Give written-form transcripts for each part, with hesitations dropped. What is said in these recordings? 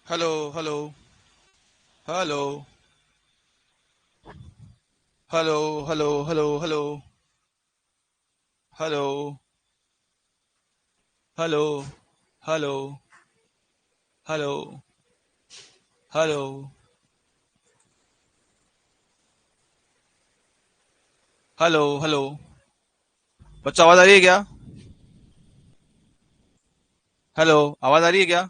Hello hello hello hello hello hello hello hello hello hello hello hello hello hello. बच्चा आवाज आ रही है क्या? हेलो, आवाज आ रही है क्या?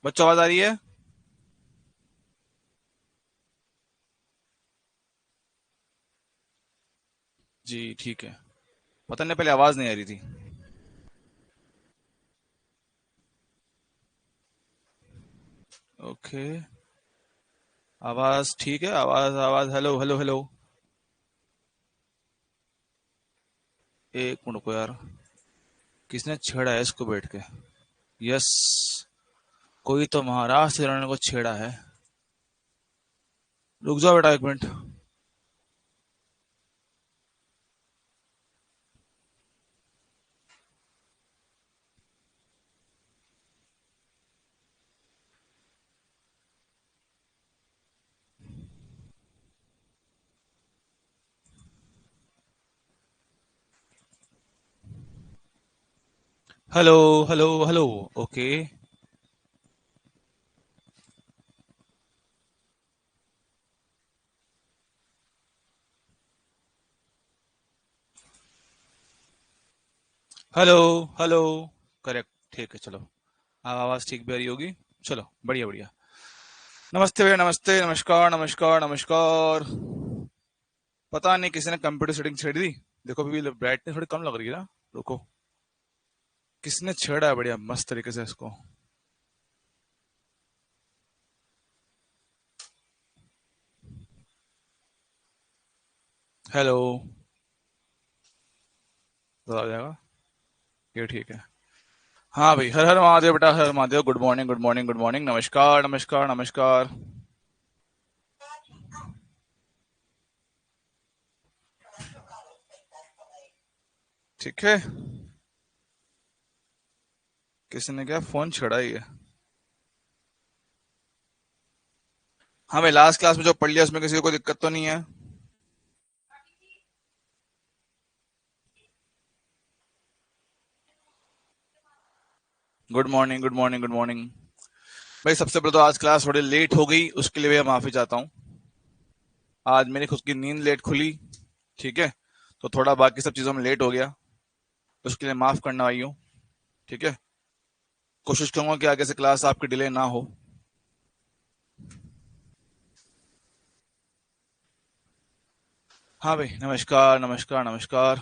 बच्चा आवाज आ रही है? जी ठीक है। पता नहीं पहले आवाज नहीं आ रही थी। ओके। आवाज ठीक है, आवाज आवाज। Hello hello hello. एक मिनट को यार। किसने छेड़ा है इसको बैठ के? यस। कोई तो महाराष्ट्र से इन्होंने को छेड़ा है। रुक जाओ बेटा, एक minute. Hello hello hello. Okay. Hello hello. Correct. ठीक है, चलो। अब आवाज ठीक भी आ रही होगी। चलो, बढ़िया बढ़िया। नमस्ते भैया, नमस्ते, नमस्कार नमस्कार नमस्कार। पता नहीं किसी ने कंप्यूटर सेटिंग छेड़ दी। देखो अभी ब्राइटनेस थोड़ी कम लग रही है ना। रुको। किसने छेड़ा है बढ़िया मस्त तरीके से इसको? हेलो। बता जाएगा। ये ठीक है। हाँ भाई, हर हर महादेव बेटा, Har Har Mahadev. Good morning good morning good morning. नमस्कार नमस्कार नमस्कार। ठीक है। किसी ने क्या फोन छेड़ा ही है? हाँ भाई, लास्ट क्लास में जो पढ़ लिया उसमें किसी को कोई दिक्कत तो नहीं है? Good morning good morning good morning. भाई सबसे पहले तो आज क्लास थोड़ी लेट हो गई, उसके लिए भैया माफी चाहता हूँ। आज मेरी खुद की नींद लेट खुली। ठीक है। तो थोड़ा बाकी सब चीजों में लेट हो गया। उसके लिए माफ करना भाइयों। ठीक है। कोशिश करूंगा कि आगे से क्लास आपकी डिले ना हो। हाँ भाई, नमस्कार नमस्कार नमस्कार।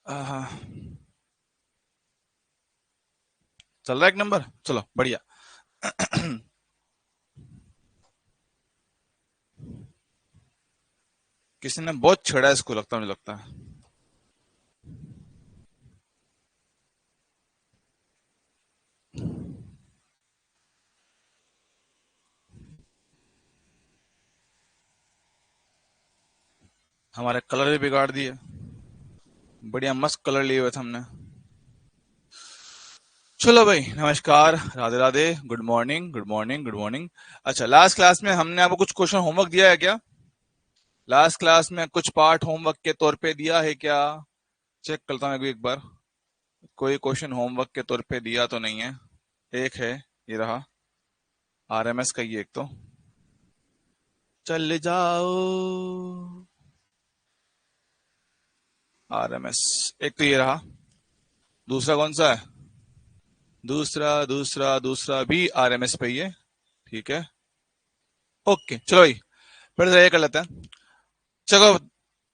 आहा, चल रहा है एक नंबर, चलो बढ़िया। किसी ने बहुत छेड़ा है इसको, लगता मुझे लगता है। हमारे कलर भी बिगाड़ दिए। बढ़िया मस्त कलर लिए हुए थे हमने। चलो भाई, नमस्कार, Radhe Radhe, good morning good morning good morning. अच्छा, लास्ट क्लास में हमने आपको कुछ क्वेश्चन होमवर्क दिया है क्या? लास्ट क्लास में कुछ पार्ट होमवर्क के तौर पे दिया है क्या? चेक करता हूँ मैं भी एक बार। कोई क्वेश्चन होमवर्क के तौर पे दिया तो नहीं है? एक है, ये रहा। आरएमएस का ये एक तो। चल जाओ। आरएमएस। एक तो ये रहा। दूसरा कौन सा है? दूसरा दूसरा दूसरा भी आरएमएस पे ही है। ठीक है। ओके चलो भाई, फिर से ये कर लेते हैं। चलो,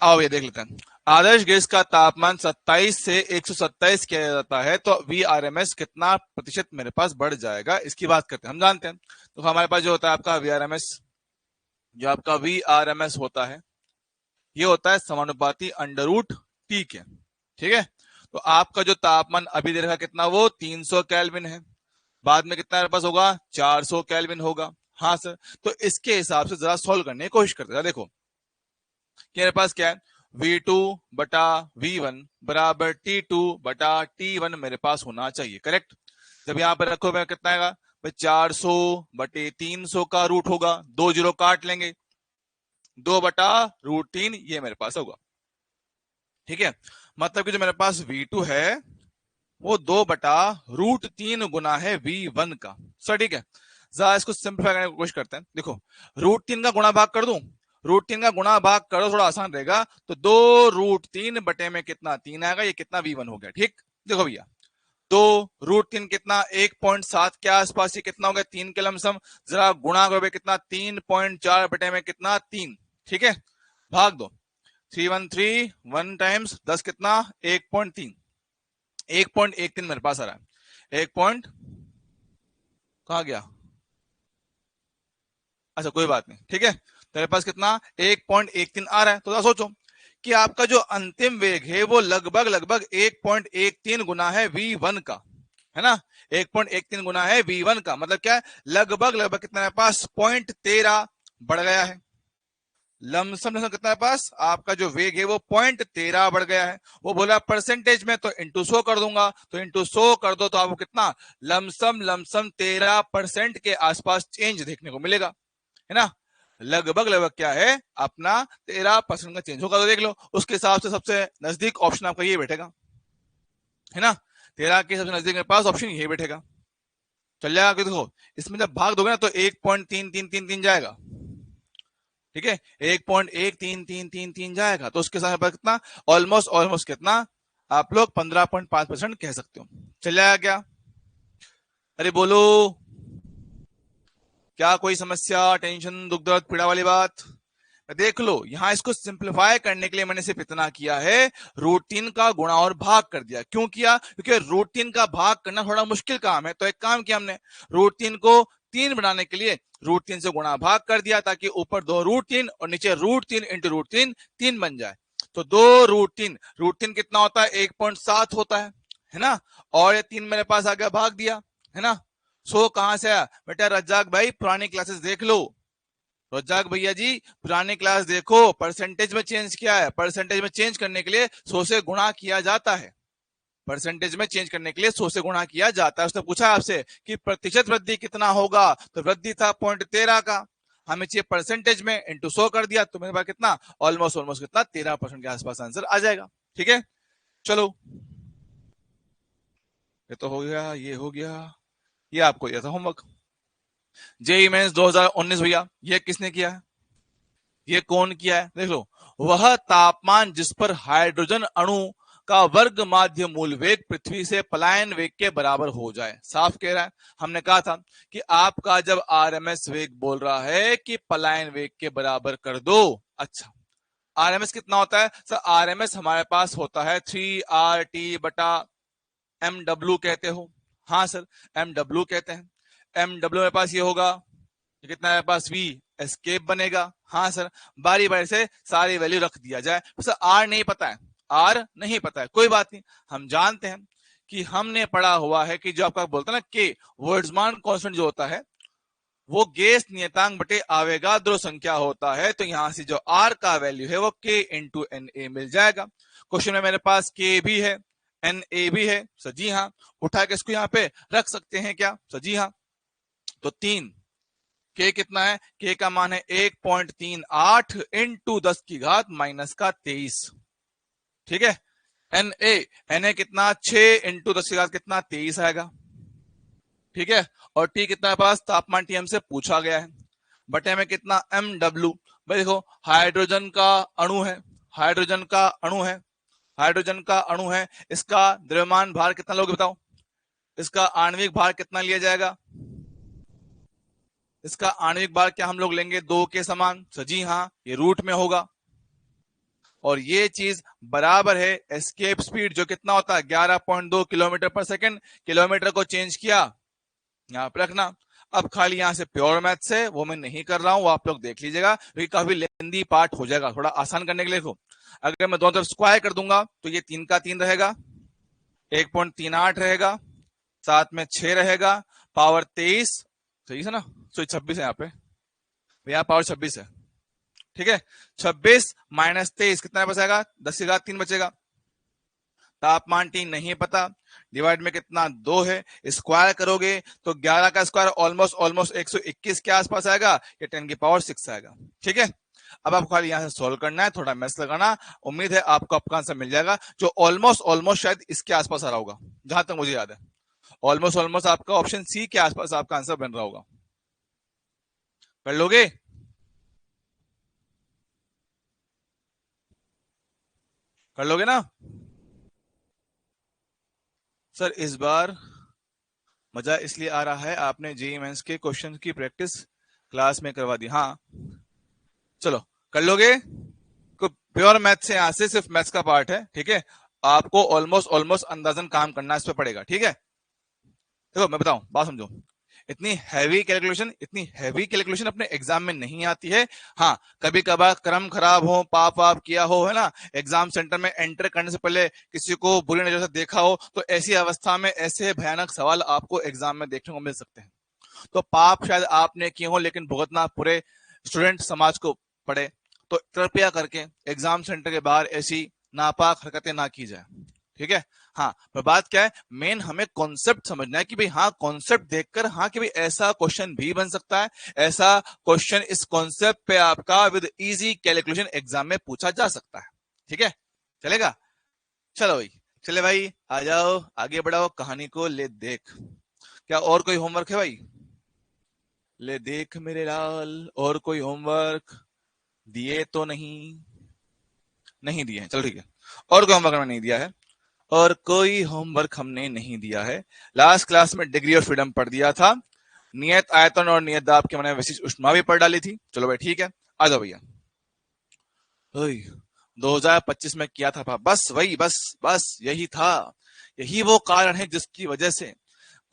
आओ ये देख लेते हैं। आदर्श गैस का तापमान 27 से 127 किया जाता है तो वी आर एम एस कितना प्रतिशत मेरे पास बढ़ जाएगा, इसकी बात करते हैं। हम जानते हैं, तो हमारे पास जो होता है आपका वी आर एम एस, जो आपका वी आर एम एस होता है, ये होता है समानुपाती अंडर रूट टी के। ठीक है। तो आपका जो तापमान अभी दे रखा कितना, वो 300 केल्विन है। बाद में कितना मेरे पास होगा? 400 केल्विन होगा। हाँ सर। तो इसके हिसाब से जरा सॉल्व करने की कोशिश करते हैं। देखो, कि मेरे पास क्या है, V2 बटा V1 बराबर T2 बटा T1 मेरे पास होना चाहिए, करेक्ट। जब यहां पर रखो मैं कितना आएगा भाई, 400 बटे 300 का रूट होगा, 2 जीरो काट लेंगे, 2 बटा रूट 3 ये मेरे पास होगा, ठीक है। मतलब कि जो मेरे पास V2 है वो 2 बटा रूट 3 गुना है V1 का। सर ठीक है, जरा इसको सिंप्लीफाई करने की कोशिश करते हैं। देखो रूट 3 का गुणा भाग कर दूं, रूट 3 का गुणा भाग करो थोड़ा आसान रहेगा, तो 2 रूट 3 बटे में कितना 3 आएगा, ये कितना V1 हो गया, ठीक। देखो भैया 2 रूट 3 कितना 1.7 के आसपास, ये कितना हो गया 3 के लमसम, जरा गुणा करो कितना 3.4 बटे में कितना 3, ठीक है। भाग दो 313 1 टाइम्स 10 कितना 1.3, 1.13 मेरे पास आ रहा है, 1 पॉइंट कहा गया, अच्छा कोई बात नहीं, ठीक है। तेरे पास कितना 1.13 आ रहा है, तो सोचो कि आपका जो अंतिम वेग है वो लगभग लगभग 1.13 गुना है V1 का, है ना। 1.13 गुना है V1 का, मतलब क्या है, लगभग लगभग कितना है पास 0.13 बढ़ गया है। लमसम कितना है पास, आपका जो वेग है वो 0.13 बढ़ गया है। वो बोला परसेंटेज में, तो इंटू 100 कर दूंगा, तो इंटू 100 कर दो तो आपको कितना लमसम लमसम 13% के आसपास चेंज देखने को मिलेगा, है ना। लगभग लगभग क्या है अपना 13% का चेंज होगा, तो देख लो उसके हिसाब से सबसे नजदीक ऑप्शन आपका ये बैठेगा, है ना। 13 के सबसे नजदीक मेरे पास ऑप्शन ये बैठेगा, चल जाएगा। देखो इसमें जब भाग दोगे ना तो 1.3333 जाएगा, ठीक है, 1.1333 जाएगा, तो उसके साथ कितना ऑलमोस्ट ऑलमोस्ट कितना आप लोग 15.5% कह सकते हो। चल जाएगा क्या, अरे बोलो, क्या कोई समस्या, टेंशन, दुख दर्द, पीड़ा वाली बात। देख लो यहां इसको सिंप्लीफाई करने के लिए मैंने सिर्फ इतना किया है, रूट 3 का गुणा और भाग कर दिया। क्यों किया, क्योंकि रूट 3 का भाग करना थोड़ा मुश्किल काम है, तो एक काम किया हमने, रूट 3 को 3 बनाने के लिए रूट 3 से गुणा भाग कर दिया, ताकि ऊपर 2 रूट 3 और नीचे रूट 3 इंटू रूट 3 3 बन जाए। तो 2 रूट 3 कितना होता है 1.7 होता है ना। और ये 3 मेरे पास आ गया, भाग दिया, है ना। सो कहां से आया बेटा, रज्जाक भाई पुरानी क्लासेस देख लो, रज्जाक भैया जी पुरानी क्लास देखो, परसेंटेज में चेंज किया है, परसेंटेज में चेंज करने के लिए 100 से गुणा किया जाता है, परसेंटेज में चेंज करने के लिए 100 से गुणा किया जाता है। उसने पूछा आपसे कि प्रतिशत वृद्धि कितना होगा, तो वृद्धि था 0.13 का, हमें चाहिए परसेंटेज में, इंटू 100 कर दिया, तो मेरे पास कितना ऑलमोस्ट ऑलमोस्ट कितना 13% के आसपास आंसर आ जाएगा, ठीक है। चलो ये तो हो गया, ये हो गया, ये आपको यह था होमवर्क। जेई मेंस 2019 भैया, ये किसने किया है, ये कौन किया है, देख लो, वह तापमान जिस पर हाइड्रोजन अणु का वर्ग माध्य मूल वेग पृथ्वी से पलायन वेग के बराबर हो जाए। साफ कह रहा है, हमने कहा था कि आपका जब आरएमएस वेग बोल रहा है कि पलायन वेग के बराबर कर दो, अच्छा आरएमएस कितना होता है सर, आरएमएस हमारे पास होता है 3RT बटा MW कहते हो, हाँ सर MW कहते हैं, MW मेरे पास ये होगा, कितना है पास V एस्केप बनेगा, हाँ सर। बारी बारी से सारी वैल्यू रख दिया जाए, सर आर नहीं पता है, आर नहीं पता है, कोई बात नहीं, हम जानते हैं कि हमने पढ़ा हुआ है कि जो आपका बोलता है ना के बोल्ट्जमान कांस्टेंट जो होता है वो गैस नियतांक बटे आवेगाद्रो संख्या होता है, तो यहां से जो आर का वैल्यू है वो के इंटू एन ए मिल जाएगा। क्वेश्चन में मेरे पास के भी है एन ए भी है, सर जी हाँ, उठा के इसको यहाँ पे रख सकते हैं क्या, सर जी हाँ। तो 3 के कितना है, के का मान है 1.38 इंटू 10 की घात माइनस का 23, ठीक है। एन ए कितना 6 इंटू 10 की घात कितना 23 आएगा, ठीक है। और टी कितना है पास, तापमान टी हमसे पूछा गया है, बटे में कितना MW, भाई देखो हाइड्रोजन का अणु है, हाइड्रोजन का अणु है, हाइड्रोजन का अणु है, इसका द्रव्यमान भार कितना लोगे बताओ, इसका आणविक भार कितना लिया जाएगा, इसका आणविक भार क्या हम लोग लेंगे 2 के समान, तो जी हाँ ये रूट में होगा, और ये चीज बराबर है एस्केप स्पीड जो कितना होता है 11.2 किलोमीटर पर सेकंड, किलोमीटर को चेंज किया यहां पर रखना। अब खाली यहां से प्योर मैथ से वो मैं नहीं कर रहा हूं, वो आप लोग देख लीजिएगा क्योंकि काफी लेंदी पार्ट हो जाएगा, थोड़ा आसान करने के लिए। देखो अगर मैं दोनों तरफ स्क्वायर कर दूंगा तो ये 3 का 3 रहेगा, 1.38 रहेगा, साथ में 6 रहेगा, पावर 23, सही है ना, तो 26 है यहाँ पे, यहाँ पावर 26 है, ठीक है, 26 माइनस 23 कितना बचेगा, 10 की घात 3 बचेगा। तापमान T नहीं पता, डिवाइड में कितना 2 है, स्क्वायर करोगे तो 11 का स्क्वायर ऑलमोस्ट ऑलमोस्ट 121 के आसपास आएगा, ये 10 की पावर 6 आएगा। ठीक है, अब आपको खाली यहां से सॉल्व करना है, थोड़ा मैथ्स लगाना, उम्मीद है आपको आपका आंसर मिल जाएगा, जो ऑलमोस्ट ऑलमोस्ट शायद इसके आसपास आ रहा होगा, जहां तक मुझे याद है। ऑलमोस्ट ऑलमोस्ट आपका ऑप्शन सी के आसपास आपका आंसर बन रहा होगा। कर लोगे? कर लोगे ना? सर इस बार मजा इसलिए आ रहा है, आपने जेईई मेंस के क्वेश्चन की प्रैक्टिस क्लास में करवा दी। हाँ चलो कर लोगे। प्योर मैथ से, यहां से सिर्फ मैथ्स का पार्ट है, ठीक है, आपको ऑलमोस्ट ऑलमोस्ट अंदाजन काम करना इस पे पड़ेगा। ठीक है, देखो मैं बताऊं, बात समझो, इतनी हैवी कैलकुलेशन अपने एग्जाम में नहीं आती है। हाँ कभी कभार क्रम खराब हो, पाप वाप किया हो, है ना, एग्जाम सेंटर में एंटर करने से पहले किसी को बुरी नजर से देखा हो, तो ऐसी अवस्था में ऐसे भयानक सवाल आपको एग्जाम में देखने को मिल सकते हैं। तो पाप शायद आपने किए हो, लेकिन भुगतना पूरे स्टूडेंट समाज को पड़े। तो कृपया करके एग्जाम सेंटर के बाहर ऐसी नापाक हरकतें ना की जाए। ठीक है, हाँ पर बात क्या है, मेन हमें कॉन्सेप्ट समझना है कि भाई हाँ कॉन्सेप्ट देखकर, हाँ कि भाई ऐसा क्वेश्चन भी बन सकता है, ऐसा क्वेश्चन इस कॉन्सेप्ट पे आपका विद इजी कैलकुलेशन एग्जाम में पूछा जा सकता है। ठीक है, चलेगा? चलो भाई, चले भाई आ जाओ, आगे बढ़ाओ, कहानी को ले देख। क्या और कोई होमवर्क है भाई? ले देख मेरे लाल, और कोई होमवर्क दिए तो नहीं? नहीं दिए हैं, चलो ठीक है, और कोई होमवर्क हमने नहीं दिया है, और कोई होमवर्क हमने नहीं दिया है। लास्ट क्लास में डिग्री और फ्रीडम पढ़ दिया था, नियत आयतन और नियत दाब के मैंने विशिष्ट उष्मा भी पढ़ डाली थी। चलो भाई ठीक है, आ जाओ भैया। 2025 में किया था, बस वही, बस बस यही था, यही वो कारण है जिसकी वजह से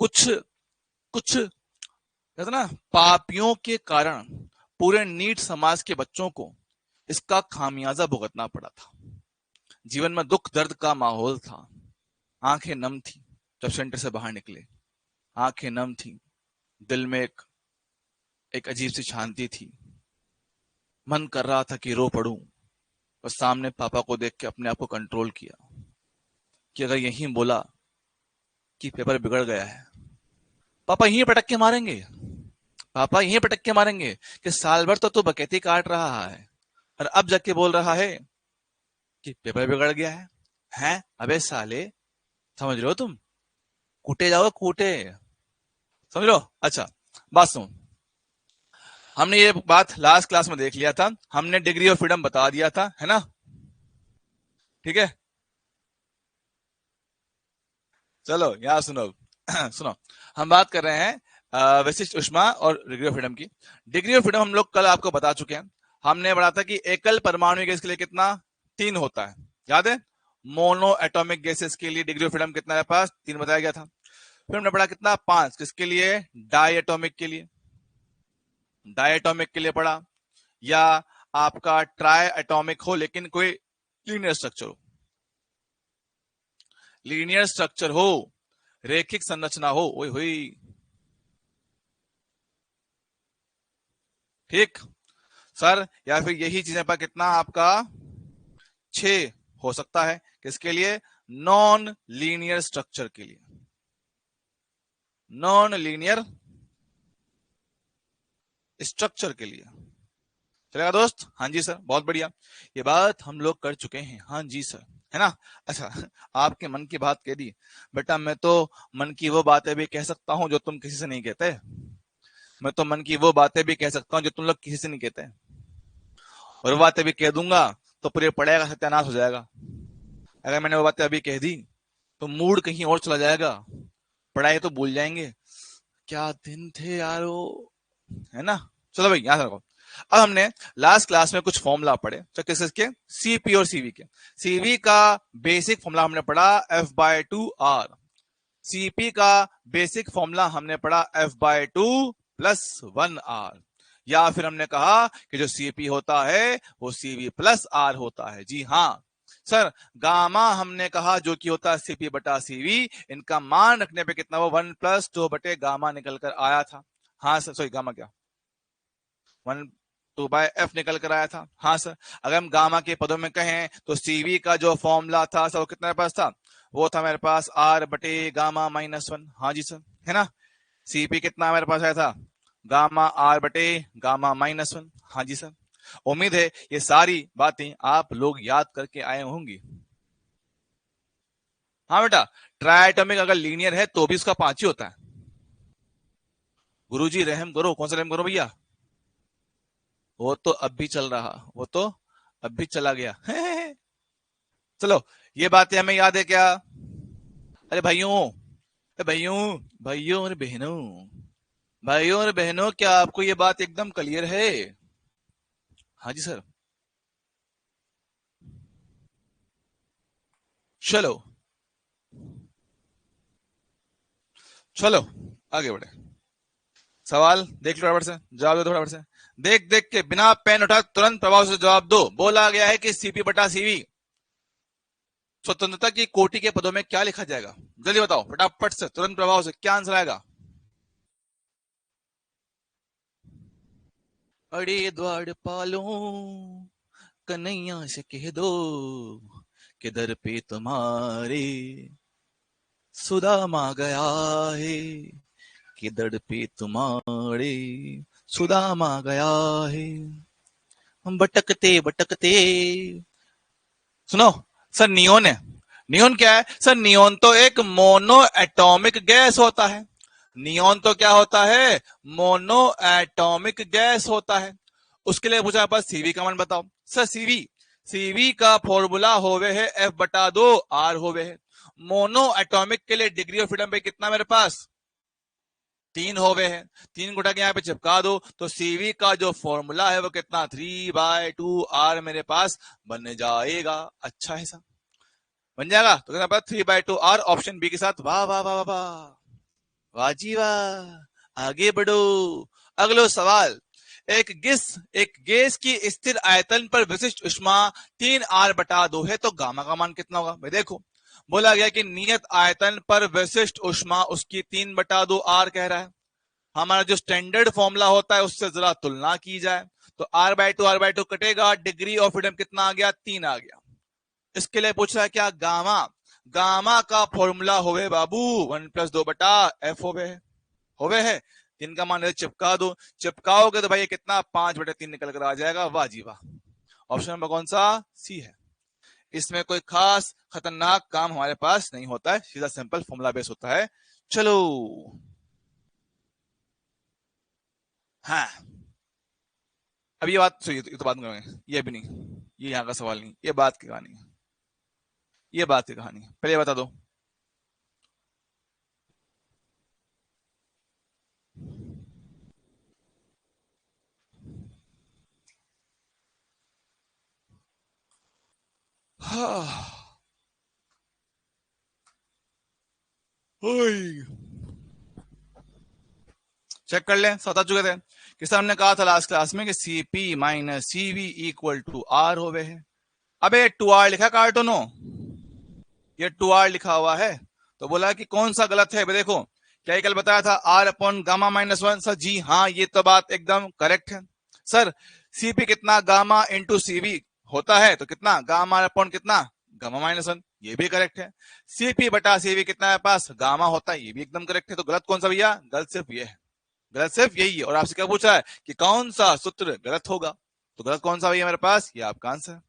कुछ कुछ कहते ना पापियों के कारण पूरे नीट समाज के बच्चों को इसका खामियाजा भुगतना पड़ा था। जीवन में दुख दर्द का माहौल था, आंखें नम थी जब सेंटर से बाहर निकले, आंखें नम थी, दिल में एक अजीब सी शांति थी, मन कर रहा था कि रो पड़ूं, और सामने पापा को देख के अपने आप को कंट्रोल किया कि अगर यहीं बोला कि पेपर बिगड़ गया है, पापा यहीं पटक के मारेंगे, पापा यहीं पटक के मारेंगे कि साल भर तो तू बकैती काट रहा है, और अब जाके बोल रहा है कि पेपर बिगड़ गया है। हैं अबे साले, समझ रहे हो तुम, कूटे जाओ कूटे, समझ लो। अच्छा बात सुन, हमने ये बात लास्ट क्लास में देख लिया था, हमने डिग्री और फ्रीडम बता दिया था, है ना? ठीक है, चलो यहां सुनो सुनो, हम बात कर रहे हैं विशिष्ट उष्मा और डिग्री ऑफ फ्रीडम की। डिग्री ऑफ फ्रीडम हम लोग कल आपको बता चुके हैं, हमने बढ़ा था कि एकल परमाणु गैस के लिए कितना, 3 होता है, याद है? मोनो एटॉमिक गैसेस के लिए डिग्री ऑफ फ्रीडम कितना है पास, 3 बताया गया था। फिर हमने पढ़ा कितना, 5 किसके लिए, डाई एटॉमिक के लिए, डाई एटॉमिक के लिए पढ़ा, या आपका ट्राई एटॉमिक हो लेकिन कोई लीनियर स्ट्रक्चर हो, लीनियर स्ट्रक्चर हो, रेखिक संरचना हो, वही हुई, ठीक सर, या फिर यही चीजें पर कितना आपका 6 हो सकता है, किसके लिए, नॉन लीनियर स्ट्रक्चर के लिए, नॉन लीनियर स्ट्रक्चर के लिए। चलेगा दोस्त? हाँ जी सर, बहुत बढ़िया, ये बात हम लोग कर चुके हैं, हाँ जी सर, है ना? अच्छा आपके मन की बात कह दी बेटा, मैं तो मन की वो बातें भी कह सकता हूं जो तुम किसी से नहीं कहते, मैं तो मन की वो बातें भी कह सकता हूं जो तुम लोग किसी से नहीं कहते, और वो बातें भी कह दूंगा तो पूरे पढ़ाई का सत्यानाश हो जाएगा। अगर मैंने वो बातें अभी कह दी तो मूड कहीं और चला जाएगा, पढ़ाई तो भूल जाएंगे, क्या दिन थे यार वो, है ना? चलो भाई यहां से रखो। अब हमने लास्ट क्लास में कुछ फॉर्मूला पढ़े, तो किस के, सीपी और सीवी के। सीवी का बेसिक फॉर्मूला हमने पढ़ा F/2R, सीपी का बेसिक फॉर्मूला हमने पढ़ा F/2 + 1R, या फिर हमने कहा कि जो सीपी होता है वो सीवी प्लस आर होता है। जी हाँ सर, गामा हमने कहा जो कि होता है सीपी बटा सीवी, इनका मान रखने पे कितना, वो 1 + 2 बटे गामा निकल कर आया था। हाँ सर, सॉरी गामा क्या, 1 टू बाय एफ निकल कर आया था। हाँ सर, अगर हम गामा के पदों में कहें तो सीवी का जो फॉर्मूला था सर वो कितना मेरे पास था, वो था मेरे पास आर बटे गामा माइनस वन। हाँ जी सर, है ना। सीपी कितना मेरे पास आया था, गामा आर बटे गामा माइनस वन। हाँ जी सर, उम्मीद है ये सारी बातें आप लोग याद करके आए होंगी। हाँ बेटा, ट्राइएटॉमिक अगर लीनियर है तो भी उसका 5 ही होता है। गुरुजी रहम करो, कौन सा रहम करो भैया, वो तो अब भी चल रहा, वो तो अब भी चला गया। चलो, ये बातें हमें याद है क्या। अरे भाइयों, भाइयों, भाइयों और बहनों, भाइयों और बहनों, क्या आपको ये बात एकदम क्लियर है। हाँ जी सर। चलो चलो आगे बढ़े। सवाल देख लो फटाफट से, जवाब दो फटाफट से। देख देख के बिना पेन उठा तुरंत प्रभाव से जवाब दो। बोला गया है कि सीपी बटा सीवी स्वतंत्रता की कोटि के पदों में क्या लिखा जाएगा। जल्दी बताओ फटाफट से, तुरंत प्रभाव से, क्या आंसर आएगा। अरे द्वारपालों, कन्हैया से कह दो कि दर पे तुम्हारे सुदामा गया है, कि दर पे तुम्हारे सुदामा गया है। हम भटकते भटकते, सुनो सर, नियोन है। नियोन क्या है सर, नियोन तो एक मोनो एटॉमिक गैस होता है। नियोन तो क्या होता है, मोनो एटॉमिक गैस होता है। उसके लिए पूछा बस सीवी का मान बताओ। सर सीवी, सीवी का फॉर्मूला होवे है एफ बटा दो आर होवे है। मोनो एटॉमिक के लिए डिग्री ऑफ फ्रीडम पे कितना मेरे पास, 3 होवे है। 3 गुटा के यहाँ पे चिपका दो तो सीवी का जो फॉर्मूला है वो कितना, 3/2 आर मेरे पास बन जाएगा। अच्छा है सर, बन जाएगा। तो कितना 3/2 आर, ऑप्शन बी के साथ। वाह वाह वाह वाह, वाह जी वाह, आगे बढ़ो। अगलो सवाल। एक गैस की स्थिर आयतन पर विशिष्ट उष्मा 3r/2 है, तो गामा का मान कितना होगा भाई। देखो, बोला गया कि नियत आयतन पर विशिष्ट उष्मा उसकी 3/2 आर कह रहा है। हमारा जो स्टैंडर्ड फॉर्मूला होता है उससे जरा तुलना की जाए तो r/2 कटेगा, डिग्री ऑफ फ्रीडम कितना आ गया, 3 आ गया। इसके लिए पूछ रहा है क्या, गामा। गामा का फॉर्मूला होवे बाबू 1+2/f होवे है। 3 का मान चिपका दो, चिपकाओगे तो भाई ये कितना, 5/3 निकल कर आ जाएगा। वाह जी वाह। ऑप्शन नंबर कौन सा, सी है। इसमें कोई खास खतरनाक काम हमारे पास नहीं होता है, सीधा सिंपल फॉर्मूला बेस होता है। चलो, हाँ, अब ये बात, ये तो बात करेंगे, ये भी नहीं, ये यहाँ का सवाल नहीं, ये बात की कहानी है, ये बात की कहानी है। पहले बता दो। हाँ, चेक कर ले, सता चुके थे कि सर हमने कहा था लास्ट क्लास में कि CP minus CV equal to R होवे है। अबे 2r लिखा कार्टूनो, ये 2r लिखा हुआ है। तो बोला कि कौन सा गलत है। देखो, क्या कल बताया था, r/गामा-1। सर जी हाँ, ये तो बात एकदम करेक्ट है। सर सीपी कितना, गामा इंटू सीवी होता है, तो कितना गामा अपॉन कितना, गामा-1, ये भी करेक्ट है। सीपी बटा सीवी कितना है पास, गामा होता है, ये भी एकदम करेक्ट है। तो गलत कौन सा भैया, गलत सिर्फ ये है, गलत सिर्फ यही है। और आपसे क्या पूछा है कि कौन सा सूत्र गलत होगा, तो गलत कौन सा भैया मेरे पास, ये आपका आंसर।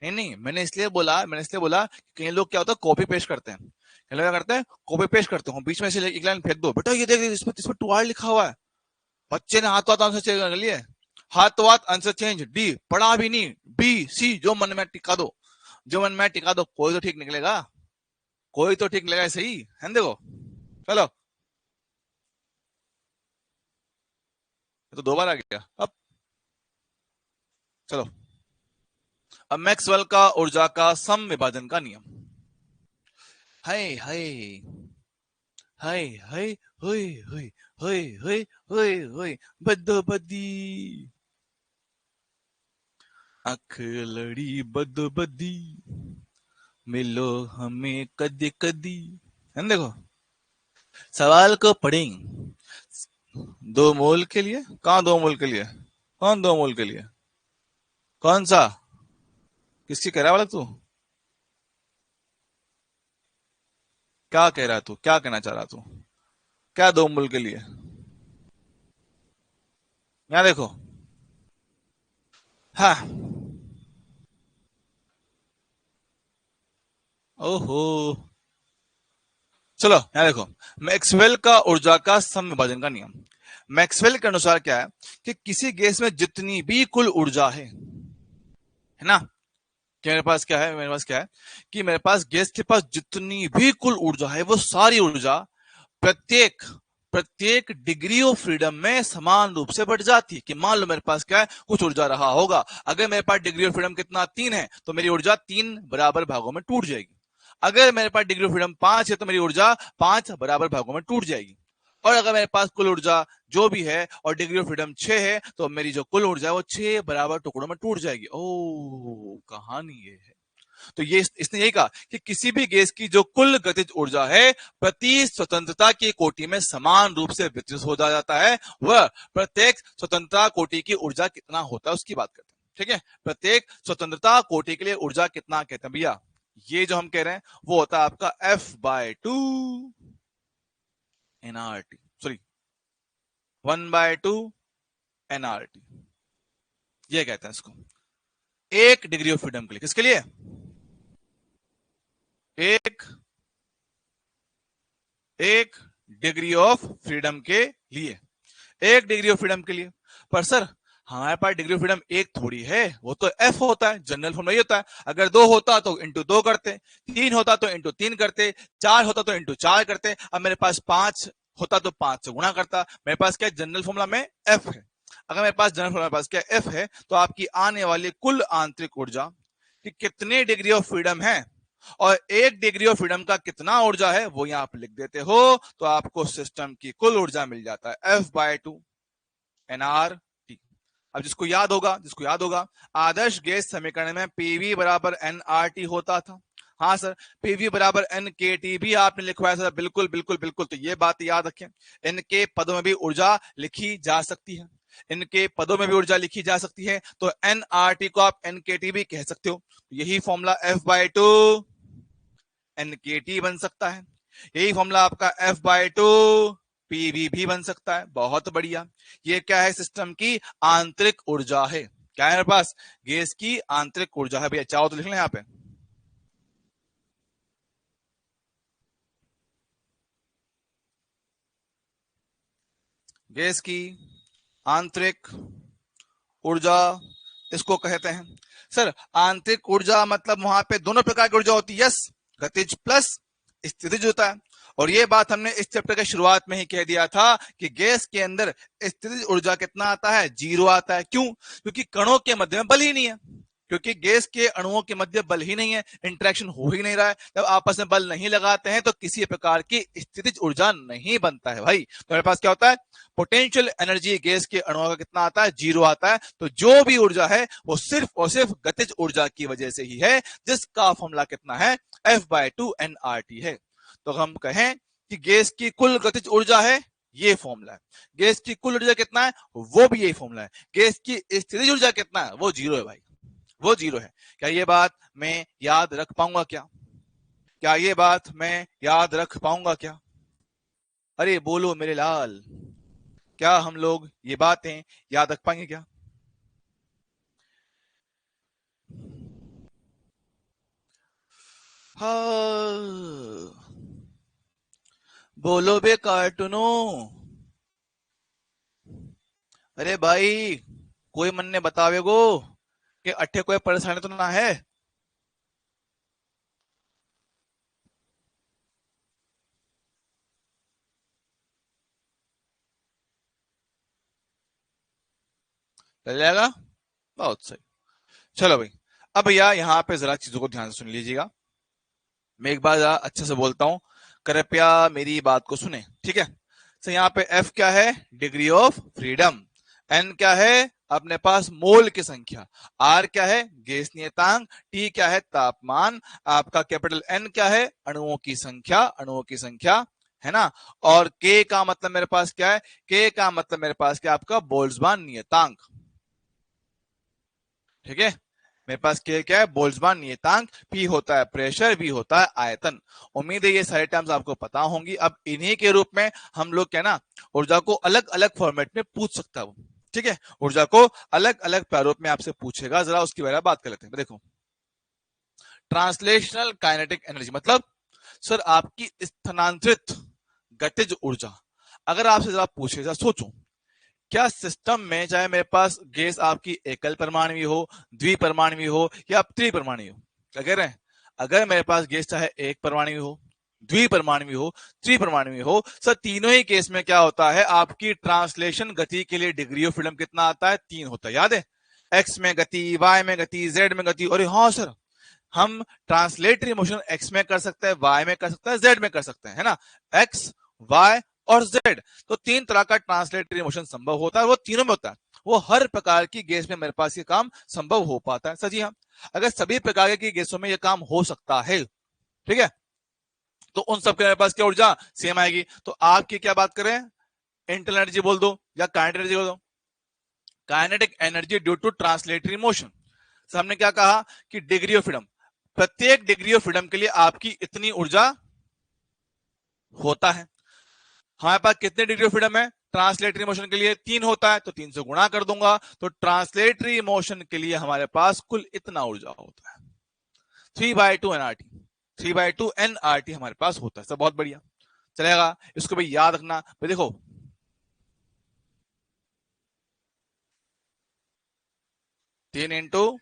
नहीं नहीं, मैंने इसलिए बोला कि कई लोग क्या होता है, कॉपी पेस्ट करते हैं। कई लोग क्या करते हैं, कॉपी पेस्ट करते हो, बीच में से एक लाइन फेंक दो, बेटा ये देख इसमें 2r लिखा हुआ है। बच्चे ने हाथ आंसर चेंज कर लिए, हाथ आंसर चेंज, डी पढ़ा भी नहीं, बी सी जो मन में टिका दो, जो मन में टिका दो, कोई तो ठीक निकलेगा, कोई तो ठीक निकलेगा, सही है। देखो, चलो, तो 2 बार आ गया अब। चलो, अब मैक्सवेल का ऊर्जा का सम विभाजन का नियम। हाय हाय, हाय हाय, होय होय, होय होय, होय होय, बदो बदी, आंख लड़ी बदो बदी, मिलो हमें कदी कदी। है ना। देखो, सवाल को पढ़ें, 2 मोल के लिए, कहाँ 2 मोल के लिए, कौन 2 मोल के लिए? कौन सा? किसकी कह रहा है वाला तू? क्या कह रहा है तू? क्या कहना चाह रहा तू? क्या 2 मोल के लिए? यहाँ देखो। हाँ। ओहो। चलो यहाँ देखो। मैक्सवेल का ऊर्जा का समविभाजन का नियम। मैक्सवेल के अनुसार क्या है कि किसी गैस में जितनी भी कुल ऊर्जा है ना, कि मेरे पास क्या है, मेरे पास क्या है कि मेरे पास गैस के पास जितनी भी कुल ऊर्जा है वो सारी ऊर्जा प्रत्येक प्रत्येक डिग्री ऑफ फ्रीडम में समान रूप से बढ़ जाती है। कि मान लो मेरे पास क्या है, कुछ ऊर्जा रहा होगा, अगर मेरे पास डिग्री ऑफ फ्रीडम कितना 3 है तो मेरी ऊर्जा 3 बराबर भागों में टूट जाएगी। अगर मेरे पास डिग्री ऑफ फ्रीडम 5 है तो मेरी ऊर्जा 5 बराबर भागों में टूट जाएगी। और अगर मेरे पास कुल ऊर्जा जो भी है और डिग्री ऑफ फ्रीडम 6 है तो मेरी जो कुल ऊर्जा है वो 6 बराबर टुकड़ों में टूट जाएगी। ओ, कहानी ये है। तो ये इसने यही कहा कि किसी भी गैस की जो कुल गतिज ऊर्जा है प्रति स्वतंत्रता की कोटि में समान रूप से वितरित हो जाता है। वह प्रत्येक स्वतंत्रता कोटि की ऊर्जा कितना होता है उसकी बात करते हैं। ठीक है, प्रत्येक स्वतंत्रता कोटि के लिए ऊर्जा कितना कहते हैं भैया, ये जो हम कह रहे हैं वो होता है आपका F/2 nRT, सॉरी 1/2 nRT, ये कहते हैं इसको। एक डिग्री ऑफ फ्रीडम के लिए, किसके लिए? एक डिग्री ऑफ फ्रीडम के लिए, एक डिग्री ऑफ फ्रीडम के लिए। पर सर हमारे पास डिग्री ऑफ फ्रीडम एक थोड़ी है, वो तो एफ होता है, जनरल फॉर्मूला होता है। अगर 2 होता तो इंटू 2 करते, 3 होता तो इंटू 3 करते, 4 होता तो इंटू 4 करते। अब मेरे पास 5 होता तो 5 से गुणा करता। मेरे पास क्या जनरल फॉर्मूला में एफ है। अगर मेरे पास जनरल फॉर्मूला पास क्या एफ है तो आपकी आने वाली कुल आंतरिक ऊर्जा कि कितने डिग्री ऑफ फ्रीडम है और एक डिग्री ऑफ फ्रीडम का कितना ऊर्जा है वो यहां आप लिख देते हो तो आपको सिस्टम की कुल ऊर्जा मिल जाता है F/2 nRT। अब जिसको याद होगा आदर्श गैस समीकरण में पीवी बराबर nRT होता था। हाँ सर, पीवी बराबर nKT भी आपने लिखवाया सर, बिल्कुल बिल्कुल बिल्कुल। तो ये बात याद रखें, इनके पदों में भी ऊर्जा लिखी जा सकती है, इनके पदों में भी ऊर्जा लिखी जा सकती है। तो nRT को आप nKT भी कह सकते हो। यही फॉर्मूला F/2 nKT बन सकता है, यही फॉर्मूला आपका F/2 पीवी भी बन सकता है। बहुत बढ़िया। ये क्या है? सिस्टम की आंतरिक ऊर्जा है। क्या है मेरे पास? गैस की आंतरिक ऊर्जा है भैया। चाहो तो लिख लें यहां पे, गैस की आंतरिक ऊर्जा इसको कहते हैं। सर आंतरिक ऊर्जा मतलब वहां पे दोनों प्रकार की ऊर्जा होती है, यस, गतिज प्लस स्थितिज होता है। और ये बात हमने इस चैप्टर के शुरुआत में ही कह दिया था कि गैस के अंदर स्थितिज ऊर्जा कितना आता है? 0 आता है। क्यों? क्योंकि कणों के मध्य में बल ही नहीं है, क्योंकि गैस के अणुओं के मध्य बल ही नहीं है, इंटरेक्शन हो ही नहीं रहा है। जब आपस में बल नहीं लगाते हैं तो किसी प्रकार की स्थितिज ऊर्जा नहीं बनता है भाई। तो मेरे पास क्या होता है? पोटेंशियल एनर्जी गैस के अणुओं का कितना आता है? 0 आता है। तो जो भी ऊर्जा है वो सिर्फ और सिर्फ गतिज ऊर्जा की वजह से ही है, जिसका फॉर्मूला कितना है? F/2 nRT है। तो हम कहें कि गैस की कुल गतिज ऊर्जा है, ये फॉर्मूला है। गैस की कुल ऊर्जा कितना है? वो भी यही फॉर्मूला है। गैस की स्थितिज ऊर्जा कितना है? वो 0 है भाई, वो 0 है। क्या ये बात मैं याद रख पाऊंगा क्या? क्या ये बात मैं याद रख पाऊंगा क्या? अरे बोलो मेरे लाल, क्या हम लोग ये बातें याद रख पाएंगे क्या? हाँ, बोलो बे कार्टूनो। अरे भाई कोई मन ने बतावे गो कि अट्ठे कोई परेशानी तो ना है? चल जाएगा, बहुत सही। चलो भाई, अब भैया यहाँ पे जरा चीजों को ध्यान से सुन लीजिएगा। मैं एक बार जरा अच्छे से बोलता हूँ, कृपया मेरी बात को सुने, ठीक है? तो यहाँ पे F क्या है? Degree of freedom. N क्या है? अपने पास मोल की संख्या। R क्या है? गैस नियतांक। T क्या है? तापमान। आपका कैपिटल N क्या है? अणुओं की संख्या, अणुओं की संख्या, है ना? और K का मतलब मेरे पास क्या है? K का मतलब मेरे पास क्या? आपका बोल्ट्जमान नियतांक। ठीक है, मेरे पास के क्या है, बोल्ट्जमान नियतांक, पी होता है प्रेशर, वी होता है आयतन। उम्मीद है ये सारे टर्म्स आपको पता होंगी। अब इन्हीं के रूप में हम लोग क्या ना ऊर्जा को अलग अलग फॉर्मेट में पूछ सकता है। ठीक है, ऊर्जा को अलग अलग प्रारूप में आपसे पूछेगा, जरा उसकी बारे में बात कर लेते हैं। देखो, ट्रांसलेशनल काइनेटिक एनर्जी मतलब सर आपकी स्थानांतरित गतिज ऊर्जा। अगर आपसे जरा पूछे, जरा सोचो, क्या सिस्टम में चाहे मेरे पास गैस आपकी एकल परमाणु हो, द्विपरमाणु हो या त्रिपरमाणु हो, क्या कह रहे हैं, अगर मेरे पास गैस चाहे एक परमाणु हो, द्विपरमाणु हो, त्रिपरमाणु हो, सर तीनों ही केस में क्या होता है, आपकी ट्रांसलेशन गति के लिए डिग्री ऑफ फ्रीडम कितना आता है, 3 होता है। याद है, एक्स में गति, वाई में गति, जेड में गति। और हाँ सर, हम ट्रांसलेटरी मोशन एक्स में कर सकते हैं, वाई में कर सकते हैं, जेड में कर सकते हैं, है ना, एक्स, वाई और जेड। तो 3 तरह का ट्रांसलेटरी मोशन संभव होता है, वो तीनों में होता है। वो हर प्रकार की गैस में मेरे पास ये काम संभव हो पाता है। सर जी हाँ, अगर सभी प्रकार की गैसों में ये काम हो सकता है, ठीक है, तो उन सबके मेरे पास क्या ऊर्जा सेम आएगी। तो आपकी क्या बात करें, इंटरनल एनर्जी बोल दो या काइनेटिक एनर्जी बोल दो, kinetic energy due to translatory motion. हमने क्या कहा कि डिग्री ऑफ फ्रीडम, प्रत्येक डिग्री ऑफ फ्रीडम के लिए आपकी इतनी ऊर्जा होता है। हमारे पास कितने डिग्री ऑफ फ्रीडम है, ट्रांसलेटरी मोशन के लिए 3 होता है, तो 3 से गुणा कर दूंगा, तो ट्रांसलेटरी मोशन के लिए हमारे पास कुल इतना ऊर्जा होता है, 3/2 एनआरटी। 3/2 एनआरटी हमारे पास होता है। सब बहुत बढ़िया चलेगा, इसको भाई याद रखना। भाई देखो, तीन इंटू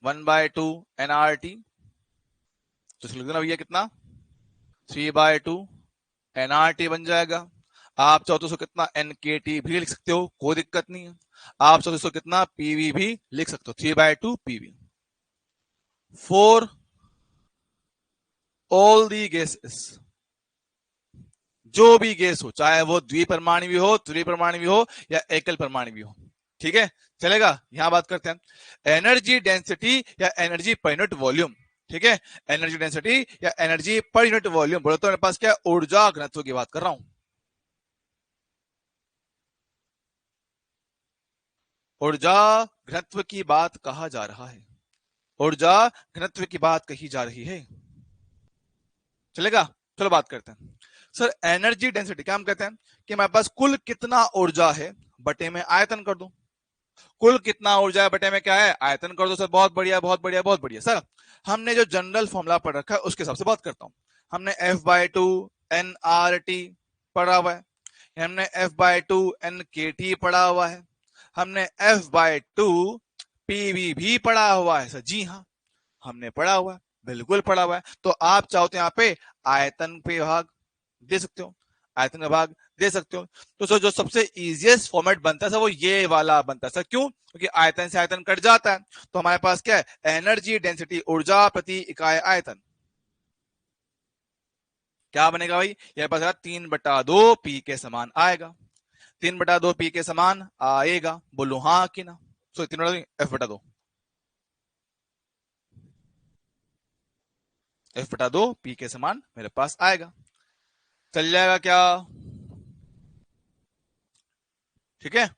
1/2 एनआरटी, तो लिख देना भैया कितना, 3/2 एनआरटी बन जाएगा। आप चाहो तो उसको कितना एनकेटी भी लिख सकते हो, कोई दिक्कत नहीं है। आप चाहो तो उसको कितना पीवी भी लिख सकते हो, 3/2 PV for all the gases. जो भी गैस हो, चाहे वो द्विपरमाणु हो, त्रिपरमाणु हो या एकल परमाणु हो, ठीक है, चलेगा। यहां बात करते हैं एनर्जी डेंसिटी या एनर्जी पर यूनिट वॉल्यूम। ठीक है, एनर्जी डेंसिटी या एनर्जी पर यूनिट वॉल्यूम बोले तो मेरे पास क्या, ऊर्जा घनत्व की बात कर रहा हूं। ऊर्जा घनत्व की बात कहा जा रहा है, ऊर्जा घनत्व की बात कही जा रही है, चलेगा। चलो बात करते हैं सर, एनर्जी डेंसिटी क्या हम कहते हैं कि हमारे पास कुल कितना ऊर्जा है बटे में आयतन कर दो। कुल कितना ऊर्जा है बटे में क्या है, आयतन कर दो। सर बहुत बढ़िया, बहुत बढ़िया, बहुत बढ़िया। सर हमने जो जनरल फॉर्मूला पढ़ रखा है उसके हिसाब से बात करता हूं। हमने F/2 nRT पढ़ा हुआ है, हमने F/2 nKT पढ़ा हुआ है, हमने F/2 PV भी पढ़ा हुआ है। सर जी हाँ, हमने पढ़ा हुआ है, बिल्कुल पढ़ा हुआ है। तो आप चाहो तो यहाँ पे आयतन पे भाग दे सकते हो, आयतन का भाग दे सकते हो। तो सर जो सबसे इजीएस्ट फॉर्मेट बनता है सर वो ये वाला बनता है। सर क्यों, क्योंकि आयतन से आयतन कट जाता है। तो हमारे पास क्या है, एनर्जी डेंसिटी, ऊर्जा प्रति इकाई आयतन, क्या बनेगा भाई, ये पास 3/2 पी के समान आएगा। 3/2 पी के समान आएगा, बोलो हाँ कि ना। सो 3/2 F/2 पी के समान मेरे पास आएगा, चल जाएगा क्या, ठीक है।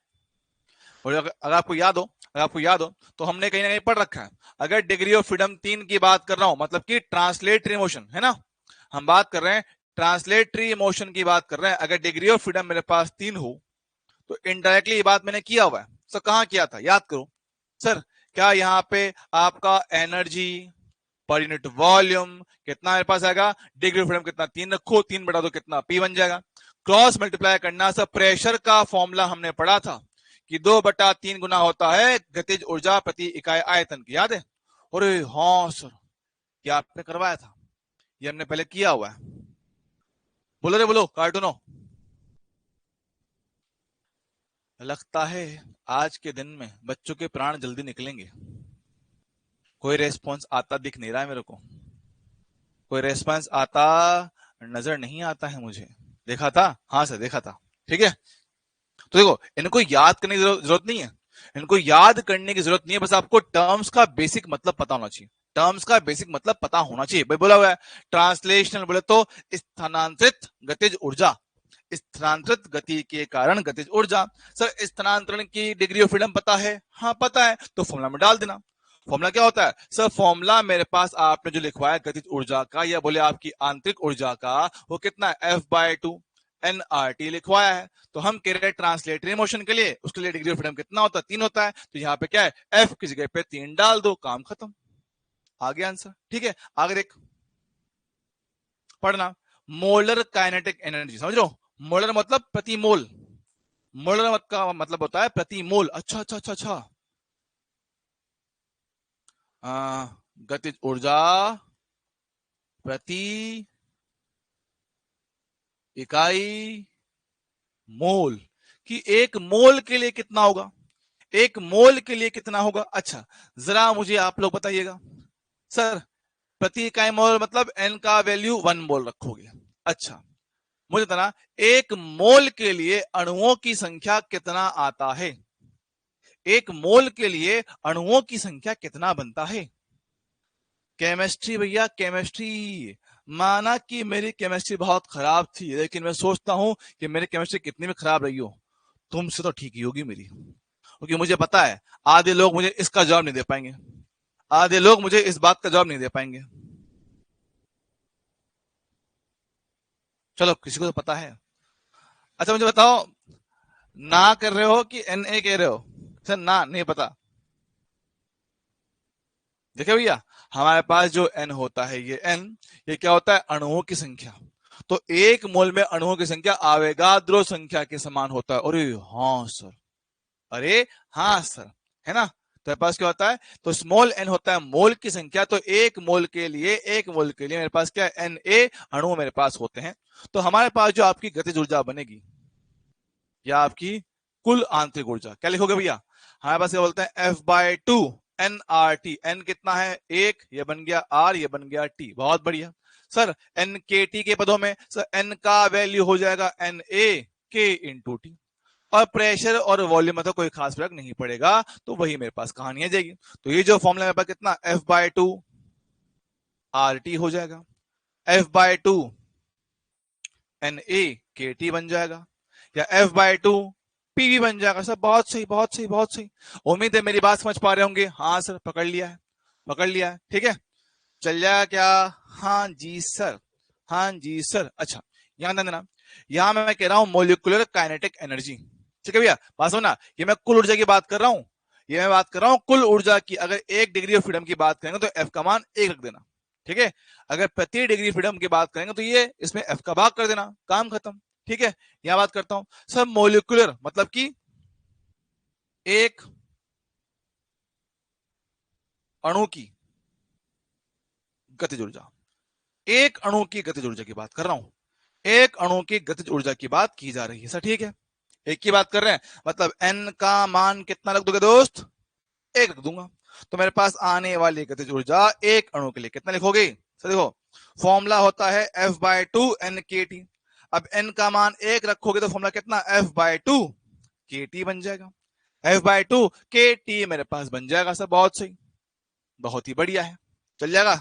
और अगर आपको याद हो, अगर आपको याद हो तो हमने कहीं ना कहीं पढ़ रखा है, अगर डिग्री ऑफ फ्रीडम 3 की बात कर रहा हूं, मतलब कि ट्रांसलेटरी मोशन है ना, हम बात कर रहे हैं ट्रांसलेटरी मोशन की बात कर रहे हैं। अगर डिग्री ऑफ फ्रीडम मेरे पास 3 हो तो इनडायरेक्टली ये बात मैंने किया हुआ है। सर कहां किया था, याद करो सर, क्या यहां पे आपका एनर्जी पर यूनिट वॉल्यूम कितना मेरे पास आएगा, डिग्री ऑफ फ्रीडम कितना 3 रखो, 3/2 कितना पी बन जाएगा, क्रॉस मल्टीप्लाई करना। सर प्रेशर का फॉर्मूला हमने पढ़ा था कि 2/3 गुना होता है गतिज ऊर्जा प्रति इकाई आयतन की, याद है। अरे हाँ सर, क्या आपने करवाया था, ये हमने पहले किया हुआ है। बोलो रे बोलो कार्टूनो, लगता है आज के दिन में बच्चों के प्राण जल्दी निकलेंगे। कोई रेस्पॉन्स आता दिख नहीं रहा है मेरे को, कोई रेस्पॉन्स आता नजर नहीं आता है मुझे। देखा था, हाँ सर देखा था, ठीक है। तो देखो, इनको याद करने की जरूरत नहीं है, इनको याद करने की जरूरत नहीं है, बस आपको टर्म्स का बेसिक मतलब पता होना चाहिए, टर्म्स का बेसिक मतलब पता होना चाहिए। भाई बोला हुआ है ट्रांसलेशनल, बोले तो स्थानांतरित गतिज ऊर्जा, स्थानांतरित गति के कारण गतिज ऊर्जा। सर स्थानांतरण की डिग्री ऑफ फ्रीडम पता है, हाँ पता है, तो फॉर्मूला में डाल देना। फॉर्मूला क्या होता है सर? फॉर्मूला मेरे पास आपने जो लिखवाया है गतिज ऊर्जा का, या बोले आपकी आंतरिक ऊर्जा का, वो कितना है? F/2 nRT लिखवाया है। तो हम कह रहे हैं ट्रांसलेटरी मोशन के लिए, उसके लिए डिग्री ऑफ फ्रीडम कितना होता है? 3 होता है। तो यहाँ पे क्या है? F की जगह पे 3 डाल दो, काम खत्म, आ गया आंसर। ठीक है, आगे देख पढ़ना। मोलर काइनेटिक एनर्जी, समझ लो, मोलर मतलब प्रति मोल, मोलर का मतलब होता है प्रति मोल। अच्छा अच्छा अच्छा अच्छा, गतिज ऊर्जा प्रति इकाई मोल, कि एक मोल के लिए कितना होगा, एक मोल के लिए कितना होगा। अच्छा, जरा मुझे आप लोग बताइएगा सर, प्रति इकाई मोल मतलब एन का वैल्यू 1 मोल रखोगे। अच्छा, मुझे बताना एक मोल के लिए अणुओं की संख्या कितना आता है? एक मोल के लिए अणुओं की संख्या कितना बनता है? केमिस्ट्री भैया, केमिस्ट्री। माना कि मेरी केमिस्ट्री बहुत खराब थी, लेकिन मैं सोचता हूं कि मेरी केमिस्ट्री कितनी भी खराब रही हो, तुमसे तो ठीक ही होगी मेरी, क्योंकि मुझे पता है आधे लोग मुझे इसका जवाब नहीं दे पाएंगे, आधे लोग मुझे इस बात का जवाब नहीं दे पाएंगे। चलो, किसी को तो पता है। अच्छा मुझे बताओ, ना कर रहे हो कि एन ए कह रहे हो? सर ना, नहीं पता। देखिए भैया, हमारे पास जो एन होता है, ये एन, ये क्या होता है? अणुओं की संख्या। तो एक मोल में अणुओं की संख्या आवेगाद्रो संख्या के समान होता है। अरे हाँ सर, अरे हाँ सर, है ना? तो मेरे पास क्या होता है? तो स्मॉल एन होता है मोल की संख्या। तो एक मोल के लिए, एक मोल के लिए मेरे पास क्या है? एन ए अणु मेरे पास होते हैं। तो हमारे पास जो आपकी गतिज ऊर्जा बनेगी, या आपकी कुल आंतरिक ऊर्जा, क्या लिखोगे भैया? हमारे पास क्या बोलते हैं? F/2 nRT। एन कितना है? 1, ये बन गया R, ये बन गया T। बहुत बढ़िया सर। एन के टी के पदों में सर एन का वैल्यू हो जाएगा एन ए के इंटू टी, और प्रेशर और वॉल्यूम में तो कोई खास फर्क नहीं पड़ेगा। तो वही मेरे पास कहानी आ जाएगी। तो ये जो फॉर्मूला मेरे पास कितना? F/2 RT हो जाएगा, F/2 Na के टी बन जाएगा, या F/2 पीवी बन जाएगा। सर बहुत सही, बहुत सही, बहुत सही। उम्मीद है मेरी बात समझ पा रहे होंगे। हाँ सर, पकड़ लिया है, पकड़ लिया है। ठीक है, चल जाएगा क्या? हाँ जी सर, हाँ जी सर। अच्छा, यहां ध्यान देना, यहां मैं कह रहा हूं मोलिकुलर काइनेटिक एनर्जी। ठीक है भैया, बात सुनना, ये मैं कुल ऊर्जा की बात कर रहा हूं, ये मैं बात कर रहा हूं कुल ऊर्जा की। अगर 1 डिग्री ऑफ फ्रीडम की बात करेंगे तो एफ का मान 1 रख देना। ठीक है, अगर प्रति डिग्री फ्रीडम की बात करेंगे तो ये इसमें एफ का भाग कर देना, काम खत्म। ठीक है, यहां बात करता हूं सर मोलिकुलर मतलब कि एक अणु की गतिज ऊर्जा, एक अणु की गतिज ऊर्जा की बात कर रहा हूं, एक अणु की गतिज ऊर्जा की बात की जा रही है सर। ठीक है, एक की बात कर रहे हैं, मतलब एन का मान कितना रख दोगे दोस्त? 1 रख दूंगा। तो मेरे पास आने वाली गतिज ऊर्जा एक अणु के लिए कितना लिखोगे? सर देखो, फॉर्मूला होता है F/2 एन के टी। अब एन का मान 1 रखोगे तो फॉर्मूला कितना? F/2 के टी बन जाएगा। F/2 के टी मेरे पास बन जाएगा सर। बहुत सही, बहुत ही बढ़िया है, चल जाएगा,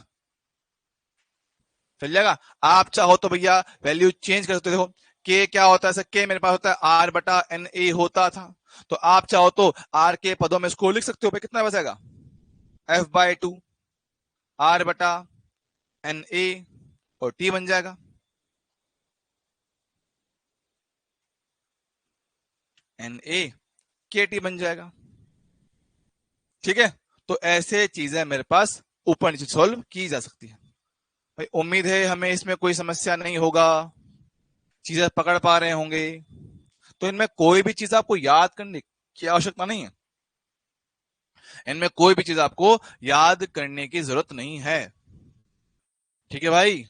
चल जाएगा। आप चाहो तो भैया वैल्यू चेंज कर सकते हो। देखो के क्या होता है सर? के मेरे पास होता है R/NA होता था, तो आप चाहो तो R के पदों में इसको लिख सकते हो। भाई कितना बचेगा? F/2 R/NA और T बन जाएगा, Na के टी बन जाएगा। ठीक है, तो ऐसे चीजें मेरे पास ऊपर नीचे सॉल्व की जा सकती है। भाई उम्मीद है हमें इसमें कोई समस्या नहीं होगा, चीजें पकड़ पा रहे होंगे। तो इनमें कोई भी चीज आपको याद करने की आवश्यकता नहीं है, इनमें कोई भी चीज आपको याद करने की जरूरत नहीं है। ठीक है भाई,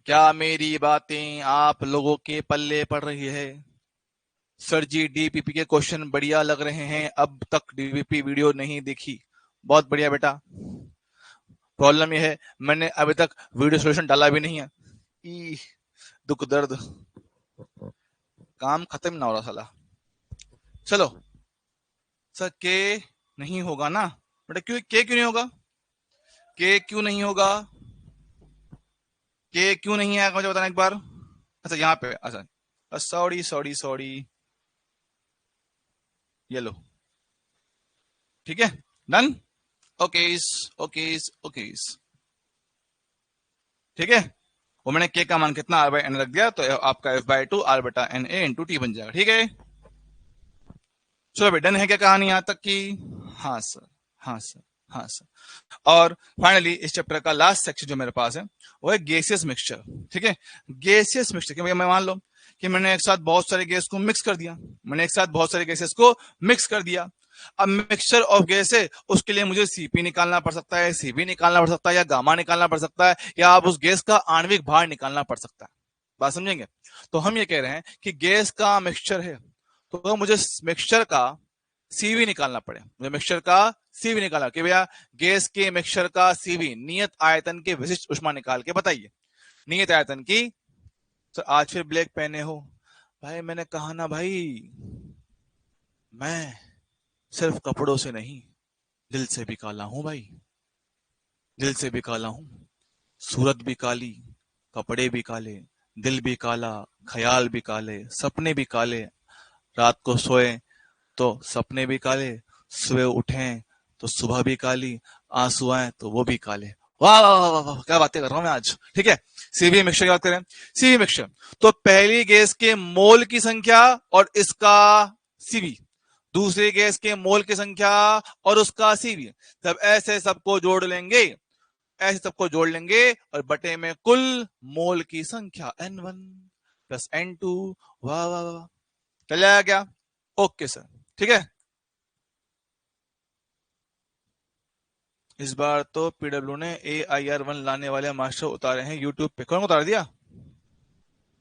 क्या मेरी बातें आप लोगों के पल्ले पड़ रही है? सर जी डीपीपी के क्वेश्चन बढ़िया लग रहे हैं, अब तक डीपीपी वीडियो नहीं देखी। बहुत बढ़िया बेटा। प्रॉब्लम यह है मैंने अभी तक वीडियो सोल्यूशन डाला भी नहीं है। ई दुख दर्द, काम खत्म ना हो रहा साला। चलो सर, के नहीं होगा ना बेटा? क्यों नहीं होगा? के क्यों नहीं होगा? के क्यों नहीं आएगा मुझे बताना एक बार। अच्छा यहाँ पे, अच्छा सॉरी सॉरी सॉरी, ये लो, ठीक है, डन। ओकेस ओकेस ओकेस, ठीक है। वो मैंने के का मान कितना आर बाई एन रख दिया, तो आपका एफ बाई टू आर बटा एन ए इंटू टी बन जाएगा, ठीक है। चलो भाई, डन है क्या कहानी यहां तक की? हाँ सर, हाँ सर, हाँ सर। और फाइनली इस चैप्टर का लास्ट सेक्शन जो मेरे पास है वो है गैसियस मिक्सचर, ठीक है। गैसियस मिक्सचर कि भैया मैं मान लो कि मैंने एक साथ बहुत सारे गैस को मिक्स कर दिया, मैंने एक साथ बहुत सारे गैसेस को मिक्स कर दिया। अब मिक्सचर ऑफ गैस है, उसके लिए मुझे सीपी निकालना पड़ सकता है, सीबी निकालना पड़ सकता है, या गामा निकालना पड़ सकता है, या आप उस गैस का आणविक भार निकालना पड़ सकता है। बात समझेंगे? तो हम ये कह रहे हैं कि गैस का मिक्सचर है, तो मुझे मिक्सचर का सीवी निकालना पड़े, मुझे मिक्सचर का सीवी निकालना कि भैया गैस के मिक्सचर का सीवी नियत आयतन के विशिष्ट ऊष्मा निकाल के बताइए, नियत आयतन की। तो आज फिर ब्लैक पहने हो भाई, मैंने कहा ना भाई, मैं सिर्फ कपड़ों से नहीं दिल से भी काला हूं भाई, दिल से भी काला हूं, सूरत भी काली, कपड़े भी काले, दिल भी काला, ख्याल भी काले, सपने भी काले, रात को सोए तो सपने भी काले, सुबह उठे तो सुबह भी काली, आंसू आए तो वो भी काले। वाह वाह वाह वाह, क्या बातें कर रहा हूं मैं आज, ठीक है। सीवी मिक्सचर की बात करें, सीवी मिक्सचर तो पहली गैस के मोल की संख्या और इसका सीवी, दूसरी गैस के मोल की संख्या और उसका सीवी, तब ऐसे सबको जोड़ लेंगे, ऐसे सबको जोड़ लेंगे और बटे में कुल मोल की संख्या N1 प्लस N2। वाह वाह वाह, चल जाएगा क्या? ओके सर, ठीक है। इस बार तो पीडब्ल्यू ने AIR1 लाने वाले मास्टर उतारे हैं यूट्यूब पे। कौन उतार दिया?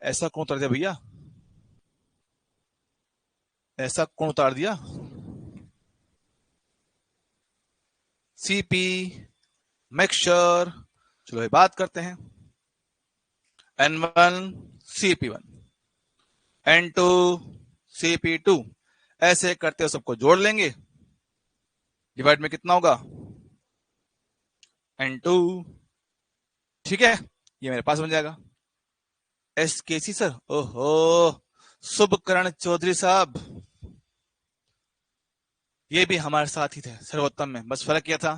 ऐसा कौन उतार दिया भैया? ऐसा कौन उतार दिया? सीपी मिक्सचर, चलो ये बात करते हैं। N1 CP1, N2 CP2, ऐसे करते हो सबको जोड़ लेंगे, डिवाइड में कितना होगा? N2, ठीक है, ये मेरे पास बन जाएगा। SKC सर, ओहो, शुभकरण चौधरी साहब, ये भी हमारे साथ ही थे सर्वोत्तम में, बस फर्क किया था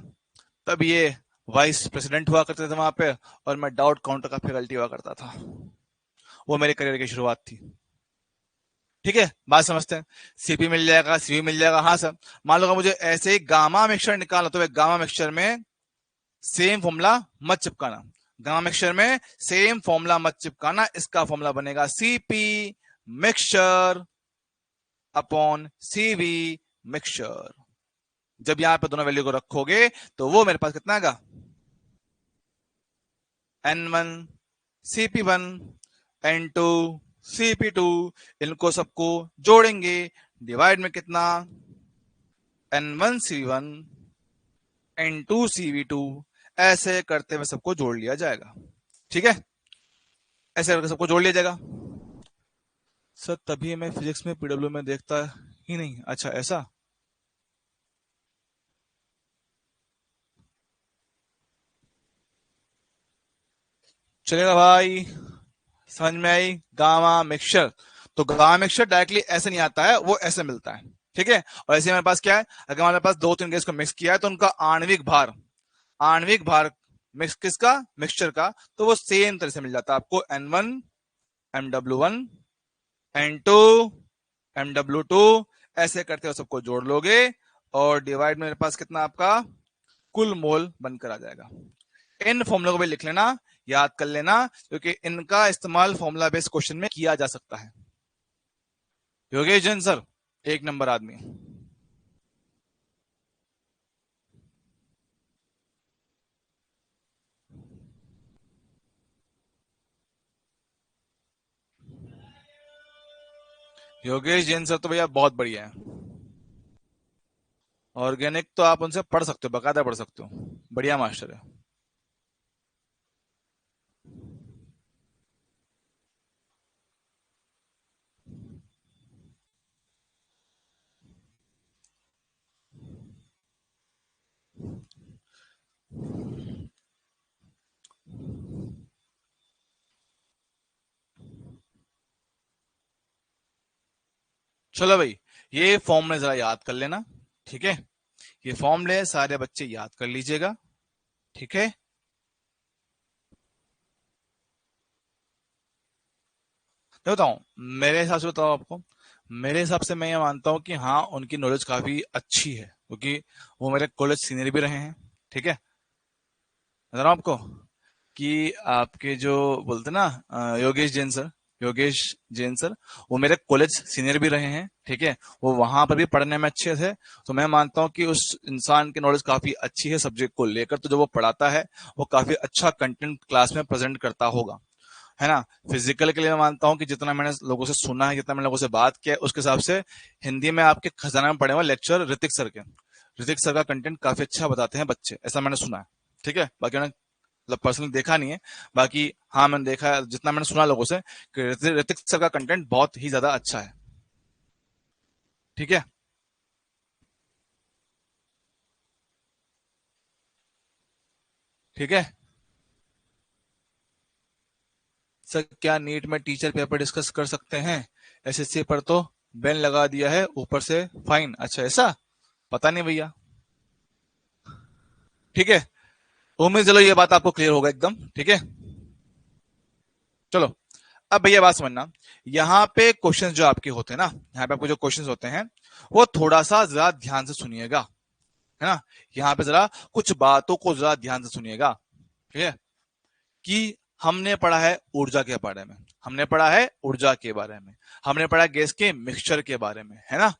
तब ये वाइस प्रेसिडेंट हुआ करते थे वहां पे, और मैं डाउट काउंटर का फैकल्टी हुआ करता था। वो मेरे करियर की शुरुआत थी, ठीक है। बात समझते हैं। सीपी मिल जाएगा, सीवी मिल जाएगा, हाँ सर। मान लो मुझे ऐसे ही गामा मिक्सचर निकालना, तो गामा मिक्सचर में सेम फॉर्मूला मत चिपकाना, गामा मिक्सचर में सेम फॉर्मूला मत चिपकाना, इसका फॉर्मूला बनेगा CP mixture upon CV mixture. जब यहां पे दोनों वैल्यू को रखोगे तो वो मेरे पास कितना आएगा? N1 CP1 N2 CP2, इनको सबको जोड़ेंगे, डिवाइड में कितना? N1 CP1 N2 CP2, ऐसे करते हुए सबको जोड़ लिया जाएगा, ठीक है। ऐसे करके सबको जोड़ लिया जाएगा। सर तभी मैं फिजिक्स में पीडब्ल्यू में देखता ही नहीं, अच्छा ऐसा। चलेगा भाई, समझ में आई? गामा मिक्सचर, तो गामा मिक्सचर डायरेक्टली ऐसे नहीं आता है, वो ऐसे मिलता है, ठीक है। और ऐसे हमारे पास क्या है, अगर हमारे पास दो तीन गैस को मिक्स किया है तो उनका आणविक भार, आणविक भार मिक्स किसका? मिक्सचर का, तो वो सेम तरह से मिल जाता है आपको। N1 MW1 N2 MW2, ऐसे करते हो सबको जोड़ लोगे और डिवाइड में मेरे पास कितना आपका कुल मोल बनकर आ जाएगा। इन फॉर्मूला को भी लिख लेना, याद कर लेना, क्योंकि इनका इस्तेमाल फॉर्मूला बेस्ड क्वेश्चन में किया जा सकता है। योगेश जैन सर, एक नंबर आदमी। योगेश जैन सर तो भैया बहुत बढ़िया है। ऑर्गेनिक तो आप उनसे पढ़ सकते हो, बकायदा पढ़ सकते हो, बढ़िया मास्टर है। चलो भाई, ये फॉर्मूला जरा याद कर लेना, ठीक है। ये फॉर्मूले सारे बच्चे याद कर लीजिएगा, ठीक है। मैं बताऊं, मेरे हिसाब से बताऊं आपको, मेरे हिसाब से मैं ये मानता हूं कि हाँ उनकी नॉलेज काफी अच्छी है, क्योंकि वो मेरे कॉलेज सीनियर भी रहे हैं, ठीक है। बता रहा हूं आपको कि आपके जो बोलते ना योगेश जैन सर, योगेश जैन सर, वो मेरे कॉलेज सीनियर भी रहे हैं, ठीक है। वो वहां पर भी पढ़ने में अच्छे थे, तो मैं मानता हूं कि उस इंसान की नॉलेज काफी अच्छी है सब्जेक्ट को लेकर, तो जो वो पढ़ाता है वो काफी अच्छा कंटेंट क्लास में प्रेजेंट करता होगा, है ना। फिजिकल के लिए मैं मानता हूं कि जितना मैंने लोगों से सुना है, जितना मैंने लोगों से बात किया है, उसके हिसाब से हिंदी में आपके खजाना में पढ़े हुए लेक्चर ऋतिक सर के, ऋतिक सर का कंटेंट काफी अच्छा बताते हैं बच्चे, ऐसा मैंने सुना है, ठीक है। बाकी मैंने मतलब पर्सनली देखा नहीं है, बाकी हाँ मैंने देखा है, जितना मैंने सुना लोगों से कि ऋतिक सर का कंटेंट बहुत ही ज्यादा अच्छा है, ठीक है। ठीक है सर, क्या नीट में टीचर पेपर डिस्कस कर सकते हैं? एसएससी पर तो बैन लगा दिया है, ऊपर से फाइन। अच्छा ऐसा, पता नहीं भैया, ठीक है। उम्मीद, चलो ये बात आपको क्लियर होगा एकदम, ठीक है। चलो, अब भैया बात समझना, यहाँ पे क्वेश्चंस जो आपके होते हैं ना, यहाँ पे आपको जो क्वेश्चंस होते हैं वो थोड़ा सा जरा ध्यान से सुनिएगा, है ना। यहाँ पे जरा कुछ बातों को जरा ध्यान से सुनिएगा, ठीक है। कि हमने पढ़ा है ऊर्जा के बारे में, हमने पढ़ा है ऊर्जा के बारे में, हमने पढ़ा गैस के मिक्सचर के बारे में, है ना।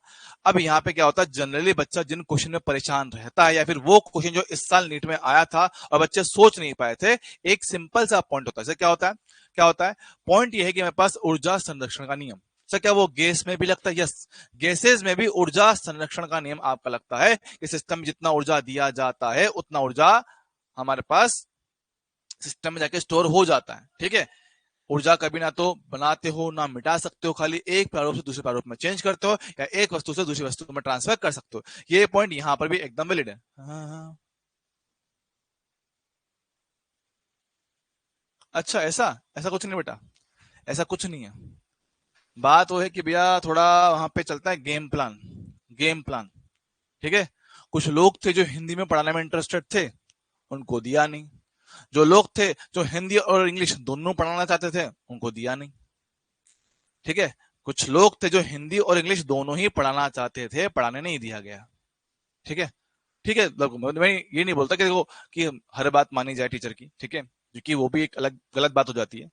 अब यहाँ पे क्या होता है, जनरली बच्चा जिन क्वेश्चन में परेशान रहता है, या फिर वो क्वेश्चन जो इस साल नीट में आया था और बच्चे सोच नहीं पाए थे, एक सिंपल सा पॉइंट होता है, क्या होता है, क्या होता है, पॉइंट ये है कि मेरे पास ऊर्जा संरक्षण का नियम। सर क्या वो गैस में भी लगता है? यस, गैसेज में भी ऊर्जा संरक्षण का नियम आपका लगता है कि सिस्टम में जितना ऊर्जा दिया जाता है उतना ऊर्जा हमारे पास सिस्टम में जाके स्टोर हो जाता है, ठीक है। ऊर्जा कभी ना तो बनाते हो ना मिटा सकते हो, खाली एक प्रारूप से दूसरे प्रारूप में चेंज करते हो या एक वस्तु से दूसरी वस्तु में ट्रांसफर कर सकते हो। ये पॉइंट यहां पर भी एकदम वैलिड है। हाँ हाँ। अच्छा ऐसा, ऐसा कुछ नहीं बेटा, ऐसा कुछ नहीं है। बात वो है कि भैया थोड़ा वहां पे चलता है गेम प्लान, गेम प्लान, ठीक है। कुछ लोग थे जो हिंदी में पढ़ाने में इंटरेस्टेड थे, उनको दिया नहीं। जो लोग थे जो हिंदी और इंग्लिश दोनों पढ़ाना चाहते थे, उनको दिया नहीं, ठीक है। कुछ लोग थे जो हिंदी और इंग्लिश दोनों ही पढ़ाना चाहते थे, पढ़ाने नहीं दिया गया, ठीक है। ठीक है, मैं ये नहीं बोलता कि देखो कि हर बात मानी जाए टीचर की, ठीक है, क्योंकि वो भी एक अलग गलत बात हो जाती है।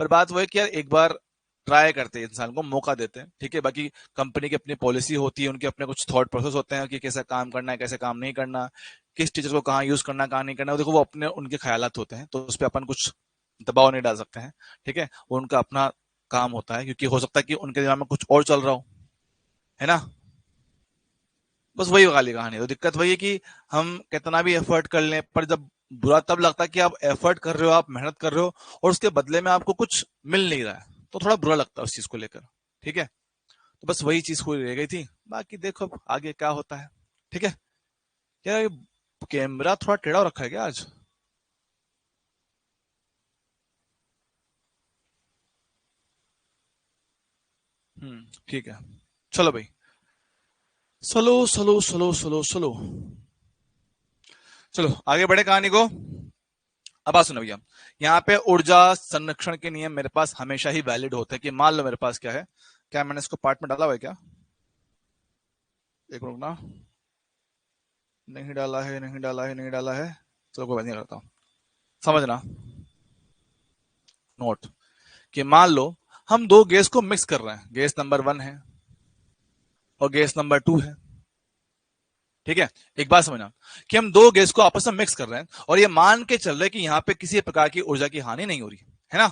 पर बात वो है कि यार एक बार ट्राई करते हैं, इंसान को मौका देते हैं, ठीक है। बाकी कंपनी की अपनी पॉलिसी होती है, उनके अपने कुछ थॉट प्रोसेस होते हैं कि कैसा काम करना है, कैसे काम नहीं करना, किस टीचर को कहाँ यूज करना, कहाँ नहीं करना, देखो वो अपने उनके ख्यालात होते हैं, तो उस पर अपन कुछ दबाव नहीं डाल सकते हैं, ठीक है। वो उनका अपना काम होता है, क्योंकि हो सकता है कि उनके दिमाग में कुछ और चल रहा हो, है ना। बस वही वाली कहानी है। तो दिक्कत वही है कि हम कितना भी एफर्ट कर लें, पर जब बुरा तब लगता है कि आप एफर्ट कर रहे हो, आप मेहनत कर रहे हो और उसके बदले में आपको कुछ मिल नहीं रहा है, तो थोड़ा बुरा लगता है उस चीज को लेकर, ठीक है। तो बस वही चीज पूरी रह गई थी, बाकी देखो अब आगे क्या होता है, ठीक है। क्या ये कैमरा थोड़ा टेढ़ा हो रखा है क्या आज? ठीक है। चलो भाई, slow slow slow slow slow, चलो आगे बढ़े कहानी को। अब बात सुनो भैया, यहाँ पे ऊर्जा संरक्षण के नियम मेरे पास हमेशा ही वैलिड होते हैं। कि मान लो मेरे पास क्या है, क्या मैंने इसको पार्ट में डाला हुआ है क्या? एक मिनट ना, नहीं डाला है, नहीं डाला है, नहीं डाला है, चलो कोई बात नहीं, करता हूँ। समझना, नोट, कि मान लो हम दो गैस को मिक्स कर रहे हैं, गैस नंबर 1 है और गैस नंबर 2 है, ठीक है। एक बात समझना, कि हम दो गैस को आपस में मिक्स कर रहे हैं और ये मान के चल रहे हैं कि यहाँ पे किसी प्रकार की ऊर्जा की हानि नहीं हो रही है ना,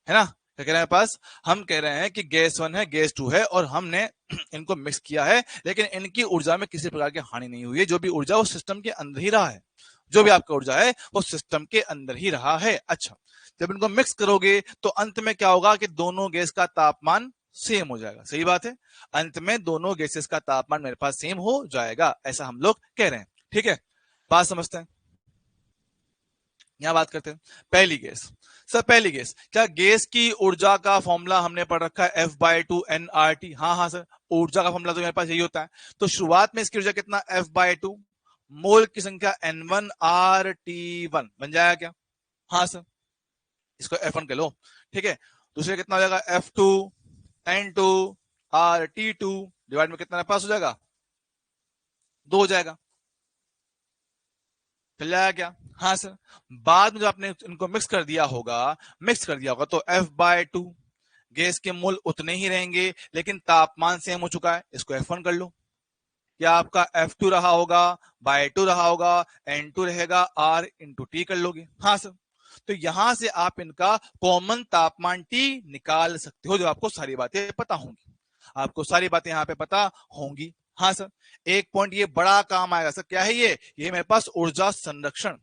है ना। क्या कह रहे हैं पास, हम कह रहे हैं कि गैस 1 है, गैस 2 है और हमने इनको मिक्स किया है, लेकिन इनकी ऊर्जा में किसी प्रकार की हानि नहीं हुई है। जो भी ऊर्जा वो सिस्टम के अंदर ही रहा है, जो भी आपका ऊर्जा है वो सिस्टम के अंदर ही रहा है। अच्छा, जब इनको मिक्स करोगे तो अंत में क्या होगा कि दोनों गैस का तापमान सेम हो जाएगा, सही बात है। अंत में दोनों गैसेस का तापमान मेरे पास सेम हो जाएगा, ऐसा हम लोग कह रहे हैं, ठीक है। बात समझते हैं, यहां बात करते हैं पहली गैस। सर पहली गैस, क्या गैस की ऊर्जा का फॉर्मूला हमने पढ़ रखा है F/2 nRT? हाँ हाँ सर, ऊर्जा का फॉर्मूला तो मेरे पास यही होता है। तो शुरुआत में इसकी ऊर्जा कितना, F/2, मोल की संख्या N1RT1 बन जाएगा क्या? हाँ सर, इसको F1 कह लो, ठीक है। दूसरे कितना हो जाएगा, F2N2RT2 डिवाइड में कितना पास हो जाएगा, 2 हो जाएगा। चल जाएगा क्या? हाँ सर। बाद में जो आपने इनको मिक्स कर दिया होगा तो F/2, गैस के मोल उतने ही रहेंगे लेकिन तापमान सेम हो चुका है, इसको F1 कर लो। या आपका F2 रहा होगा, बाय 2 रहा होगा, N2 रहेगा, R इंटू टी कर लोगे। हाँ सर। तो यहां से आप इनका कॉमन तापमान T निकाल सकते हो, जो आपको सारी बातें पता होंगी, आपको सारी बातें यहां पे पता होंगी। हाँ सर। एक पॉइंट ये बड़ा काम आएगा सर, क्या है ये मेरे पास ऊर्जा संरक्षण।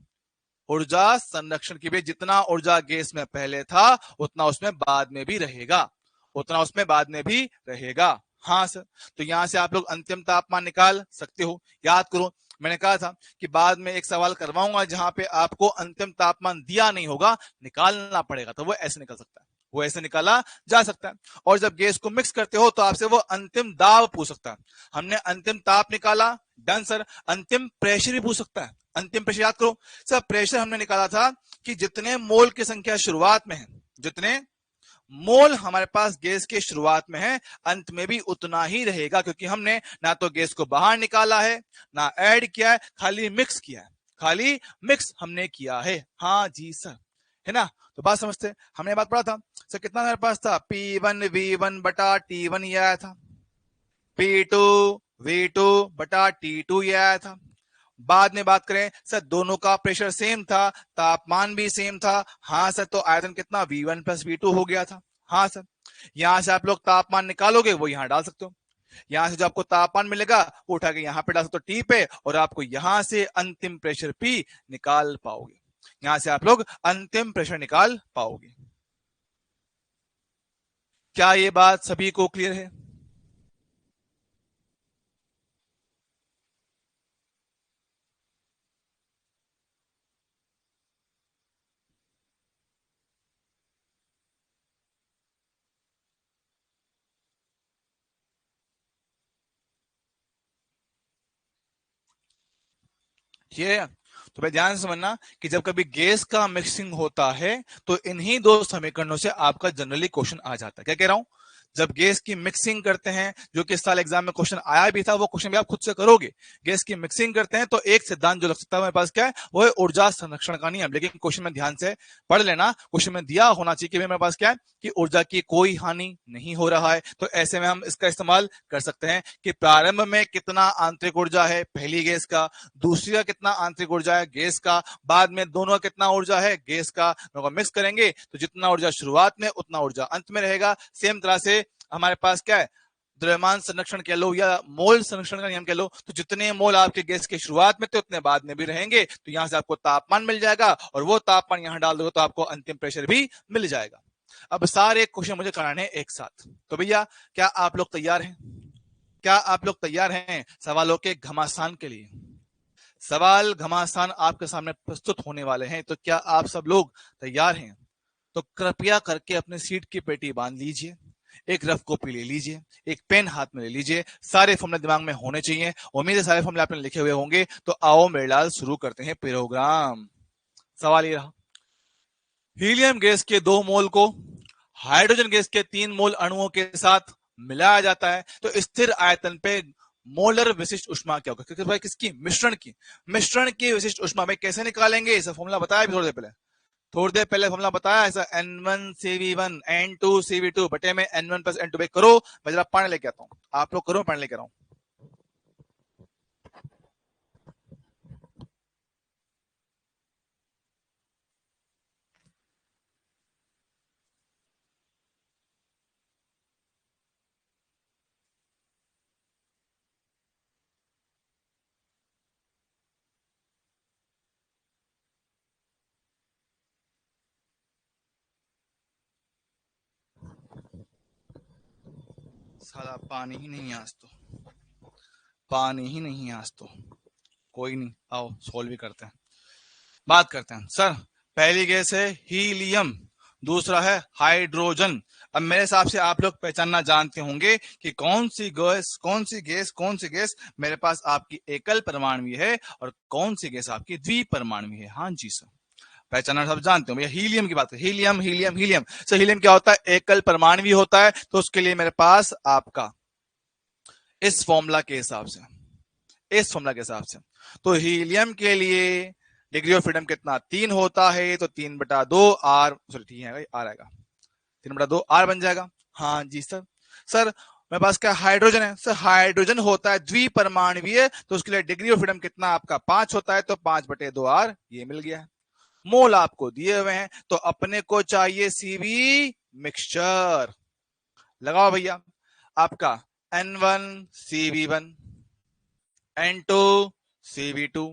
ऊर्जा संरक्षण की भी, जितना ऊर्जा गैस में पहले था उतना उसमें बाद में भी रहेगा, उतना उसमें बाद में भी रहेगा। हाँ सर। तो यहां से आप लोग अंतिम तापमान निकाल सकते हो। याद करो, मैंने कहा था कि बाद में एक सवाल करवाऊंगा जहां पे आपको अंतिम तापमान दिया नहीं होगा, निकालना पड़ेगा, तो वो ऐसे निकल सकता है, वो ऐसे निकाला जा सकता है। और जब गैस को मिक्स करते हो तो आपसे वो अंतिम दाब पूछ सकता है। हमने अंतिम ताप निकाला, डन सर। अंतिम प्रेशर भी पूछ सकता है। अंतिम प्रेशर याद करो सर, प्रेशर हमने निकाला था कि जितने मोल की संख्या शुरुआत में है, जितने मोल हमारे पास गैस के शुरुआत में है, अंत में भी उतना ही रहेगा, क्योंकि हमने ना तो गैस को बाहर निकाला है, ना ऐड किया है, खाली मिक्स किया है, खाली मिक्स हमने किया है। हाँ जी सर, है ना? तो बात समझते हैं। हमने बात पढ़ा था सर, कितना मेरे पास था, P1V1/T1 ये आया था, P2V2/T2 ये आया था। बाद में बात करें सर, दोनों का प्रेशर सेम था, तापमान भी सेम था। हाँ सर। तो आयतन कितना, V1+V2 हो गया था। हाँ सर। यहां से आप लोग तापमान निकालोगे, वो यहां डाल सकते हो। यहां से जो आपको तापमान मिलेगा वो उठा के यहां पे डाल सकते हो टी पे, और आपको यहां से अंतिम प्रेशर P निकाल पाओगे। यहां से आप लोग अंतिम प्रेशर निकाल पाओगे। क्या ये बात सभी को क्लियर है? ये तो भाई ध्यान से समझना कि जब कभी गैस का मिक्सिंग होता है तो इन्हीं दो समीकरणों से आपका जनरली क्वेश्चन आ जाता है। क्या कह रहा हूं, जब गैस की मिक्सिंग करते हैं, जो कि इस साल एग्जाम में क्वेश्चन आया भी था, वो क्वेश्चन भी आप खुद से करोगे। गैस की मिक्सिंग करते हैं तो एक सिद्धांत जो लग सकता है मेरे पास, क्या है, वो है ऊर्जा संरक्षण का नियम। लेकिन क्वेश्चन में ध्यान से पढ़ लेना, क्वेश्चन में दिया होना चाहिए कि मेरे पास क्या है, कि ऊर्जा की कोई हानि नहीं हो रहा है। तो ऐसे में हम इसका इस्तेमाल कर सकते हैं कि प्रारंभ में कितना आंतरिक ऊर्जा है पहली गैस का, दूसरी का कितना आंतरिक ऊर्जा है गैस का, बाद में दोनों का कितना ऊर्जा है गैस का, दोनों को मिक्स करेंगे तो जितना ऊर्जा शुरुआत में उतना ऊर्जा अंत में रहेगा। सेम तरह से हमारे पास क्या है, द्रव्यमान संरक्षण कह लो या मोल संरक्षण का नियम कह लो, तो जितने मोल आपके गैस के शुरुआत में थे उतने बाद में भी रहेंगे। तो यहां से आपको तापमान मिल जाएगा और वो तापमान यहां डाल दोगे तो आपको अंतिम प्रेशर भी मिल जाएगा। अब सारे क्वेश्चन मुझे कराने हैं एक साथ, तो भैया क्या आप लोग तैयार हैं? क्या आप लोग तैयार हैं सवालों के घमासान के लिए? सवाल घमासान आपके सामने प्रस्तुत होने वाले हैं, तो क्या आप सब लोग तैयार हैं? तो कृपया करके अपने सीट की पेटी बांध लीजिए, एक रफ कॉपी ले लीजिए, एक पेन हाथ में ले लीजिए, सारे फॉर्मूले दिमाग में होने चाहिए। उम्मीद है सारे फॉर्मूले आपने लिखे हुए होंगे। तो आओ मेरे लाल शुरू करते हैं प्रोग्राम। सवाल ये रहा, हीलियम गैस के 2 मोल को हाइड्रोजन गैस के 3 मोल अणुओं के साथ मिलाया जाता है तो स्थिर आयतन पे मोलर विशिष्ट ऊष्मा क्या होगा? क्योंकि भाई किसकी, मिश्रण की विशिष्ट ऊष्मा में कैसे निकालेंगे, इसे फॉर्मूला बताया भी थोड़ी देर पहले फॉर्मूला बताया ऐसा, N1 CV1 N2 CV2 बटे में N1+N2 करो। मैं जरा पानी लेके आता हूँ, आप लोग करो, पानी लेके आऊँ। साला पानी ही नहीं है आज तो, पानी ही नहीं है आज तो। कोई नहीं, आओ सॉल्व भी करते हैं, बात करते हैं। सर पहली गैस है हीलियम, दूसरा है हाइड्रोजन। अब मेरे हिसाब से आप लोग पहचानना जानते होंगे कि कौन सी गैस कौन सी गैस मेरे पास आपकी एकल परमाणु है और कौन सी गैस आपकी द्विपरमाणु है। हाँ जी सर, पहचानना सब जानते हो भैया। हीलियम की बात है, helium helium helium. Sir helium क्या होता है? एकल परमाणु होता है। तो उसके लिए मेरे पास आपका इस फॉर्मूला के हिसाब से, इस फॉर्मूला के हिसाब से, तो हीलियम के लिए डिग्री ऑफ फ्रीडम कितना? 3 होता है, तो 3/2 आर, सॉरी ठीक है आर आएगा, 3/2 आर बन जाएगा। हाँ जी सर। सर मेरे पास क्या हाइड्रोजन है? सर हाइड्रोजन होता है द्विपरमाणुवीय, तो उसके लिए डिग्री ऑफ फ्रीडम कितना आपका 5 होता है, तो 5/2 आर ये मिल गया है। मोल आपको दिए हुए हैं, तो अपने को चाहिए सीवी मिक्सचर। लगाओ भैया, आपका N1 CV1 N2 CV2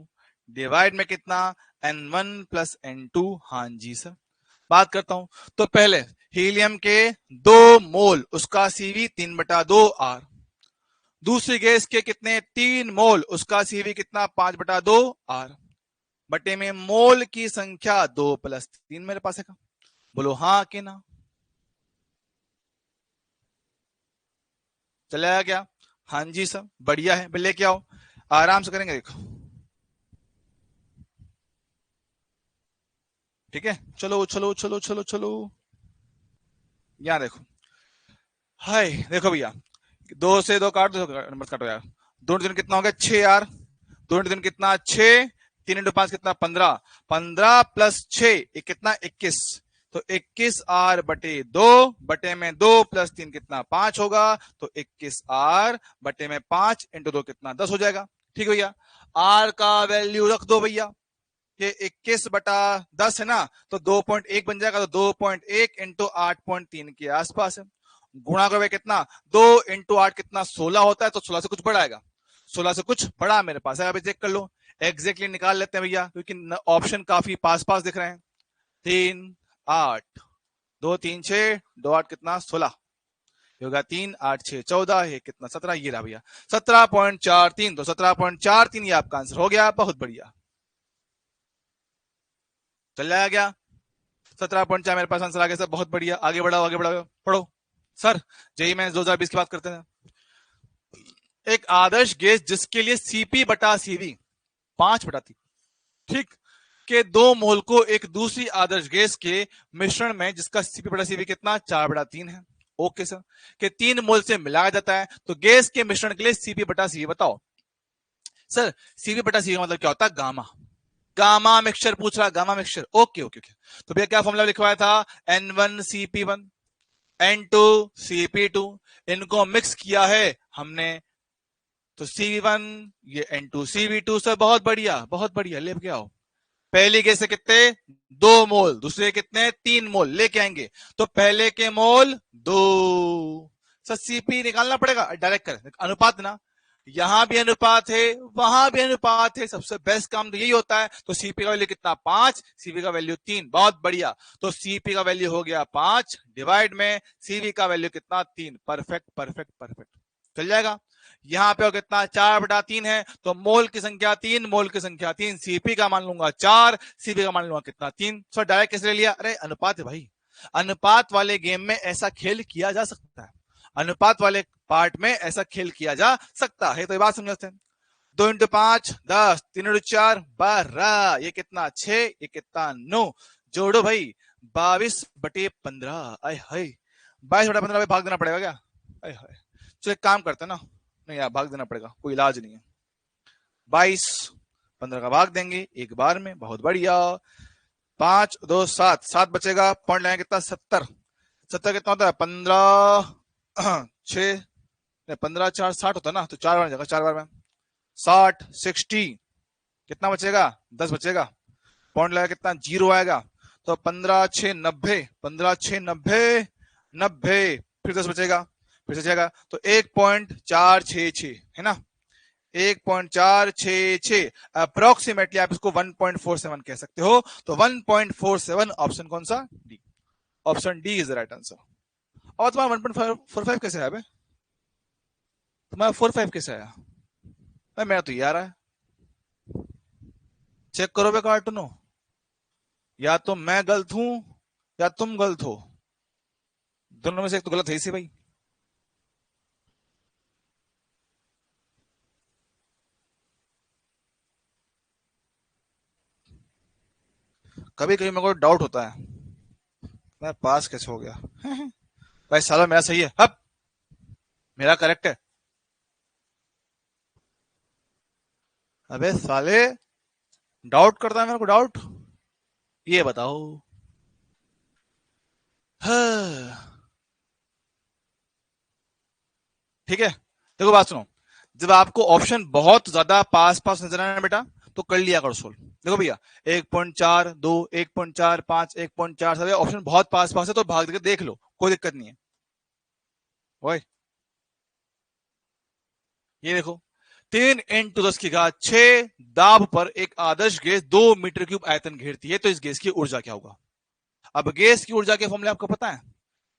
divide में कितना? N1 plus N2। हाँ जी सर, बात करता हूं। तो पहले हीलियम के 2 मोल, उसका सीवी 3/2 आर। दूसरी गैस के कितने? 3 मोल, उसका सीवी कितना? 5/2 आर। बटे में मोल की संख्या 2 + 3 मेरे पास है का? बोलो हाँ कि ना? चलेगा क्या? हाँ जी सर, बढ़िया है, लेके आओ, आराम से करेंगे, देखो ठीक है। चलो चलो चलो चलो चलो, यहां देखो। हाय देखो भैया, 2 से 2 काट दो, नंबर काटो यार। 2 दिन कितना हो गया? 6 यार। 2 दिन कितना? 6। 3 × 5 कितना? 15। 15 + 6 कितना? 21। तो 21R/2 बटे में 2 + 3 कितना? 5 होगा। तो 21R बटे में 5 × 2 कितना? 10 हो जाएगा। ठीक भैया, आर का वैल्यू रख दो भैया, ये 21/10 है ना, तो 2.1 बन जाएगा। तो 2.1 × 8.3 के आसपास है। गुणा करोगे कितना? 2 × 8 कितना? 16 होता है, तो 16 से कुछ बड़ा आएगा। 16 से कुछ बड़ा मेरे पास है, अभी चेक कर लो, एग्जैक्टली निकाल लेते हैं भैया, क्योंकि ऑप्शन काफी पास पास दिख रहे हैं। 3 8 2 3 6 2 8 कितना? 16 होगा। 3 8 6 14 है कितना? 17। ये रहा भैया 17.43। तो 17.43 ये आपका आंसर हो गया। बहुत बढ़िया, चल जाएगा क्या? 17.4 मेरे पास आंसर आ गया सर, बहुत बढ़िया। आगे बढ़ाओ आगे बढ़ाओ, पढ़ो सर। जेई मैंने 2020 की बात करते हैं। एक आदर्श गैस जिसके लिए CP/CV 5/3 ठीक के 2 मोल को एक दूसरी आदर्श गैस के मिश्रण में, जिसका CP/CV कितना? 4/3 है। ओके सर, के 3 मोल से मिलाया जाता है, तो गैस के मिश्रण के लिए CP/CV बताओ। सर CP/CV का मतलब क्या होता है? गामा। गामा मिक्सचर पूछ रहा, gamma mixture. Okay okay okay. तो भैया क्या फॉर्मूला लिखवाया था? N1CP1 N2CP2, इनको मिक्स किया है हमने, तो CV1 ये N2CV2 से। बहुत बढ़िया बहुत बढ़िया, लेके आओ। पहली गैस से कितने? 2 मोल, दूसरे कितने? 3 मोल लेके आएंगे। तो पहले के मोल 2। सर सीपी निकालना पड़ेगा, डायरेक्ट कर अनुपात ना, यहां भी अनुपात है वहां भी अनुपात है, सबसे बेस्ट काम तो यही होता है। तो सीपी का वैल्यू कितना? 5, सीपी का वैल्यू 3। बहुत बढ़िया, तो सीपी का वैल्यू हो गया 5 डिवाइड में सीवी का वैल्यू कितना? 3। परफेक्ट परफेक्ट परफेक्ट, चल जाएगा। यहां पे कितना? 4/3 है, तो मोल की संख्या 3, मोल की संख्या 3, सीपी का मान लूंगा 4, सीपी का मान लूंगा कितना? 3। सो डायरेक्ट कैसे ले लिया? अरे अनुपात है भाई, अनुपात वाले गेम में ऐसा खेल किया जा सकता है, अनुपात वाले पार्ट में ऐसा खेल किया जा सकता है। तो ये बात समझते हैं। 2 × 5 10, 3 × 4 12, ये कितना? 6, ये कितना? 9। जोड़ो भाई, 22/15। आय हाय, 22/15 भाग देना पड़ेगा क्या? आय हाय, चलो एक काम करते हैं ना, नहीं यार भाग देना पड़ेगा, कोई इलाज नहीं है। 22/15 का भाग देंगे एक बार में, बहुत बढ़िया। 5 2 7, 7 बचेगा, पॉइंट लाएंगे कितना? 70। 70 कितना होता है? 15 6, 15 4 60 होता है ना, तो 4 बार जाएगा, 4 बार में 60 60, कितना बचेगा? 10 बचेगा, पॉइंट लगा कितना? 0 आएगा। तो 15 6 90, 15 6 90 90, फिर 10 बचेगा, फिर से जाएगा, तो 1.466 है ना, 1.466 अप्रोक्सीमेटली आप इसको 1.47 कह सकते हो। तो 1.47 ऑप्शन कौन सा? D. Option D is the right answer. और तुम्हारा 1.45 कैसे आया? तुम्हारा 45 कैसे आया? मेरा तो ये आ रहा है, चेक करो बे कार्टूनो, या तो मैं गलत हूं या तुम गलत हो, दोनों में से एक तो गलत है इसी भाई। कभी कभी मेरे को डाउट होता है मैं पास कैसे हो गया। भाई साला मेरा सही है, अब मेरा करेक्ट है। अबे साले, डाउट करता है मेरे को डाउट, ये बताओ। हाँ, ठीक है, देखो बात सुनो। जब आपको ऑप्शन बहुत ज्यादा पास पास नजर आए ना बेटा, तो कर लिया करो सोल्व। देखो भैया, 1.42, 1.45, 1.4 सारे ऑप्शन बहुत पास पास है, तो भाग के देख लो, कोई दिक्कत नहीं है। ओए, ये देखो, 3 × 10⁶ दाब पर एक आदर्श गैस 2 मीटर क्यूब आयतन घेरती है, तो इस गैस की ऊर्जा क्या होगा। अब गैस की ऊर्जा के फॉर्मूले आपको पता है,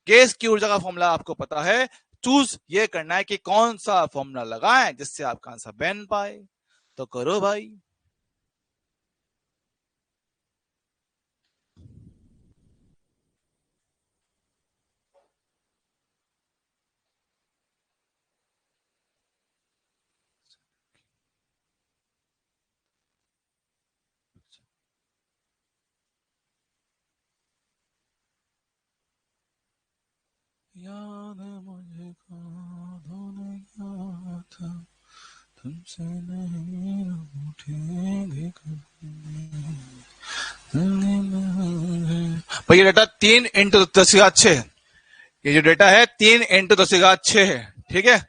गैस की ऊर्जा का फॉर्मूला आपको पता है। चूज ये करना है कि कौन सा फॉर्मूला लगाएं जिससे आपका आंसर बन पाए, तो करो भाई। याद मुझे तूने क्या था, तुमसे नहीं उठेंगे भैया। डेटा 3 × 10⁶ ये जो डेटा है 3 × 10⁶ है, ठीक है।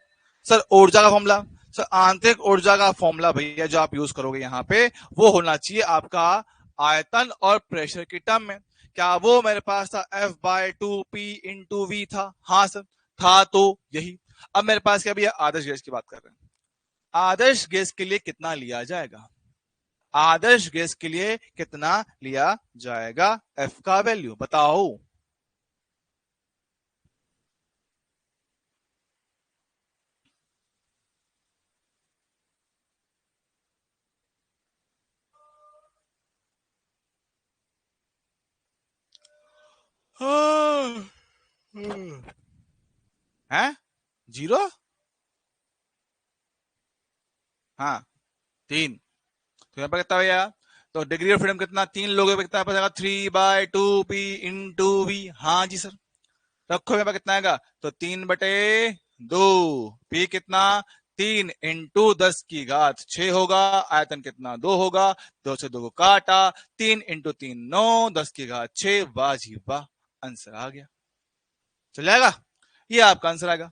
सर ऊर्जा का फॉर्मूला, सर आंतरिक ऊर्जा का फॉर्मूला भैया जो आप यूज करोगे यहाँ पे, वो होना चाहिए आपका आयतन और प्रेशर की टर्म में। क्या वो मेरे पास था F/2P × V था, हाँ सर था, तो यही। अब मेरे पास क्या भैया, आदर्श गैस की बात कर रहे हैं। आदर्श गैस के लिए कितना लिया जाएगा, आदर्श गैस के लिए कितना लिया जाएगा, एफ का वैल्यू बताओ। है 0, हाँ 3, तो यहाँ पर कितना भैया, तो डिग्री ऑफ फ्रीडम कितना, 3 लोगों पे कितना पड़ेगा, 3/2P × V, हाँ जी सर। रखो यहाँ पर कितना आएगा, तो 3/2, P कितना, 3 × 10⁶ होगा, आयतन कितना 2 होगा, 2 से 2 को काटा, 3 × 3 9, 10⁶, वाह जी वाह, आंसर आ गया। चल जाएगा, ये आपका आंसर आएगा,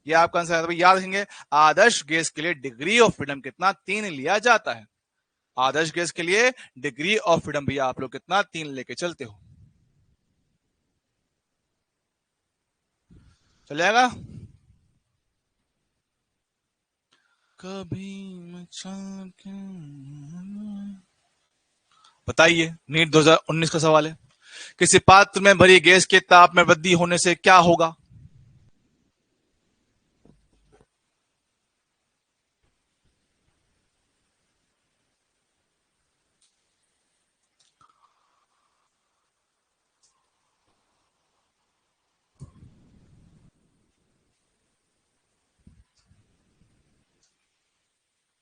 ये आपका आंसर आएगा। याद रखेंगे, आदर्श गैस के लिए डिग्री ऑफ फ्रीडम कितना, 3 लिया जाता है। आदर्श गैस के लिए डिग्री ऑफ फ्रीडम भैया आप लोग कितना, 3 लेके चलते हो। चल जाएगा। कभी मचा के, बताइए, नीट 2019 का सवाल है। किसी पात्र में भरी गैस के ताप में वृद्धि होने से क्या होगा।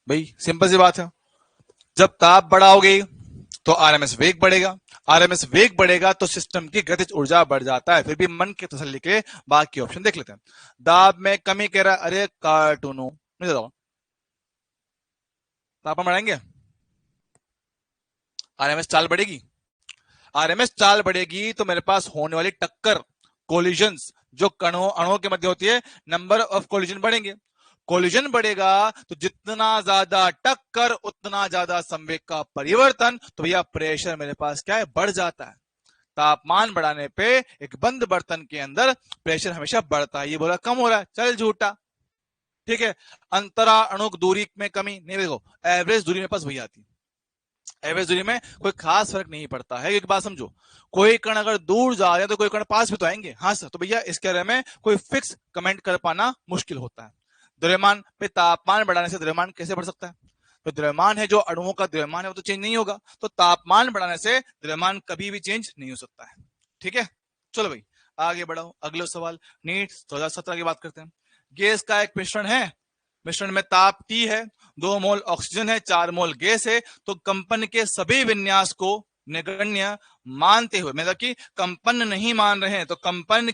भाई सिंपल सी बात है, जब ताप बढ़ाओगे तो आरएमएस वेग बढ़ेगा, आरएमएस वेग बढ़ेगा तो सिस्टम की गतिज ऊर्जा बढ़ जाता है। फिर भी मन के तसल्ली के बाकी ऑप्शन देख लेते हैं। दाब में कमी कह रहा है, अरे कार्टूनो नहीं देता, तापमान बढ़ाएंगे, आरएमएस चाल बढ़ेगी, आरएमएस चाल बढ़ेगी तो मेरे पास होने वाली टक्कर, कोलिजन्स, जो कणों अणुओं के मध्य होती है, नंबर ऑफ कोलिजन बढ़ेंगे। कोलिजन बढ़ेगा तो जितना ज्यादा टक्कर उतना ज्यादा संवेग का परिवर्तन, तो भैया प्रेशर मेरे पास क्या है, बढ़ जाता है। तापमान बढ़ाने पे एक बंद बर्तन के अंदर प्रेशर हमेशा बढ़ता है, ये बोला कम हो रहा है, चल झूठा, ठीक है। अंतरा अणुक दूरी में कमी नहीं, देखो एवरेज दूरी मेरे पास वही आती है, एवरेज दूरी में कोई खास फर्क नहीं पड़ता है। एक बात समझो, कोई कण अगर दूर जा रहे हैं तो कोई कण पास भी तो आएंगे, हाँ सर। तो भैया इसके बारे में कोई फिक्स कमेंट कर पाना मुश्किल होता है। द्रव्यमान पे तापमान बढ़ाने से द्रव्यमान कैसे बढ़ सकता है, तो द्रव्यमान है जो अणुओं का द्रव्यमान है वो तो चेंज नहीं होगा, तो तापमान बढ़ाने से द्रव्यमान कभी भी चेंज नहीं हो सकता है। ठीक है, चलो भाई आगे बढ़ाओ, अगला सवाल नीट 2017 की बात करते हैं। गैस का एक मिश्रण है, मिश्रण में ताप T है, 2 मोल ऑक्सीजन है, 4 मोल गैस है, तो कंपन के सभी विन्यास को नगण्य मानते हुए, मतलब कि कंपन नहीं मान रहे हैं, तो कंपन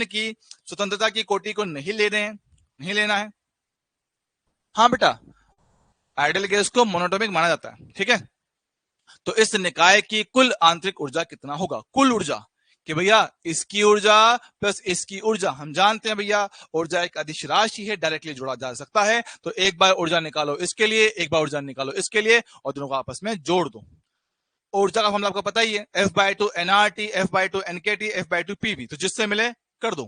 की स्वतंत्रता की कोटि को नहीं ले रहे हैं, नहीं लेना है। हाँ बेटा, आइडियल गैस को मोनोटोमिक माना जाता है। ठीक है, तो इस निकाय की कुल आंतरिक ऊर्जा कितना होगा? कुल ऊर्जा कि भैया इसकी ऊर्जा प्लस इसकी ऊर्जा, हम जानते हैं भैया ऊर्जा एक अदिश राशि है, डायरेक्टली जोड़ा जा सकता है, तो एक बार ऊर्जा निकालो इसके लिए, एक बार ऊर्जा निकालो इसके लिए, और दोनों को आपस में जोड़ दो। ऊर्जा का फॉर्मूला आपको पता ही है, F/2 nRT, F/2 nKT, F/2 PV, तो जिससे मिले कर दो,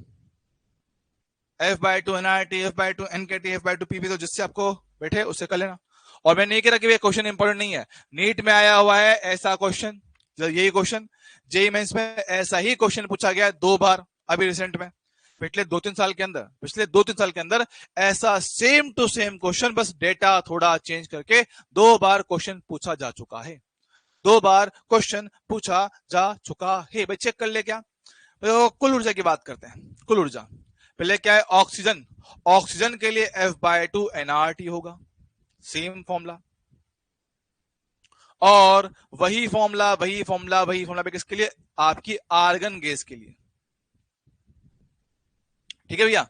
F/2 nRT, F/2 nKT, F/2 PV, तो जिससे आपको बैठे उससे कर लेना। और मैं नहीं कह रहा कि क्वेश्चन इंपॉर्टेंट नहीं है, नीट में आया हुआ है ऐसा क्वेश्चन, यही क्वेश्चन जेईई मेंस में ऐसा ही क्वेश्चन पूछा गया 2 बार अभी रिसेंट में, पिछले 2-3 साल के अंदर ऐसा सेम टू सेम क्वेश्चन, बस डेटा थोड़ा चेंज करके 2 बार क्वेश्चन पूछा जा चुका है, 2 बार क्वेश्चन पूछा जा चुका है। भाई चेक कर ले क्या। तो कुल ऊर्जा की बात करते हैं, कुल ऊर्जा पहले क्या है, ऑक्सीजन, ऑक्सीजन के लिए F/2 nRT होगा, सेम फॉर्मूला, और वही फॉर्मूला किसके लिए, आपकी आर्गन गैस के लिए। ठीक है भैया,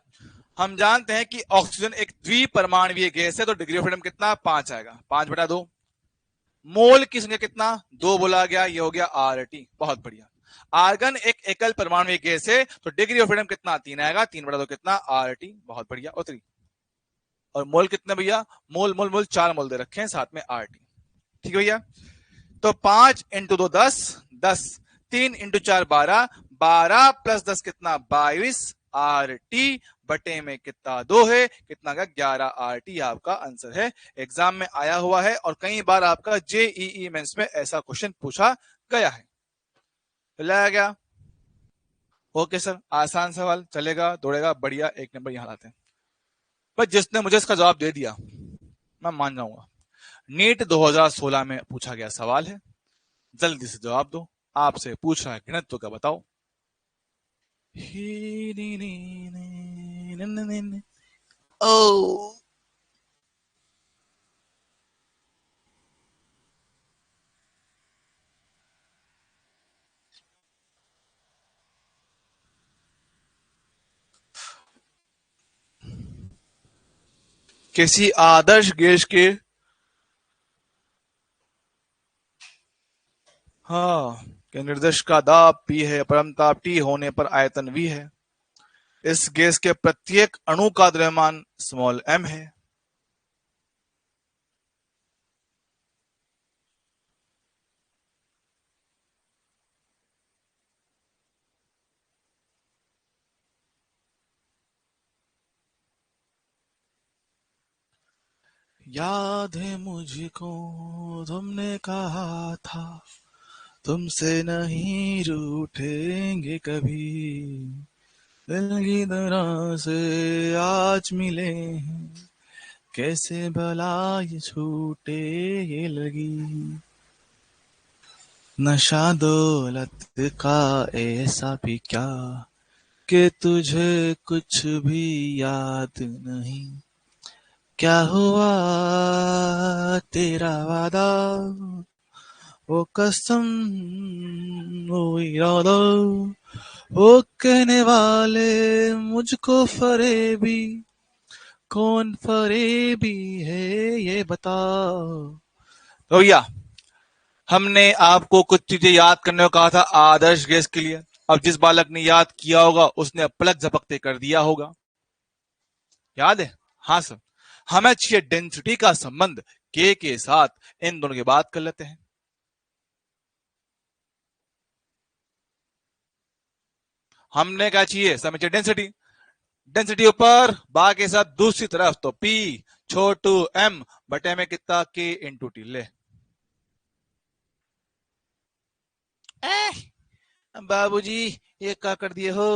हम जानते हैं कि ऑक्सीजन एक द्विपरमाणुवीय गैस है, तो डिग्री ऑफ फ्रीडम कितना 5 आएगा, 5/2। मोल की संख्या कितना 2 बोला गया, ये हो गया RT, बहुत बढ़िया। आर्गन एक एकल परमाणु गैस है, तो डिग्री ऑफ फ्रीडम कितना 3 आएगा, 3/2 कितना RT, बहुत बढ़िया। और 3, और मोल कितने भैया, मोल मोल मोल 4 मोल दे रखे हैं साथ में RT। ठीक है भैया, तो 5 इंटू 2 10, 10, 3 इंटू 4 12, 12 प्लस 10 कितना 22 RT बटे में कितना 2 है, कितना का 11 RT आपका आंसर है, एग्जाम में आया हुआ है, और कई बार आपका जेईई मेंस में ऐसा क्वेश्चन पूछा गया है। लाया गया, ओके सर, आसान सवाल, चलेगा दौड़ेगा, बढ़िया, 1 नंबर यहां लाते हैं। पर जिसने मुझे इसका जवाब दे दिया मैं मान जाऊंगा। नीट 2016 में पूछा गया सवाल है, जल्दी से जवाब दो, आपसे पूछ रहा है घनत्व का बताओ। ओ किसी आदर्श गैस के, हाँ, के निर्देश का दाब P है, परम ताप T होने पर आयतन V है, इस गैस के प्रत्येक अणु का द्रव्यमान स्मॉल m है। याद है मुझको तुमने कहा था तुमसे नहीं रूठेंगे कभी, दिल की तरह से आज मिले हैं, कैसे भला ये छूटे ये लगी, नशा दौलत का ऐसा भी क्या कि तुझे कुछ भी याद नहीं, क्या हुआ तेरा वादा, वो कसम, वो इरादा, वो कहने वाले मुझको फरेबी, कौन फरेबी है ये बता। तो भैया हमने आपको कुछ चीजें याद करने को कहा था आदर्श गैस के लिए, अब जिस बालक ने याद किया होगा उसने पलक झपकते कर दिया होगा, याद है? हाँ सर, हमें चाहिए डेंसिटी का संबंध के साथ, इन दोनों की बात कर लेते हैं। हमने क्या चाहिए, समय चाहिए डेंसिटी, डेंसिटी ऊपर बा के साथ दूसरी तरफ, तो P छोटू m बटे में कितना K इंटू टी, ले बाबूजी ये क्या कर दिए हो,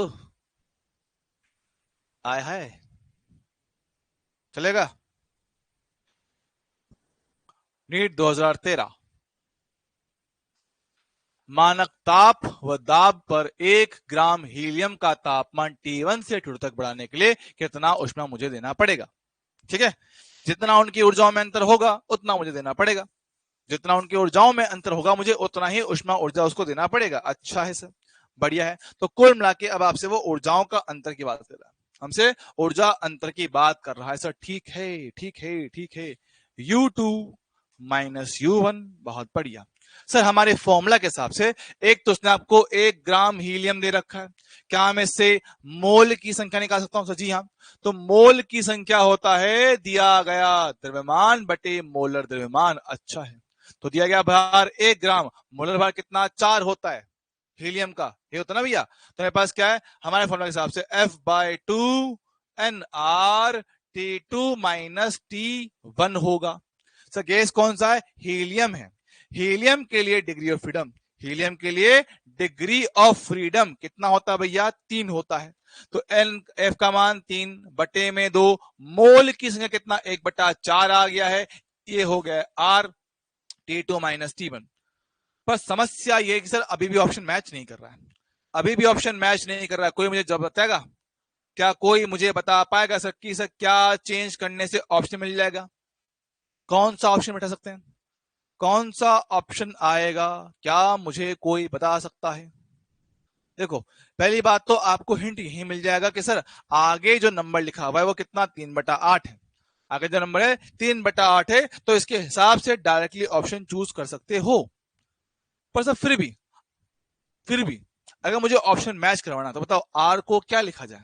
आय हाय, चलेगा। नीट 2013। मानक ताप व दाब पर 1 ग्राम हीलियम का तापमान T1 से T2 तक बढ़ाने के लिए कितना ऊष्मा मुझे देना पड़ेगा। ठीक है, जितना उनकी ऊर्जाओं में अंतर होगा उतना मुझे देना पड़ेगा, जितना उनकी ऊर्जाओं में अंतर होगा मुझे उतना ही ऊष्मा ऊर्जा उसको देना पड़ेगा। अच्छा है सर, बढ़िया है। तो कुल मिला के अब आपसे वो ऊर्जाओं का अंतर की बात कर रहा है, हमसे ऊर्जा अंतर की बात कर रहा है सर। ठीक है ठीक है ठीक है, U2 माइनस U1, बहुत बढ़िया। सर हमारे फॉर्मूला के हिसाब से एक तो उसने आपको 1 ग्राम हीलियम दे रखा है, क्या मैं इससे मोल की संख्या निकाल सकता हूं सर? जी हाँ। तो मोल की संख्या होता है दिया गया द्रव्यमान बटे मोलर द्रव्यमान। अच्छा है, तो दिया गया भार 1 ग्राम, मोलर भार कितना? 4 होता है हीलियम का, ये होता ना भैया। तो मेरे पास क्या है हमारे फॉर्मूला के हिसाब से F/2 NR T2 minus T1 होगा। सर गैस कौन सा है? हीलियम है। हीलियम के लिए डिग्री ऑफ फ्रीडम, हीलियम के लिए डिग्री ऑफ फ्रीडम कितना होता है भैया? 3 होता है। तो एन एफ का मान 3 बटे में 2, मोल की संख्या कितना? 1/4 आ गया है, ये हो गया आर T2 माइनस T1। पर समस्या ये है कि सर अभी भी ऑप्शन मैच नहीं कर रहा है, अभी भी ऑप्शन मैच नहीं कर रहा है। कोई मुझे जब बताएगा, क्या कोई मुझे बता पाएगा सर कि सर क्या चेंज करने से ऑप्शन मिल जाएगा? कौन सा ऑप्शन बैठा सकते हैं, कौन सा ऑप्शन आएगा? क्या मुझे कोई बता सकता है? देखो पहली बात तो आपको हिंट यही मिल जाएगा कि सर आगे जो नंबर लिखा हुआ है वो कितना? 3/8 है। आगे जो नंबर है 3/8 है, तो इसके हिसाब से डायरेक्टली ऑप्शन चूज कर सकते हो। पर सर फिर भी अगर मुझे ऑप्शन मैच करवाना तो बताओ आर को क्या लिखा जाए?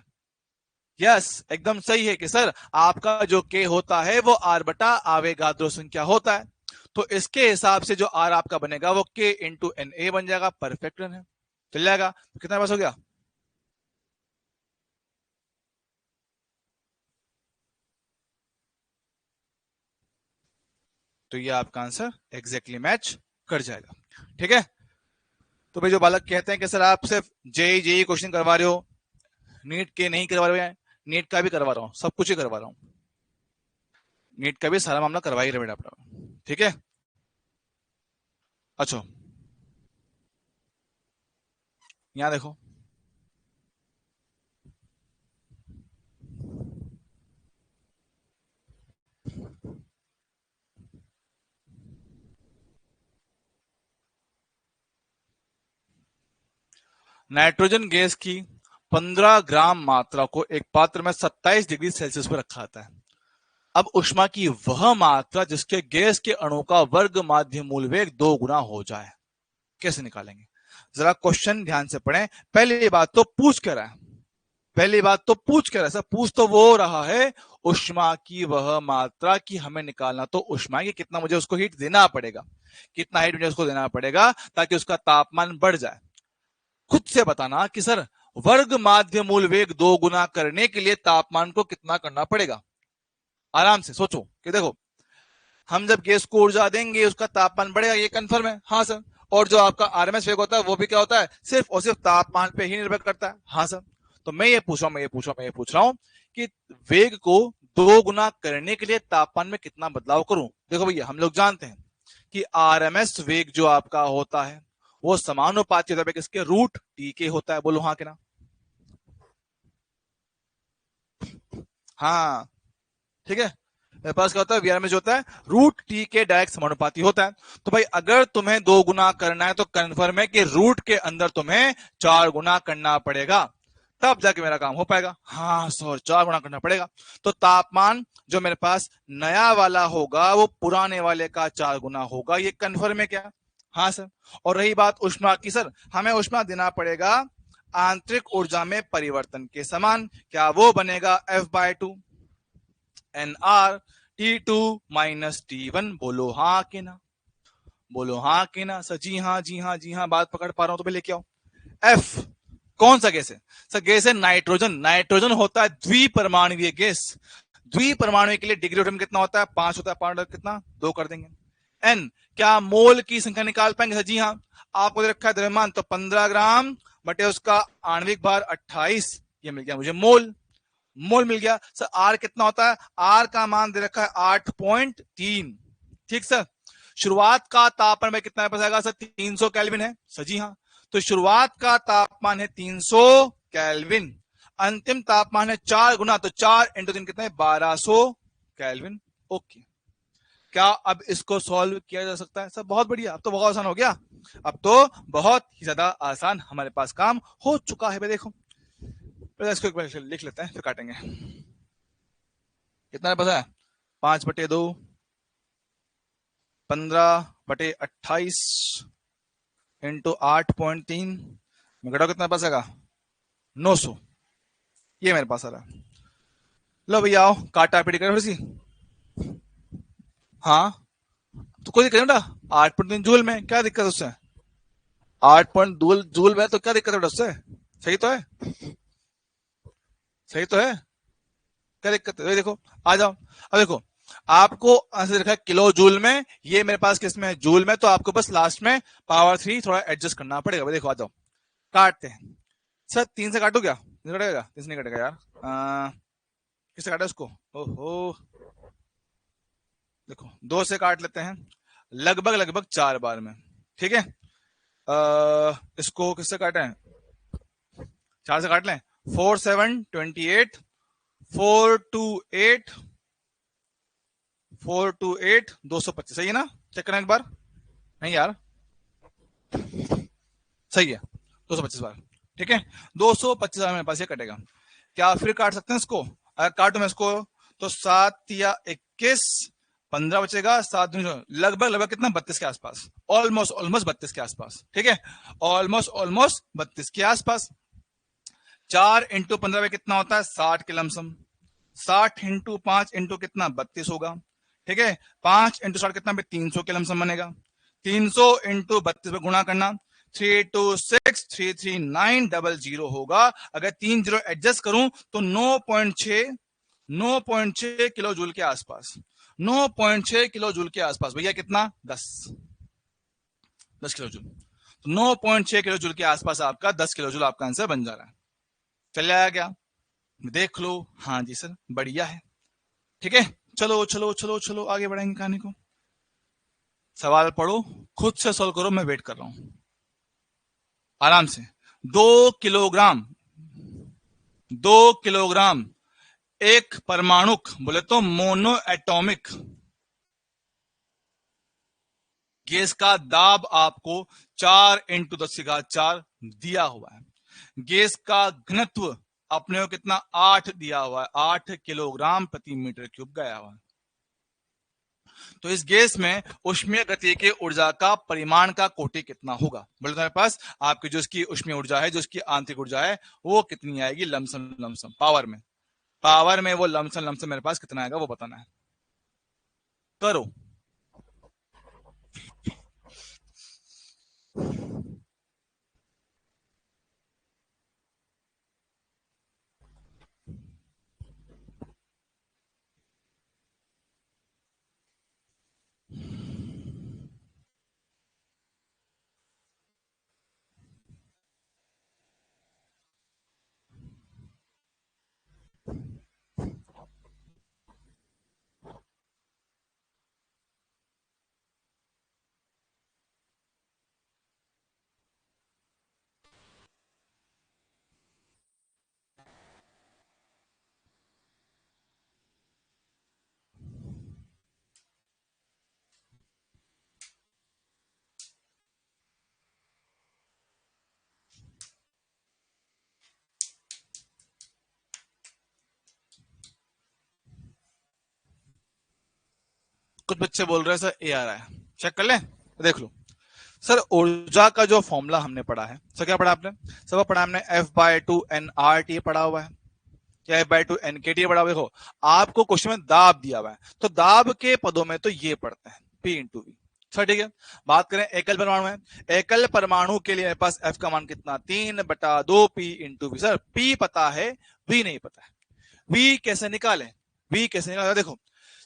यस एकदम सही है कि सर आपका जो के होता है वो आर बटा आवेगाद्रो संख्या होता है। तो इसके हिसाब से जो आर आपका बनेगा वो के इंटू एन ए बन जाएगा। परफेक्ट रन है, चल जाएगा। तो कितना पास हो गया? तो ये आपका आंसर एग्जैक्टली मैच कर जाएगा। ठीक है, तो भाई जो बालक कहते हैं कि सर आप सिर्फ जेई क्वेश्चन करवा रहे हो, नीट के नहीं करवा रहे हो, नीट का भी करवा रहा हूँ, सब कुछ ही करवा रहा हूँ, नीट का भी सारा मामला करवा ही रहे बेटा। ठीक है, अच्छा यहां देखो, नाइट्रोजन गैस की 15 ग्राम मात्रा को एक पात्र में 27 डिग्री सेल्सियस पर रखा जाता है। अब ऊष्मा की वह मात्रा जिसके गैस के अणु का वर्ग माध्य मूल वेग 2 गुना हो जाए, कैसे निकालेंगे? जरा क्वेश्चन ध्यान से पढ़ें। पहली बात तो पूछ कर रहा है, पहली बात तो पूछ कर रहा है सर, पूछ तो वो रहा है ऊष्मा की वह मात्रा की हमें निकालना तो ऊष्मा की कितना मुझे उसको हीट देना पड़ेगा, कितना हीट मुझे उसको देना पड़ेगा ताकि उसका तापमान बढ़ जाए। खुद से बताना कि सर वर्ग माध्य मूल वेग 2 गुना करने के लिए तापमान को कितना करना पड़ेगा। आराम से सोचो कि देखो हम जब गैस को ऊर्जा देंगे उसका तापमान बढ़ेगा, ये कंफर्म है। हाँ सर। और जो आपका आरएमएस वेग होता है वो भी क्या होता है? सिर्फ और सिर्फ तापमान पे ही निर्भर करता है। हाँ सर। तो मैं ये पूछ रहा हूं कि वेग को 2 गुना करने के लिए तापमान में कितना बदलाव करूं। देखो भैया हम लोग जानते हैं कि आरएमएस वेग जो आपका होता है वो समानुपाती होता है किसके? रूट टी के होता है। बोलो हाँ के ना? हाँ ठीक है, मेरे पास क्या होता है? वीआर में जो होता है रूट टी के डायरेक्ट समानुपाती होता है। तो भाई अगर तुम्हें 2 गुना करना है तो कंफर्म है कि रूट के अंदर तुम्हें 4 गुना करना पड़ेगा, तब जाके मेरा काम हो पाएगा। हाँ सर 4 गुना करना पड़ेगा। तो तापमान जो मेरे पास नया वाला होगा वो पुराने वाले का 4 गुना होगा, ये कंफर्म है क्या? हाँ सर। और रही बात ऊष्मा की, सर हमें ऊष्मा देना पड़ेगा आंतरिक ऊर्जा में परिवर्तन के समान, क्या वो बनेगा F/2 NR T2 minus T1। बोलो हाँ कि ना, बोलो हाँ कि ना सर? जी हाँ जी हाँ जी हाँ, बात पकड़ पा रहा हूं तो मैं लेके आओ। F कौन सा गैस है सर? गैस है नाइट्रोजन। नाइट्रोजन होता है द्विपरमाणुवीय गैस। द्विपरमाणु के लिए डिग्री ऑफ फ्रीडम कितना होता है? 5 होता है। 5 कितना? 2 कर देंगे। एन क्या मोल की संख्या निकाल पाएंगे सर? जी हाँ। आपको दे रखा है द्रव्यमान तो 15 ग्राम बटे उसका आणविक भार 28, ये मिल गया मुझे मोल। मोल मिल गया। सर आर कितना होता है? आर का मान दे रखा है 8.3। ठीक सर। शुरुआत का तापमान में कितना पास आएगा सर? 300 केल्विन है सर जी हाँ। तो शुरुआत का तापमान है 300 केल्विन, अंतिम तापमान है 4 गुना, तो 4 इंटू 3 कितना है? 1200 केल्विन। ओके, क्या अब इसको सॉल्व किया जा सकता है? सर बहुत बढ़िया, अब तो बहुत आसान हो गया, अब तो बहुत ही ज्यादा आसान हमारे पास काम हो चुका है भाई। देखो इसको एक बार लिख लेते हैं फिर काटेंगे। कितना पता है? 5/2 15/28 इंटू 8.3 में घटाओ, कितना पास आएगा? 900। ये मेरे पास आ रहा है। लो भैया आओ काटा पीटी करो थोड़ी सी। हाँ तो कोई दिक्कत नहीं बेटा, 8.3 जूल में क्या दिक्कत है उससे? 8.2 जूल में तो क्या दिक्कत है बेटा उससे? सही तो है, सही तो है, क्या दिक्कत है? देखो आ जाओ, अब देखो आपको आंसर लिखा है किलो जूल में, ये मेरे पास किस में है? जूल में। तो आपको बस लास्ट में पावर 3 थोड़ा एडजस्ट करना पड़ेगा। देखो आ जाओ काटते हैं। सर 3 से काटू क्या? 3 से कटेगा? 3 से नहीं कटेगा यार, किससे काटे उसको? ओहो देखो 2 से काट लेते हैं, लगभग लगभग 4 बार में। ठीक है, इसको किससे काटें? 4 से काट लें। 4 7 28 4 2 8 4 2 8 225 सही है ना? चेक करना एक बार। नहीं यार सही है, 225 बार। ठीक है, 225 बार मेरे पास ये कटेगा। क्या फिर काट सकते हैं इसको? अगर काटू मैं इसको तो 7 या 21 15 बचेगा, 7 लगभग लगभग कितना? 32 के आसपास, ऑलमोस्ट ऑलमोस्ट 32 के आसपास। ठीक है, ऑलमोस्ट ऑलमोस्ट 32 के आसपास। 4 इंटू 15 में कितना होता है? 60 के लमसम। 60 इंटू 5 इंटू कितना? 32 होगा। ठीक है, 5 इंटू 60 कितना? 300 के लमसम बनेगा। 300 इंटू 32 में गुणा करना, 326333900 होगा। अगर 3 जीरो एडजस्ट करूं तो 9.6 किलो जूल के आसपास, 9.6 किलो जूल के आसपास। भैया कितना? 10 किलो जूल। तो 9.6 किलो जूल के आसपास आपका 10 किलो जूल आपका आंसर बन जा रहा है। चल आया क्या? देख लो। हाँ जी सर बढ़िया है। ठीक है, चलो चलो चलो चलो आगे बढ़ाएंगे कहानी को। सवाल पढ़ो, खुद से सॉल्व करो, मैं वेट कर रहा हूं आराम से। 2 किलोग्राम एक परमाणुक, बोले तो मोनो एटॉमिक गैस का दाब आपको 4 इंटू 10⁴ दिया हुआ है। गैस का घनत्व अपने को कितना? 8 दिया हुआ है, 8 किलोग्राम प्रति मीटर क्यूब गया हुआ है। तो इस गैस में ऊष्मीय गति के ऊर्जा का परिमाण का कोटि कितना होगा? बोले तुम्हारे पास आपकी जो इसकी ऊष्मीय ऊर्जा है, जो इसकी आंतरिक ऊर्जा है, वो कितनी आएगी? लमसम लमसम पावर में, पावर में वो लमसम लमसम मेरे पास कितना आएगा वो बताना है। करो। कुछ बच्चे बोल रहे हैं सर ए आ रहा है, चेक कर ले, देख लो। सर ऊर्जा का जो फॉर्मूला हमने पढ़ा है, सर क्या पढ़ा आपने? सब पढ़ा हमने F/2 nRT पढ़ा हुआ है, या F/2 nKT पढ़ा हुआ है। देखो आपको क्वेश्चन में दाब दिया हुआ है, तो दाब के पदों में तो ये पढ़ते हैं P इंटू V। सर ठीक है, बात करें एकल परमाणु है, एकल परमाणु के लिए मेरे पास F का मान कितना? 3/2 P into V। Sir P पता है, V नहीं पता है। V कैसे निकालें? V कैसे निकालें? देखो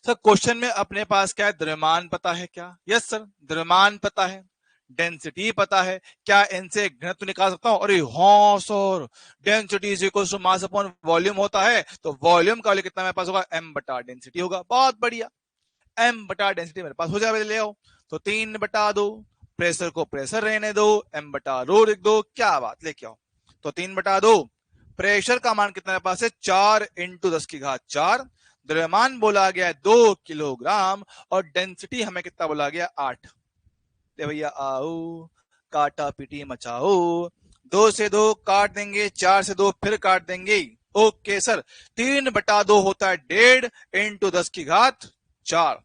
सर क्वेश्चन में अपने पास क्या है? द्रव्यमान पता है क्या? यस सर द्रव्यमान पता है, डेंसिटी पता है। क्या इनसे घनत्व निकाल सकता हूं? अरे हाँ sir, density is equal to mass upon volume होता है, तो वॉल्यूम का वैल्यू कितना मेरे पास होगा? m बटा डेंसिटी होगा। बहुत बढ़िया, m बटा डेंसिटी मेरे पास हो जाए, ले आओ। तो 3/2, प्रेशर को प्रेशर रहने दो, m/रो लिख दो, क्या बात लेके आओ। तो 3/2, प्रेशर का मान कितना पास है 4 × 10⁴, द्रव्यमान बोला गया 2 किलोग्राम और डेंसिटी हमें कितना बोला गया 8। ले भैया आओ काटा पीटी मचाओ, 2 से 2 काट देंगे, 4 से 2 फिर काट देंगे। ओके सर, 3/2 होता है 1.5 × 10⁴।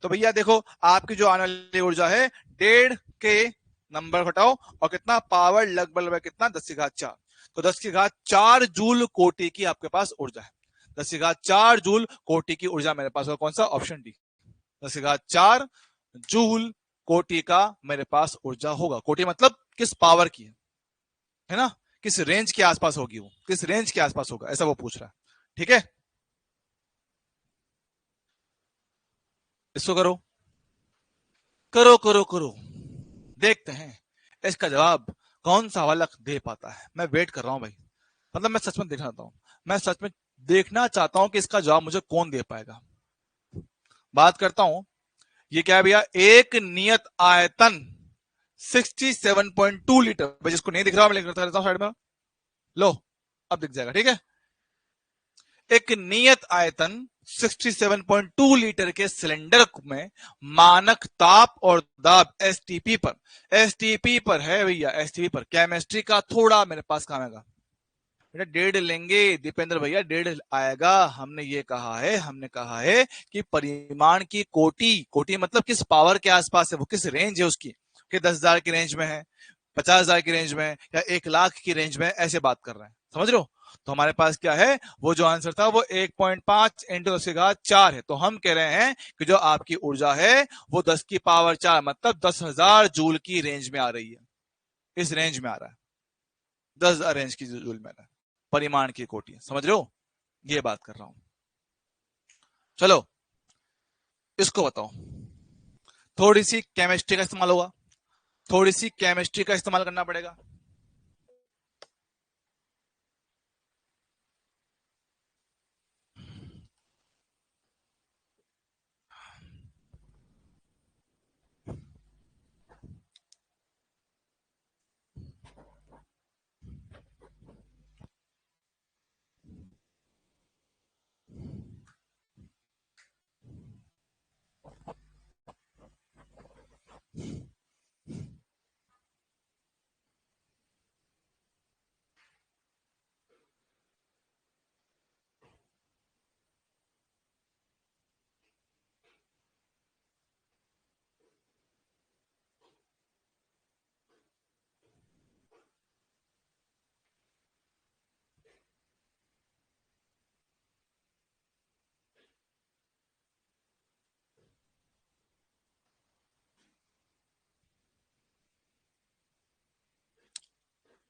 तो भैया देखो आपकी जो आने वाली ऊर्जा है 1.5 के नंबर घटाओ और कितना पावर लगभग कितना 10⁴। तो 10⁴ जूल कोटि की आपके पास ऊर्जा है। 10⁴ जूल कोटि की ऊर्जा मेरे पास कौन सा, ऑप्शन डी। 10⁴ जूल कोटि का मेरे पास ऊर्जा होगा। कोटि मतलब किस पावर की है ना, किस रेंज के आसपास होगी, वो किस रेंज के आसपास होगा, ऐसा वो पूछ रहा है। ठीक है, इसको करो करो करो करो, देखते हैं इसका जवाब कौन सा वाला दे पाता है। मैं वेट कर रहा हूं भाई, मतलब मैं सच में देखना चाहता हूं, मैं सच में देखना चाहता हूं कि इसका जवाब मुझे कौन दे पाएगा। बात करता हूं, ये क्या है भैया, एक नियत आयतन 67.2 लीटर। भाई जिसको नहीं दिख रहा मैं लिख रहता हूं साइड में, लो अब दिख जाएगा। ठीक है, एक नियत आयतन 67.2 लीटर के सिलेंडर में मानक ताप और दाब एसटीपी पर, एसटीपी पर है भैया, एसटीपी पर। केमिस्ट्री का थोड़ा मेरे पास काम आएगा बेटा, 1.5 लेंगे दीपेंद्र भैया, 1.5 आएगा। हमने कहा है कि परिमाण की कोटि, कोटि मतलब किस पावर के आसपास है, वो किस रेंज है उसकी, कि 10,000 की रेंज में है, 50,000 की रेंज में या 1,00,000 की रेंज में, ऐसे बात कर रहे हैं, समझ रहे हो। तो हमारे पास क्या है, वो जो आंसर था वो 1.5 × 10⁴ है। तो हम कह रहे हैं कि जो आपकी ऊर्जा है वो 10⁴ मतलब 10,000 जूल की रेंज में आ रही है, इस रेंज में आ रहा है, 10,000 रेंज की जूल में आ रहा है, परिमाण की कोटि, समझ रहे हो, ये बात कर रहा हूं। चलो इसको बताओ, थोड़ी सी केमिस्ट्री का इस्तेमाल होगा, थोड़ी सी केमिस्ट्री का इस्तेमाल करना पड़ेगा।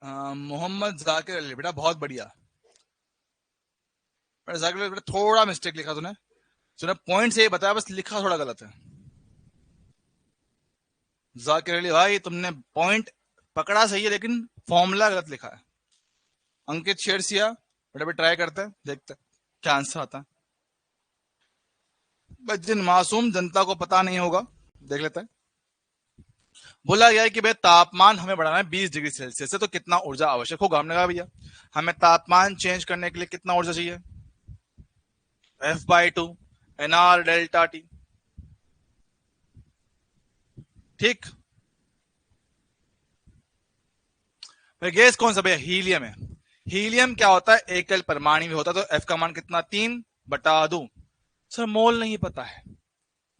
मोहम्मद जाकिर अली बेटा बहुत बढ़िया। जाकिर अली बेटा थोड़ा मिस्टेक लिखा तूने, पॉइंट से ये बताया, बस लिखा थोड़ा गलत है। जाकिर अली भाई तुमने पॉइंट पकड़ा सही है लेकिन फॉर्मूला गलत लिखा है। अंकित शेरसिया बेटा भी ट्राई करते हैं, देखते हैं क्या आंसर आता है। बस जिन मासूम जनता को पता नहीं होगा देख लेते हैं। बोला गया है कि भाई तापमान हमें बढ़ाना है 20 डिग्री सेल्सियस से, तो कितना ऊर्जा आवश्यक होगा। हमने कहा भैया हमें तापमान चेंज करने के लिए कितना ऊर्जा चाहिए, F/2 NR डेल्टा टी। ठीक, गैस कौन सा भैया, हीलियम है। हीलियम क्या होता है, एकल परमाणु होता है। तो F का मान कितना 3/2। सर मोल नहीं पता है,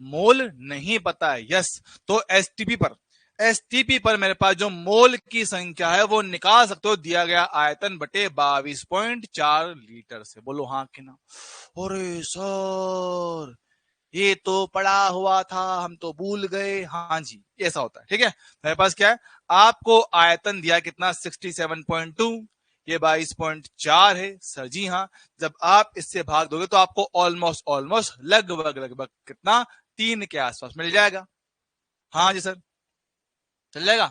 मोल नहीं पता है, यस। तो एसटीपी पर, एसटीपी पर मेरे पास जो मोल की संख्या है वो निकाल सकते हो, दिया गया आयतन बटे 22.4 लीटर से। बोलो हाँ कि ना। अरे सर ये तो पढ़ा हुआ था, हम तो भूल गए। हाँ जी ऐसा होता है। ठीक है, मेरे पास क्या है, आपको आयतन दिया कितना 67.2, ये 22.4 है सर जी। हाँ, जब आप इससे भाग दोगे तो आपको ऑलमोस्ट ऑलमोस्ट लगभग लगभग कितना 3 के आसपास मिल जाएगा। हाँ जी सर, चल जाएगा,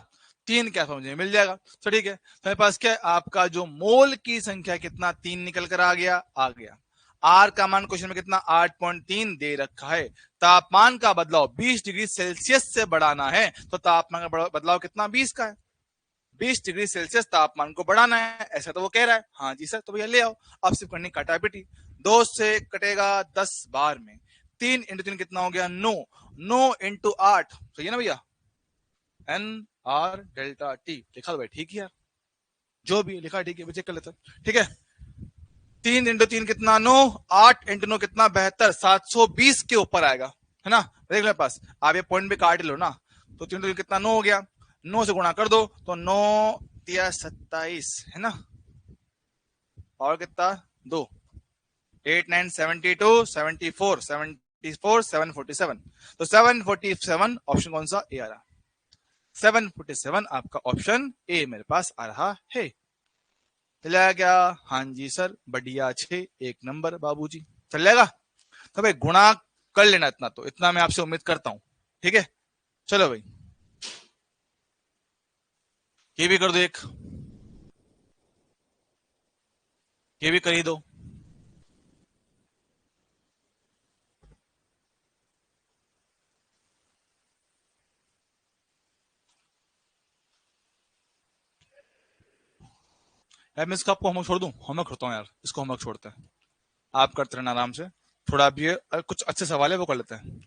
3 के आसपास मुझे मिल जाएगा। तो ठीक है, मेरे पास क्या है, आपका जो मोल की संख्या कितना 3 निकल कर आ गया, आ गया। आर का मान क्वेश्चन में कितना 8.3 दे रखा है। तापमान का बदलाव 20 डिग्री सेल्सियस से बढ़ाना है तो तापमान का बदलाव कितना 20 का है। 20 डिग्री सेल्सियस तापमान को बढ़ाना है, ऐसा तो वो कह रहा है। हाँ जी सर, तो भैया ले आओ। अब सिर्फ करनी काटापिटी। 2 से कटेगा 10 बार में, 3 इंटू 3 कितना हो गया 9, 9 इंटू 8 सही है ना भैया, एन आर डेल्टा टी लिखा तो भाई ठीक है यार, जो भी लिखा ठीक है, चेक कर लेते हैं। ठीक है, 3 इंटू 3 कितना 9, 8 इंटू 9 कितना 72, 720 के ऊपर आएगा, है ना। देख लो पास, आप ये पॉइंट भी काट लो ना, तो 3 इंटू 3 कितना 9 हो गया, 9 से गुणा कर दो तो 9 या 27 है ना, और कितना 2, 8 9 72 74 74 747, तो 747 ऑप्शन कौन सा ए आ रहा, 747 आपका ऑप्शन ए मेरे पास आ रहा है। चलेगा क्या, हाँ जी सर, बढ़िया, 6 एक नंबर बाबूजी, चल जाएगा। तो भाई गुणा कर लेना इतना, तो इतना मैं आपसे उम्मीद करता हूं, ठीक है। चलो भाई ये भी कर दो, एक ये भी कर ही दो। यार मैं इसका आपको होमवर्क छोड़ दूं, होमवर्क करता हूँ यार, इसको होमवर्क छोड़ते हैं, आप करते रहना आराम से। थोड़ा अब ये कुछ अच्छे सवाल है वो कर लेते हैं।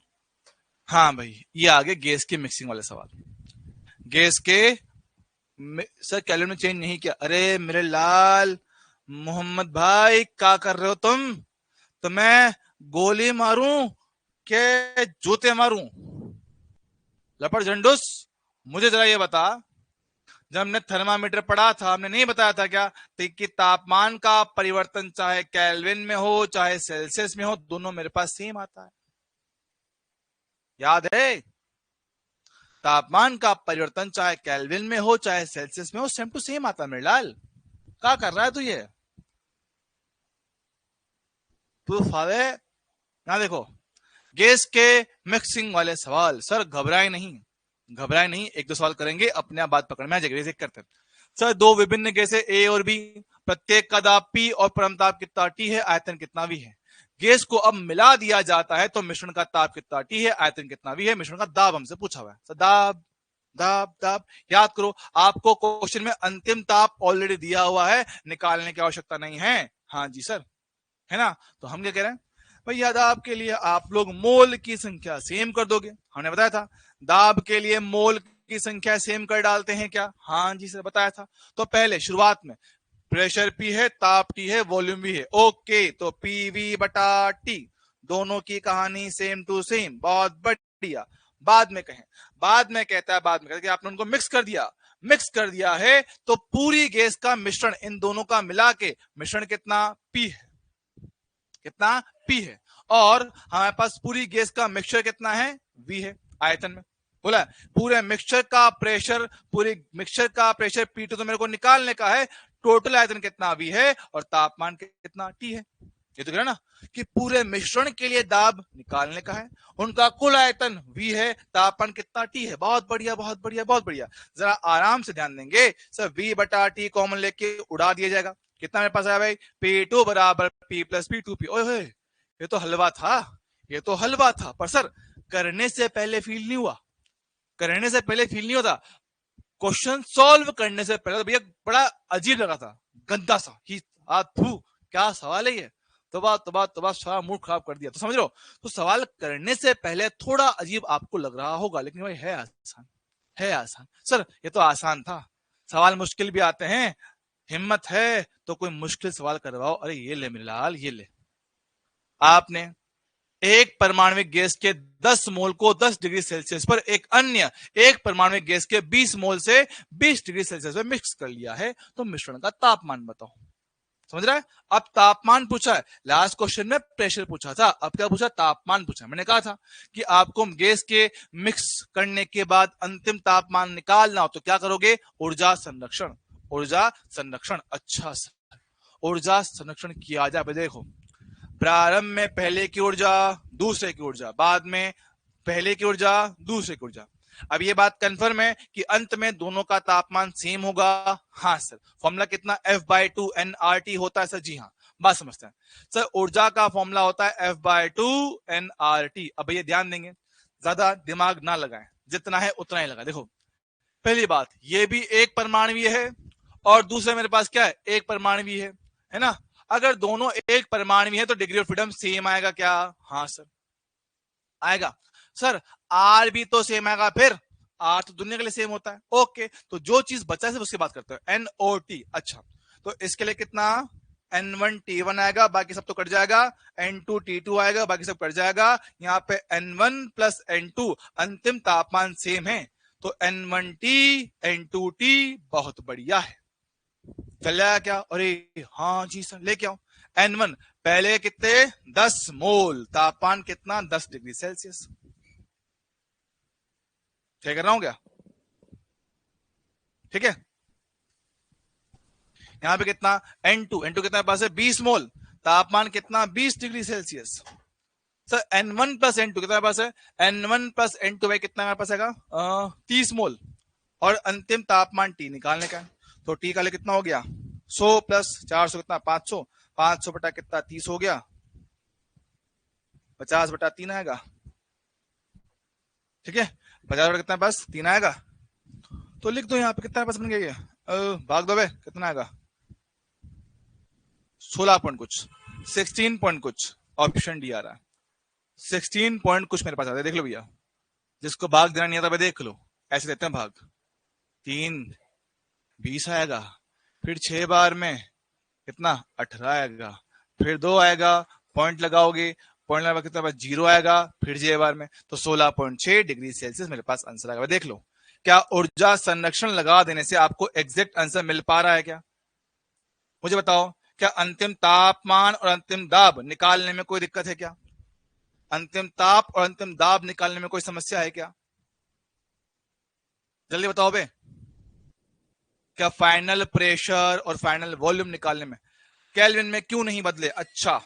हाँ भाई, ये आगे गैस के मिक्सिंग वाले सवाल। गैस के सर कैलोरी में चेंज नहीं किया, अरे मेरे लाल मोहम्मद भाई क्या कर रहे हो तुम, तो मैं गोली मारूं के जूते मारूं, लपड़ झंडूस। मुझे जरा ये बता, जब हमने थर्मामीटर पढ़ा था हमने नहीं बताया था क्या कि तापमान का परिवर्तन चाहे केल्विन में हो चाहे सेल्सियस में हो, दोनों मेरे पास सेम आता है, याद है। तापमान का परिवर्तन चाहे केल्विन में हो चाहे सेल्सियस में हो, सेम टू सेम आता है मेरे लाल। क्या कर रहा है तू, ये प्रूफ आवे ना। देखो गैस के मिक्सिंग वाले सवाल, सर घबराए नहीं, घबराए नहीं, एक दो सवाल करेंगे अपने आप बात पकड़ में आ जाएगी। करते हैं सर, दो विभिन्न गैसें ए और बी, प्रत्येक का दाब पी और परमताप कितना टी है, आयतन कितना वी है। गैस को अब मिला दिया जाता है तो मिश्रण का ताप कितना टी है, आयतन कितना वी है, मिश्रण का दाब हमसे पूछा हुआ है। सर दाब दाब दाब याद करो, आपको क्वेश्चन में अंतिम ताप ऑलरेडी दिया हुआ है, निकालने की आवश्यकता नहीं है। हाँ जी सर, है ना। तो हम क्या कह रहे हैं भैया, दाब के लिए आप लोग मोल की संख्या सेम कर दोगे, हमने बताया था दाब के लिए मोल की संख्या सेम कर डालते हैं क्या, हाँ जी सर बताया था। तो पहले शुरुआत में प्रेशर पी है, ताप टी है, वॉल्यूम भी है, ओके, तो पी वी बटा टी, दोनों की कहानी सेम टू सेम, बहुत बढ़िया। बाद में कहें, बाद में कहता है, बाद में कहता है कि आपने उनको मिक्स कर दिया, मिक्स कर दिया है तो पूरी गैस का मिश्रण इन दोनों का मिला के मिश्रण कितना पी है, कितना पी है, और हमारे पास पूरी गैस का मिक्सचर कितना है वी है, आयतन में बोला पूरे मिक्सचर का प्रेशर, पूरी मिक्सचर का प्रेशर P2 तो मेरे को निकालने का है, टोटल आयतन कितना वी है और तापमान कितना टी है। ये तो कह रहा ना कि पूरे मिश्रण के लिए दाब निकालने का है, उनका कुल आयतन वी है, तापमान कितना टी है। बहुत बढ़िया बहुत बढ़िया बहुत बढ़िया, जरा आराम से ध्यान देंगे सर, वी बटा टी कॉमन लेके उड़ा दिया जाएगा, कितना मेरे पास आया भाई, P2 बराबर P प्लस P2P। ओए ये तो हलवा था, ये तो हलवा था, पर सर करने से पहले फील नहीं हुआ, करने से पहले फील नहीं होता, क्वेश्चन सॉल्व करने से पहले तो भैया बड़ा अजीब लगा था, गंदा सा ही, क्या सवाल है ये, तो बात सारा मूड खराब कर दिया, तो समझ लो। तो सवाल करने से पहले थोड़ा अजीब आपको लग रहा होगा, लेकिन भाई है आसान, है आसान। सर ये तो आसान था, सवाल मुश्किल भी आते हैं, हिम्मत है तो कोई मुश्किल सवाल करवाओ। अरे ये ले मेरे लाल, ये ले, आपने एक परमाणविक गैस के 10 मोल को 10 डिग्री सेल्सियस पर एक अन्य एक परमाणविक गैस के 20 मोल से 20 डिग्री सेल्सियस में मिक्स कर लिया है, तो मिश्रण का तापमान बताओ। समझ रहा है, अब तापमान पूछा है, लास्ट क्वेश्चन में प्रेशर पूछा था, अब क्या पूछा, तापमान पूछा। मैंने कहा था कि आपको गैस के मिक्स करने के बाद अंतिम तापमान निकालना हो तो क्या करोगे, ऊर्जा संरक्षण, ऊर्जा संरक्षण। अच्छा सर, ऊर्जा संरक्षण किया जाए, देखो प्रारंभ में पहले की ऊर्जा दूसरे की ऊर्जा, बाद में पहले की ऊर्जा दूसरे की ऊर्जा। अब ये बात कंफर्म है कि अंत में दोनों का तापमान सेम होगा, हाँ सर। फॉर्मूला कितना, F/2 nRT होता है सर, जी हाँ। बात समझते हैं सर। ऊर्जा का फॉर्मूला होता है F/2 nRT। अब भैया ध्यान देंगे, ज्यादा दिमाग ना लगाएं, जितना है उतना ही लगाएं। देखो पहली बात, ये भी एक परमाणु है और दूसरे मेरे पास क्या है, एक परमाणु है ना। अगर दोनों एक परमाणु है तो डिग्री ऑफ फ्रीडम सेम आएगा क्या? हाँ सर आएगा। सर आर भी तो सेम आएगा, फिर आर तो दुनिया के लिए सेम होता है। ओके, तो जो चीज बचा है उसकी बात करते हैं, NOT। अच्छा, तो इसके लिए कितना N1T1 आएगा, बाकी सब तो कट जाएगा। N2T2 आएगा, बाकी सब कट जाएगा। यहाँ पे N1 प्लस N2, अंतिम तापमान सेम है, तो N1T N2T बहुत बढ़िया है। चल जाएगा क्या? अरे हाँ जी सर, लेके आओ। N1 पहले कितने 10 मोल, तापमान कितना 10 डिग्री सेल्सियस। क्या कर रहा हूं क्या? ठीक है। यहां पे कितना N2 कितना पास है 20 मोल, तापमान कितना 20 degree Celsius. Sir N1 plus N2 कितना पास है, N1 प्लस N2 भाई कितना हमारे पास आएगा 30 मोल, और अंतिम तापमान T निकालने का है। तो T का कितना हो गया 100 प्लस 400 कितना 500, 500 बटा कितना 30 हो गया, 50 बटा 3 आएगा। ठीक है, 50 बटा कितना पास 3 आएगा, तो लिख दो यहाँ पे कितना पास बन गया, भाग दो बे, कितना आएगा 16 पॉइंट कुछ, 16 पॉइंट कुछ, ऑप्शन डी आ रहा है 16 पॉइंट कुछ मेरे पास आता है। देख लो भैया, जिसको भाग देना नहीं आता भाई देख लो, ऐसे देते हैं भाग। 3 20 आएगा, फिर 6 बार में कितना 18 आएगा, फिर 2 आएगा, पॉइंट लगाओगे, पॉइंट लगा कितना 0 आएगा, फिर 6 बार में, तो 16.6 डिग्री सेल्सियस मेरे पास आंसर आएगा। देख लो, क्या ऊर्जा संरक्षण लगा देने से आपको एग्जैक्ट आंसर मिल पा रहा है क्या? मुझे बताओ, क्या अंतिम तापमान और अंतिम दाब निकालने में कोई दिक्कत है क्या? अंतिम ताप और अंतिम दाब निकालने में कोई समस्या है क्या? जल्दी बताओ बे। क्या फाइनल प्रेशर और फाइनल वॉल्यूम निकालने में केल्विन में क्यों नहीं बदले? अच्छा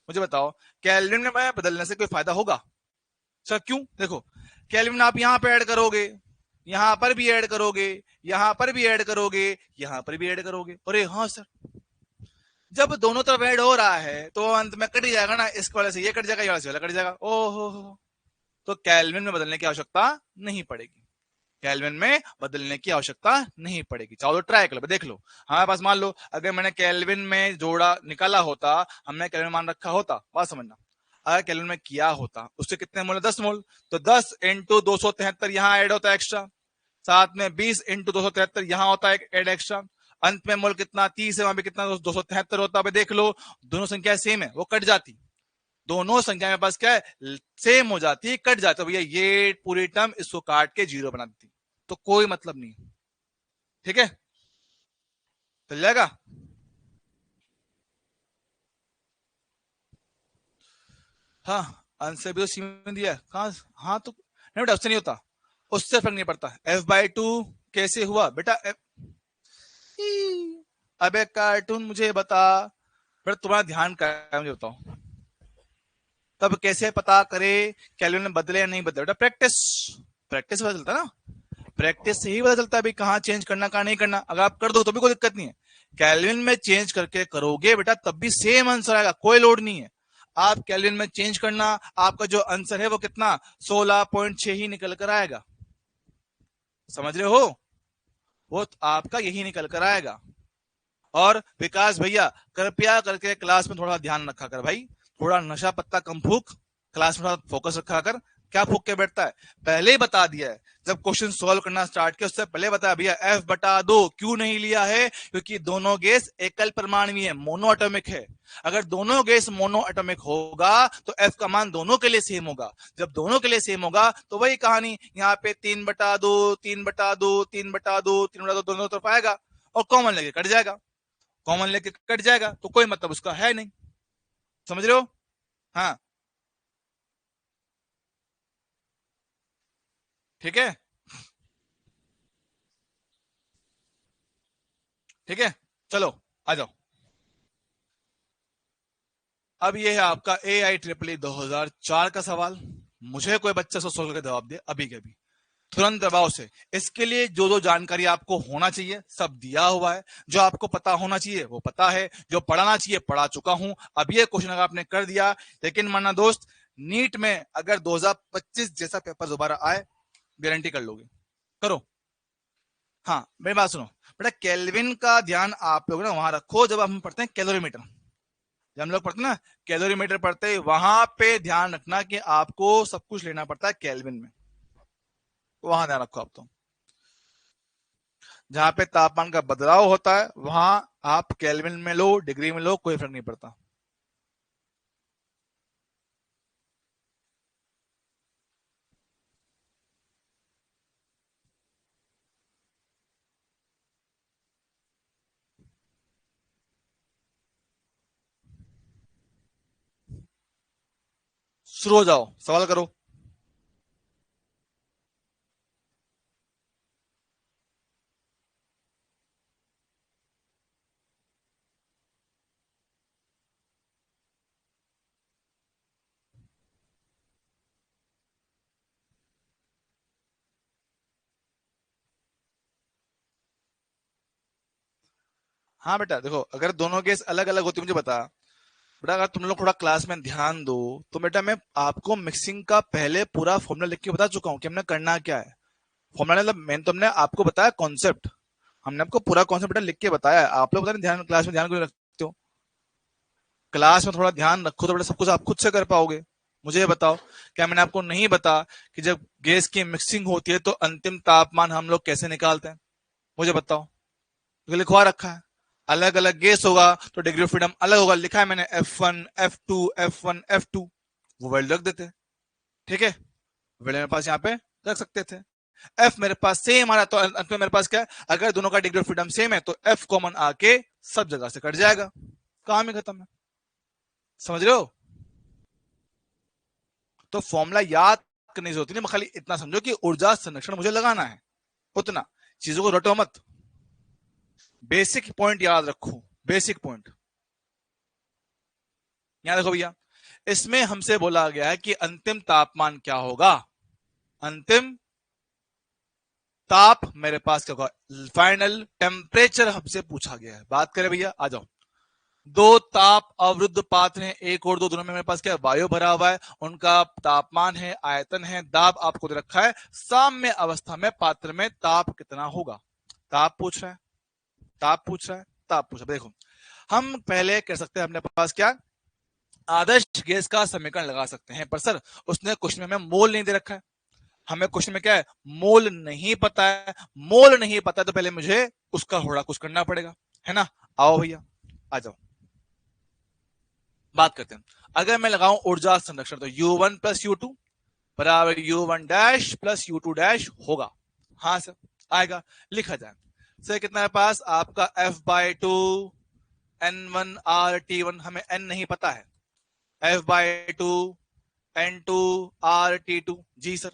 मुझे बताओ, केल्विन में बदलने से कोई फायदा होगा? सर क्यों? देखो केल्विन आप यहां पे ऐड करोगे, यहां पर भी ऐड करोगे, यहां पर भी ऐड करोगे, यहां पर भी ऐड करोगे। अरे हाँ सर, जब दोनों तरफ ऐड हो रहा है तो अंत में कट ही जाएगा ना, इस वाले से ये कट जाएगा, ये वाले से वाला कट जाएगा। ओहो, तो केल्विन में बदलने की आवश्यकता नहीं पड़ेगी, केल्विन में बदलने की आवश्यकता नहीं पड़ेगी। चाहो तो ट्राई कर लो, देख लो। हमारे पास मान लो अगर मैंने केल्विन में जोड़ा निकाला होता, हमने केल्विन मान रखा होता, बात समझना, अगर केल्विन में किया होता, उससे कितने मोल? 10 मोल, तो 10 इंटू 273 यहां ऐड होता है एक्स्ट्रा, साथ में 20 इंटू 273 यहां होता है ऐड एक्स्ट्रा, अंत में मोल कितना 30 है, वहां पे कितना 273 होता है। देख लो दोनों संख्या सेम है, वो कट जाती, दोनों संख्या मेरे पास क्या है सेम हो जाती है, कट जाती है भैया, ये पूरी टर्म इसको काट के 0 बना देती, तो कोई मतलब नहीं। ठीक है, चल जाएगा। हाँ आंसर भी तो सी में दिया है कहा, हाँ तो नहीं बेटा उससे नहीं होता, उससे फर्क नहीं पड़ता। F/2 कैसे हुआ बेटा? अबे कार्टून मुझे बता, बेटा तुम्हारा ध्यान क्या है मुझे बताओ, तब कैसे पता करे केल्विन में बदले या नहीं बदले? बेटा प्रैक्टिस, प्रैक्टिस से पता चलता ना, प्रैक्टिस से ही पता चलता है भाई कहाँ चेंज करना कहाँ नहीं करना। अगर आप कर दो तो भी कोई दिक्कत नहीं है, केल्विन में चेंज करके करोगे बेटा तब भी सेम आंसर आएगा, कोई लोड नहीं है। आप केल्विन में चेंज करना, आपका जो आंसर है वो कितना 16.6 ही निकल कर आएगा, समझ रहे हो? वो आपका यही निकल कर आएगा। और विकास भैया कृपया करके क्लास में थोड़ा ध्यान रखा कर भाई, थोड़ा नशा पत्ता कम फूक, क्लास में थोड़ा फोकस रखा कर। क्या फूक के बैठता है? पहले ही बता दिया है, जब क्वेश्चन सॉल्व करना स्टार्ट किया उससे पहले बताया भैया F/2 क्यों नहीं लिया है, क्योंकि दोनों गैस एकल परमाणु है, मोनो एटॉमिक है। अगर दोनों गैस मोनो एटॉमिक होगा तो F का मान दोनों के लिए सेम होगा, जब दोनों के लिए सेम होगा तो वही कहानी, यहाँ पे 3/2 3/2 3/2 3/2 दोनों तरफ आएगा और कॉमन लेके कट जाएगा, कॉमन लेके कट जाएगा, तो कोई मतलब उसका है नहीं, समझ रहे हो? हाँ ठीक है, ठीक है, चलो आ जाओ। अब ये है आपका AIEEE 2004 का सवाल, मुझे कोई बच्चा सोच के जवाब दे अभी के अभी। तुरंत प्रभाव से। इसके लिए जो जो जानकारी आपको होना चाहिए सब दिया हुआ है, जो आपको पता होना चाहिए वो पता है, जो पढ़ाना चाहिए पढ़ा चुका हूं। अब ये क्वेश्चन अगर आपने कर दिया, लेकिन माना दोस्त नीट में अगर 2025 जैसा पेपर दोबारा आए, गारंटी कर लोगे, करो। हाँ मेरी बात सुनो बेटा, केल्विन का ध्यान आप लोग ना वहां रखो जब हम पढ़ते हैं कैलोरीमीटर। जब हम लोग पढ़ते हैं ना कैलोरीमीटर पढ़ते हैं, वहां पे ध्यान रखना कि आपको सब कुछ लेना पड़ता है केल्विन में, वहां ध्यान रखो आप। तो जहां पे तापमान का बदलाव होता है वहां आप केल्विन में लो, डिग्री में लो, कोई फर्क नहीं पड़ता। शुरू हो जाओ, सवाल करो। हाँ बेटा देखो, अगर दोनों केस अलग अलग होती मुझे बता। बेटा अगर तुम लोग थोड़ा क्लास में ध्यान दो तो बेटा मैं आपको मिक्सिंग का पहले पूरा फॉर्मूला लिख के बता चुका हूँ कि हमने करना क्या है। फॉर्मूला मतलब मैंने तुमने आपको बताया कॉन्सेप्ट, हमने आपको पूरा कॉन्सेप्ट बेटा लिख के बताया है। आप लोग पता नहीं ध्यान क्लास में ध्यान क्यों नहीं रखते हो। क्लास में थोड़ा ध्यान रखो तो बेटा सब कुछ आप खुद से कर पाओगे। मुझे ये बताओ, क्या मैंने आपको नहीं बता कि जब गैस की मिक्सिंग होती है तो अंतिम तापमान हम लोग कैसे निकालते हैं? मुझे बताओ, लिखवा रखा है। अलग अलग गैस होगा तो डिग्री ऑफ फ्रीडम अलग होगा, लिखा है मैंने F1 F2 F1 F2, वो वैल्यू रख देते हैं। ठीक है, वैल्यू मेरे पास यहाँ पे रख सकते थे। F मेरे पास सेम आ रहा तो अंत में मेरे पास क्या है, अगर दोनों का डिग्री ऑफ फ्रीडम सेम है तो F कॉमन आके सब जगह से कट जाएगा, काम ही खत्म है। समझ रहे हो? तो फॉर्मूला याद करने की जरूरत नहीं, खाली इतना समझो कि ऊर्जा संरक्षण मुझे लगाना है, उतना। चीजों को रटो मत, बेसिक पॉइंट याद रखो, बेसिक पॉइंट। यहां देखो भैया, इसमें हमसे बोला गया है कि अंतिम तापमान क्या होगा। अंतिम ताप मेरे पास क्या होगा, फाइनल टेम्परेचर हमसे पूछा गया है। बात करें भैया, आ जाओ। दो ताप अवरुद्ध पात्र हैं, एक और दो, दोनों में मेरे पास क्या वायु भरा हुआ है, उनका तापमान है, आयतन है, दाब आपको दे रखा है। साम्य अवस्था में पात्र में ताप कितना होगा, ताप पूछ रहा है, ताप पूछ रहा है, ताप पूछ रहा है। देखो हम पहले कह सकते हैं अपने पास क्या, आदर्श गैस का समीकरण लगा सकते हैं, पर सर उसने क्वेश्चन में मोल नहीं दे रखा है। हमें क्वेश्चन में क्या है, मोल नहीं पता है। मोल नहीं पता है तो पहले मुझे उसका थोड़ा कुछ करना पड़ेगा, है ना। आओ भैया आ जाओ, बात करते हैं। अगर मैं लगाऊं ऊर्जा संरक्षण तो U1 प्लस U2 बराबर U1 dash plus U2 dash होगा। हाँ सर आएगा, लिखा जाए। सर कितना है पास आपका F/2 N1R/T1, हमें N नहीं पता है। F/2 N2R/T2, जी सर।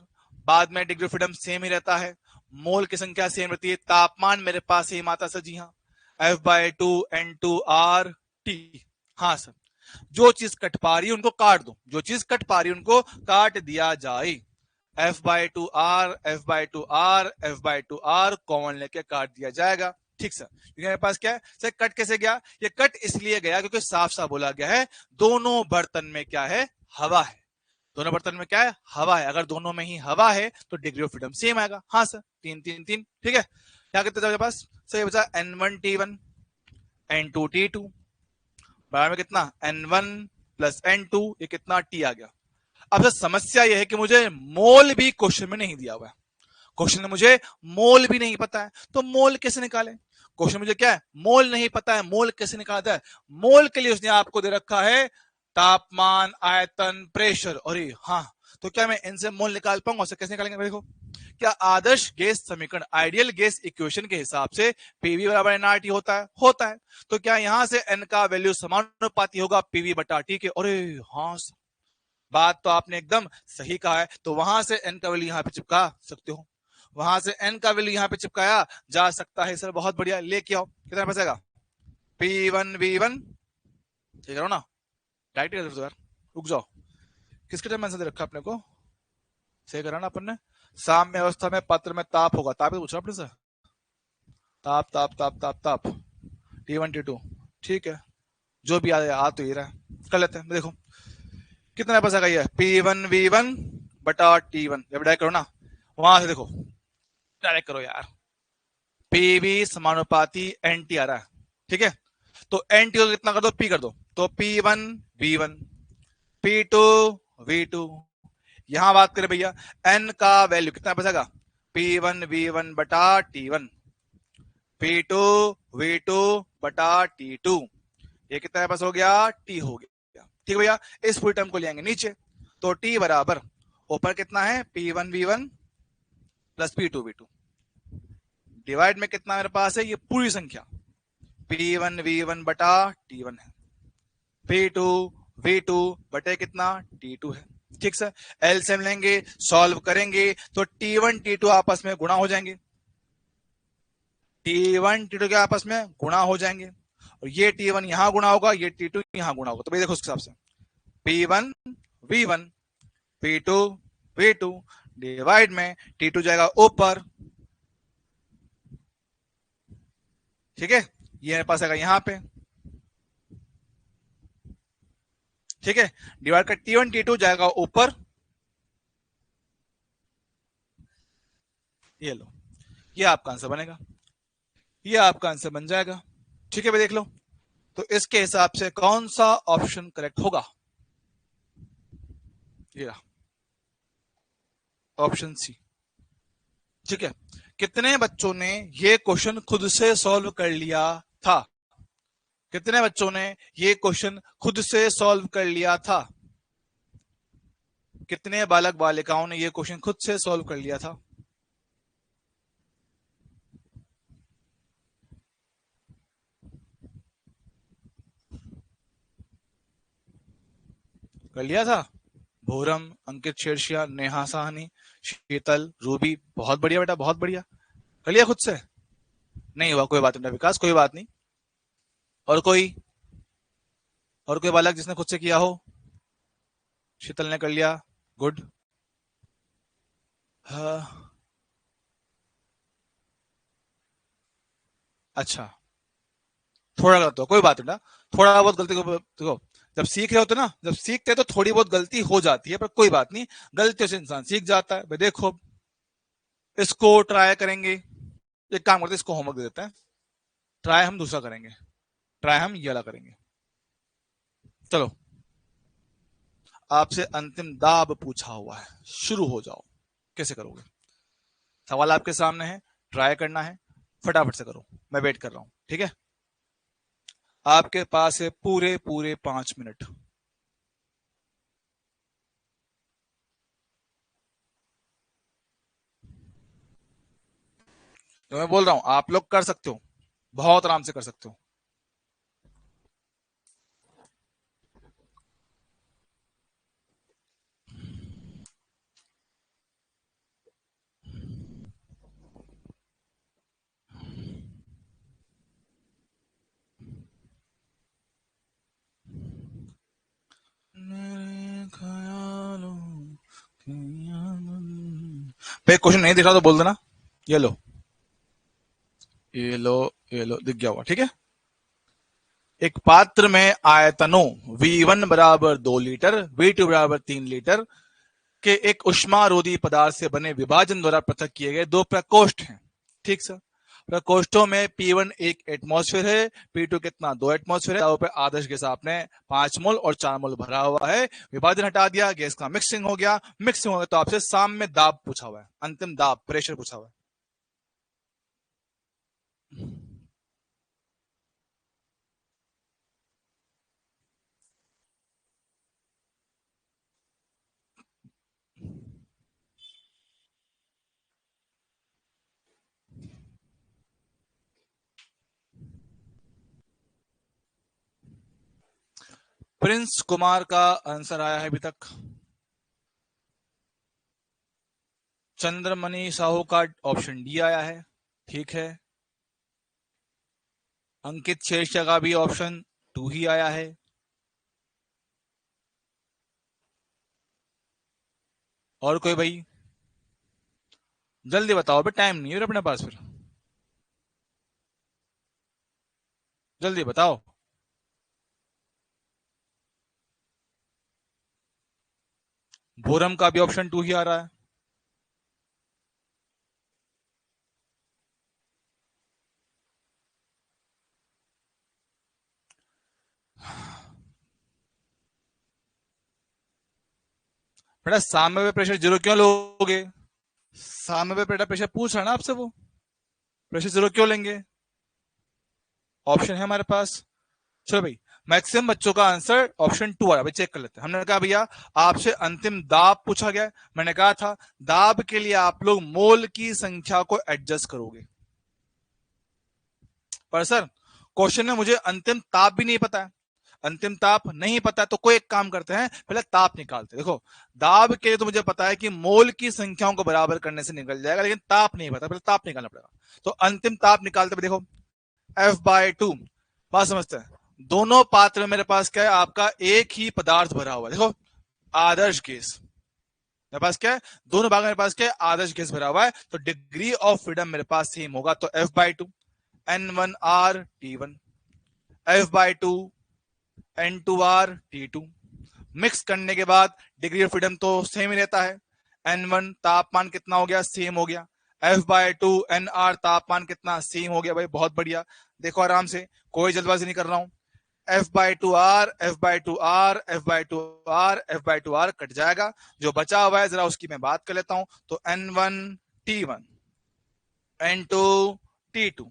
बाद में डिग्री ऑफ फ्रीडम सेम ही रहता है, मोल की संख्या सेम रहती है, तापमान मेरे पास सेम आता सर, जी हाँ। F/2 N2R/T, हाँ सर। जो चीज कट पा रही है उनको काट दो, जो चीज कट पा रही है उनको काट दिया जाए। F/2R F/2R F/2R कॉमन लेके काट दिया जाएगा। ठीक सर, क्योंकि मेरे पास क्या है सर, कट कैसे गया, ये कट इसलिए गया क्योंकि साफ साफ बोला गया है दोनों बर्तन में क्या है, हवा है। दोनों बर्तन में क्या है, हवा है। अगर दोनों में ही हवा है तो डिग्री ऑफ फ्रीडम सेम आएगा। हाँ सर, 3 3 3, ठीक है। क्या कहते थे पास सर, ये बचा N1T1 N2T2 बराबर में कितना N1 प्लस N2, ये कितना T आ गया। अब सर समस्या यह है कि मुझे मोल भी क्वेश्चन में नहीं दिया हुआ है, क्वेश्चन में मुझे मोल भी नहीं पता है, तो मोल कैसे निकाले। क्वेश्चन मुझे क्या है, मोल नहीं पता है, मोल कैसे निकालता है। मोल के लिए उसने आपको दे रखा है तापमान, आयतन, प्रेशर। और हाँ, तो क्या मैं इनसे मोल निकाल पाऊंगा, उसे कैसे निकालेंगे देखो। क्या आदर्श गैस समीकरण, आइडियल गैस इक्वेशन के हिसाब से पीवी बराबर एनआरटी होता है, होता है। तो क्या यहां से एन का वैल्यू समानुपाती होगा पीवी बटा टी के। अरे हाँ, बात तो आपने एकदम सही कहा है। तो वहां से एन का वैल्यू यहाँ पे चिपका सकते हो, वहां से एन का वैल्यू यहाँ पे चिपकाया जा सकता है सर, बहुत बढ़िया, लेके आओ। कितना बचेगा, P1V1, ठीक है ना, राइट यार, रुक जाओ, किसके टाइम आंसर दे रखा अपने को, सही करा ना अपन ने। साम्य अवस्था में पत्र में ताप होगा, ताप ही पूछ रहा अपने से, ताप ताप ताप ताप ताप, T1 T2, ठीक है, जो भी आ तो ये रहा है, कर लेते हैं। देखो कितना पैसा का ये P1V1 बटा T1, जब डायरेक्ट करो ना, वहां से देखो डायरेक्ट करो यार, पीवी समानुपाती एनटी आ रहा है, ठीक है, तो एनटी को कितना कर दो, पी कर दो, तो P1V1 P2V2, यहां बात करें भैया एन का वैल्यू कितना पैसा का, P1V1 बटा T1, P2V2 बटा T2, ये कितना पास हो गया, T हो गया, ठीक है भैया। इस पूरी टर्म को लेंगे नीचे, तो T बराबर ऊपर कितना है, P1V1 प्लस P2V2, डिवाइड में कितना मेरे पास है, ये पूरी संख्या P1V1 बटा T1 है, P2V2 बटे कितना, T2 है, ठीक सर। एलसीएम लेंगे, सॉल्व करेंगे, तो T1 T2 आपस में गुणा हो जाएंगे, T1 T2 के आपस में गुणा हो जाएंगे, और ये T1 यहां गुणा होगा, ये T2 यहां गुणा होगा, तो भाई देखो उस हिसाब से P1V1 P2V2 डिवाइड में T2 जाएगा ऊपर, ठीक है, ये मेरे पास आएगा यहां पे, ठीक है, डिवाइड कर T1 T2 जाएगा ऊपर, ये लो, ये आपका आंसर बनेगा, ये आपका आंसर बन जाएगा, ठीक है भाई देख लो। तो इसके हिसाब से कौन सा ऑप्शन करेक्ट होगा, ये ऑप्शन सी, ठीक है। कितने बच्चों ने ये क्वेश्चन खुद से सॉल्व कर लिया था, कितने बच्चों ने ये क्वेश्चन खुद से सॉल्व कर लिया था, कितने बालक बालिकाओं ने ये क्वेश्चन खुद से सॉल्व कर लिया था, कर लिया था, भोरम, अंकित शेरशिया, नेहा साहनी, शीतल, रूबी, बहुत बढ़िया बेटा, बहुत बढ़िया, कर लिया खुद से, नहीं हुआ, कोई बात नहीं विकास, कोई बात नहीं, और कोई, और कोई बालक जिसने खुद से किया हो, शीतल ने कर लिया, गुड, हाँ अच्छा, थोड़ा गलत हो, कोई बात नहीं, थोड़ा बहुत गलती को देखो, जब सीख रहे होते ना, जब सीखते हैं तो थोड़ी बहुत गलती हो जाती है, पर कोई बात नहीं, गलतियों से इंसान सीख जाता है भाई। देखो इसको ट्राई करेंगे, एक काम करते हैं, इसको होमवर्क दे देते हैं, ट्राई हम दूसरा करेंगे, ट्राई हम ये वाला करेंगे, चलो आपसे अंतिम दाब पूछा हुआ है, शुरू हो जाओ, कैसे करोगे, सवाल आपके सामने है, ट्राई करना है, फटाफट से करो, मैं वेट कर रहा हूं, ठीक है, आपके पास है पूरे पूरे 5 मिनट, तो मैं बोल रहा हूं आप लोग कर सकते हो, बहुत आराम से कर सकते हो, भाई क्वेश्चन नहीं दिख रहा तो बोल देना, ये लो, ये लो, ये लो, दिख गया होगा, ठीक है। एक पात्र में आयतनों V1 बराबर 2 लीटर, V2 बराबर 3 लीटर के एक उष्मारोधी पदार्थ से बने विभाजन द्वारा पृथक किए गए दो प्रकोष्ठ हैं, ठीक सर। प्रकोष्ठों में P1 एक एटमॉस्फेयर है, P2 कितना, 2 एटमॉस्फेयर है, पे आदर्श गैस आपने 5 मोल और 4 मोल भरा हुआ है, विभाजन हटा दिया, गैस का मिक्सिंग हो गया, मिक्सिंग हो गया, तो आपसे साम्य दाब पूछा हुआ है, अंतिम दाब प्रेशर पूछा हुआ है। प्रिंस कुमार का आंसर आया है अभी तक, चंद्रमणि साहू का ऑप्शन डी आया है, ठीक है, अंकित शेरशाह का भी ऑप्शन 2 ही आया है, और कोई भाई, जल्दी बताओ, अभी टाइम नहीं है अपने पास, फिर जल्दी बताओ। बोरम का भी ऑप्शन 2 ही आ रहा है। बेटा सामने पे प्रेशर जीरो क्यों लोगे? सामने पे बेटा प्रेशर पूछ रहा है ना आपसे, वो प्रेशर जीरो क्यों लेंगे? ऑप्शन है हमारे पास। चलो भाई, मैक्सिमम बच्चों का आंसर ऑप्शन 2 आ रहा है। चेक कर लेते हैं। हमने कहा भैया आपसे अंतिम दाब पूछा गया, मैंने कहा था दाब के लिए आप लोग मोल की संख्या को एडजस्ट करोगे, पर सर क्वेश्चन में मुझे अंतिम ताप भी नहीं पता है। अंतिम ताप नहीं पता है तो कोई एक काम करते हैं, पहले ताप निकालते हैं। देखो दाब के लिए तो मुझे पता है कि मोल की संख्याओं को बराबर करने से निकल जाएगा, लेकिन ताप नहीं पता, पहले ताप निकालना पड़ेगा। तो अंतिम ताप निकालते हुए देखो F/2, बात समझते हैं। दोनों पात्र में मेरे पास क्या है, आपका एक ही पदार्थ भरा हुआ है। देखो आदर्श गैस मेरे पास क्या है, दोनों भाग मेरे पास क्या है, आदर्श गैस भरा हुआ है, तो डिग्री ऑफ फ्रीडम मेरे पास सेम होगा। तो F/2 N1R/T1, F/2 N2R/T2। Mix करने के बाद डिग्री ऑफ फ्रीडम तो सेम ही रहता है। N1 तापमान कितना हो गया, सेम हो गया। F/2 NR तापमान कितना, सेम हो गया भाई, बहुत बढ़िया। देखो आराम से, कोई जल्दबाजी नहीं कर रहा हूं। F/2R F/2R F/2R F/2R cut जाएगा, जो बचा हुआ है जरा उसकी मैं बात कर लेता हूं। तो N1T1 N2T2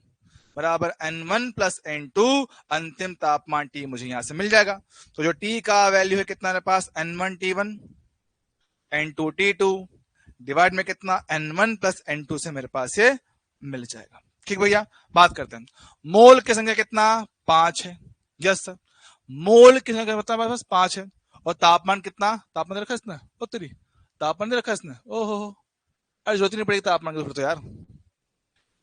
बराबर N1 प्लस N2, अंतिम तापमान T मुझे यहां से मिल जाएगा। तो जो T का वैल्यू है कितना मेरे पास, N1T1 N2T2 डिवाइड में कितना, N1 प्लस N2 से मेरे पास ये मिल जाएगा। ठीक भैया, बात करते हैं। मोल की संख्या कितना, 5 है। यस सर, मोल की संख्या कितना मेरे पास, 5 है। और तापमान कितना, तापमान दे रखा है इसने, ओ तेरी तापमान दे रखा है इसने, ओहो। अरे जरूरत नहीं पड़ेगी तापमान की, फिर तो यार,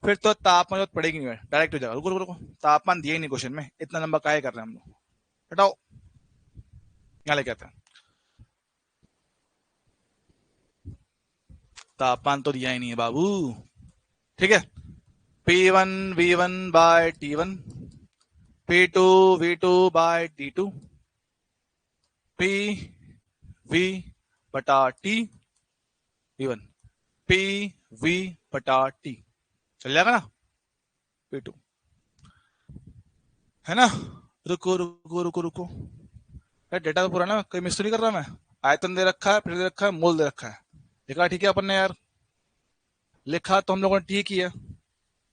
फिर तो तापमान जरूरत पड़ेगी नहीं, डायरेक्ट हो जाएगा। रुको रुको रुको, तापमान दिया ही नहीं क्वेश्चन में, इतना लंबा काहे कर रहे हैं हम लोग, हटाओ, यहाँ लेके आते हैं। तापमान तो दिया ही नहीं है बाबू। ठीक है, P1V1/T1, P2V2/T2, PV/T, PV/T, चल जाएगा ना, P2, है ना। रुको रुको रुको रुको, यार डेटा तो पुराना है, कोई मिस तो नहीं कर रहा मैं। आयतन दे रखा है, प्रेशर दे रखा है, मोल दे रखा है, लिखा ठीक है अपन ने यार, लिखा तो हम लोगों ने ठीक ही है।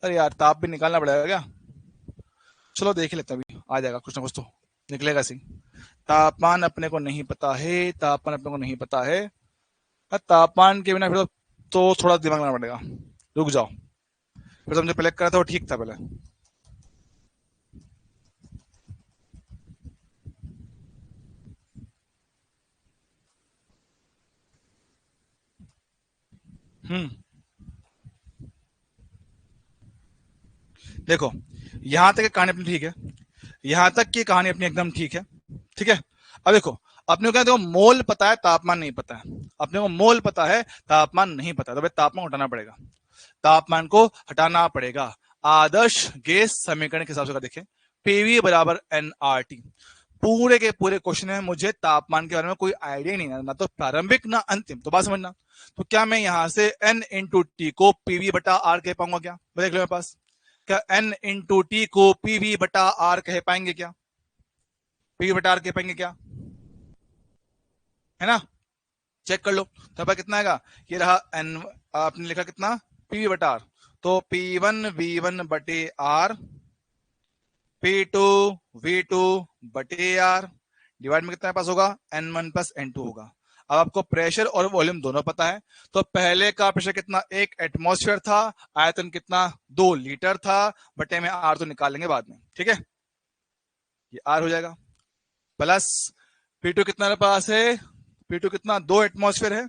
अरे यार ताप भी निकालना पड़ेगा क्या, चलो देख ही लेते हैं, अभी आ जाएगा कुछ ना कुछ तो निकलेगा सी। तापमान अपने को नहीं पता है, तापमान अपने को नहीं पता है। तापमान के बिना फिर तो थोड़ा दिमाग लगाना पड़ेगा। रुक जाओ, फिर तो मुझे पहले करा था वो ठीक था पहले। देखो यहां तक कहानी अपनी ठीक है, यहां तक की कहानी अपनी एकदम ठीक है। ठीक है, अब देखो अपने को क्या, देखो मोल पता है, तापमान नहीं पता है। अपने को मोल पता है, तापमान नहीं पता, तो भाई तापमान हटाना पड़ेगा, तापमान को हटाना पड़ेगा। आदर्श गैस समीकरण के हिसाब से देखें, पीवी बराबर एनआरटी। पूरे के पूरे क्वेश्चन में मुझे तापमान के बारे में कोई आइडिया नहीं है, ना तो प्रारंभिक ना अंतिम, तो बात समझना। तो क्या मैं यहां से एन इंटू टी को पीवी बटा आर कह पाऊंगा क्या, देख लो मेरे पास, क्या एन इंटू टी को पीवी बटा आर कह पाएंगे क्या, पीवी बटा आर कह पाएंगे क्या, है ना। चेक कर लो, तो कितना आएगा, ये रहा एन, आपने लिखा कितना, पीवी बटा आर, तो P1V1/R, P2V2/R डिवाइड में कितना पास होगा, N1 प्लस N2 होगा। अब आपको प्रेशर और वॉल्यूम दोनों पता है, तो पहले का प्रेशर कितना, 1 एटमॉस्फेयर था, आयतन कितना, 2 लीटर था, बटे में आर तो निकाल लेंगे बाद में। ठीक है, ये आर हो जाएगा, प्लस P2 कितना मेरे पास है, P2 कितना, 2 एटमॉस्फेयर है,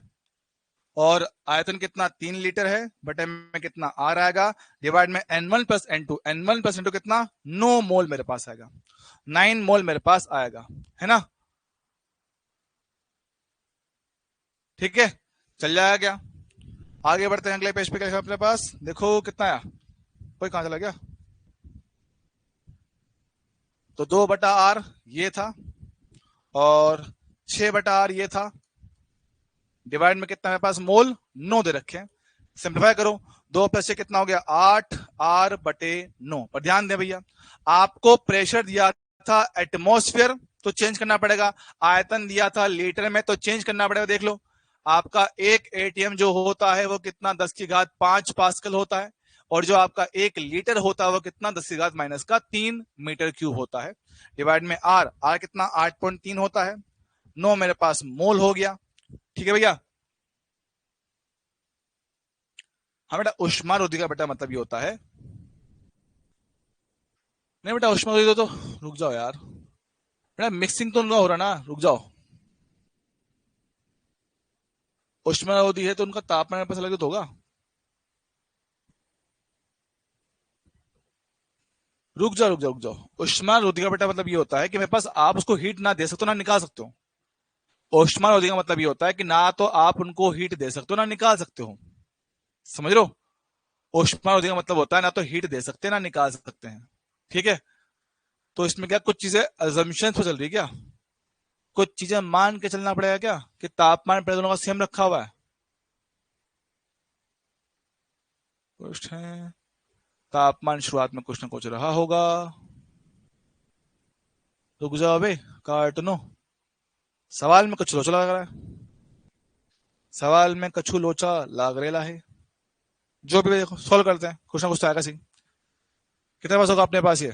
और आयतन कितना, 3 लीटर है, बटे में कितना आर आएगा, डिवाइड में N1 plus N2, N1 plus N2 कितना, 9 मोल मेरे पास आएगा, 9 मोल मेरे पास आएगा, है ना। ठीक है, चल जाएगा क्या, आगे बढ़ते हैं अगले पेज पे। क्या लिखा अपने पास, देखो कितना आया, कोई कहां चला गया। तो 2/r ये था और 6/r ये था। डिवाइड में कितना मेरे पास मोल, 9 दे रखे हैं। सिंप्लीफाई करो, 2 + 6 कितना हो गया, 8r/9। पर ध्यान दें भैया, आपको प्रेशर दिया था एटमॉस्फेयर तो चेंज करना पड़ेगा, आयतन दिया था लीटर में तो चेंज करना पड़ेगा। देख लो, आपका एक एटीएम जो होता है वो कितना 10⁵ पास्कल होता है, और जो आपका 1 लीटर होता है वो कितना 10⁻³ मीटर क्यूब होता है। डिवाइड में आर कितना 8.3 होता है, 9 मेरे पास मोल हो गया। ठीक है भैया। हाँ बेटा, उष्मारोधी का बेटा मतलब ये होता है, नहीं बेटा उष्मारोधी तो रुक जाओ यार बेटा, मिक्सिंग तो उनका हो रहा ना, रुक जाओ। उष्मारोधी है तो उनका तापमान पता लगे तो होगा। रुक जाओ। उष्मारोधी का बेटा मतलब ये होता है कि मेरे पास आप उसको हीट ना दे सकते हो ना निकाल सकते हो। उष्मारोधी का मतलब ये होता है कि ना तो आप उनको हीट दे सकते हो ना निकाल सकते हो। समझ लो, उष्मारोधी का मतलब होता है ना तो हीट दे सकते हैं ना निकाल सकते हैं। ठीक है। तो इसमें क्या कुछ चीजें अजम्पशन पे चल रही है क्या, कुछ चीजें मान के चलना पड़ेगा क्या कि तापमान पहले दोनों का सेम रखा हुआ है। कुछ है, तापमान शुरुआत में कुछ ना कुछ रहा होगा। रुक जाओ बे कार्टूनो, सवाल में कुछ लोचा लग रहा है, सवाल में कछु लोचा लाग रेला है। जो भी देखो सॉल्व करते हैं, कुछ ना कुछ तो आएगा सी। कितने पास होगा अपने पास ये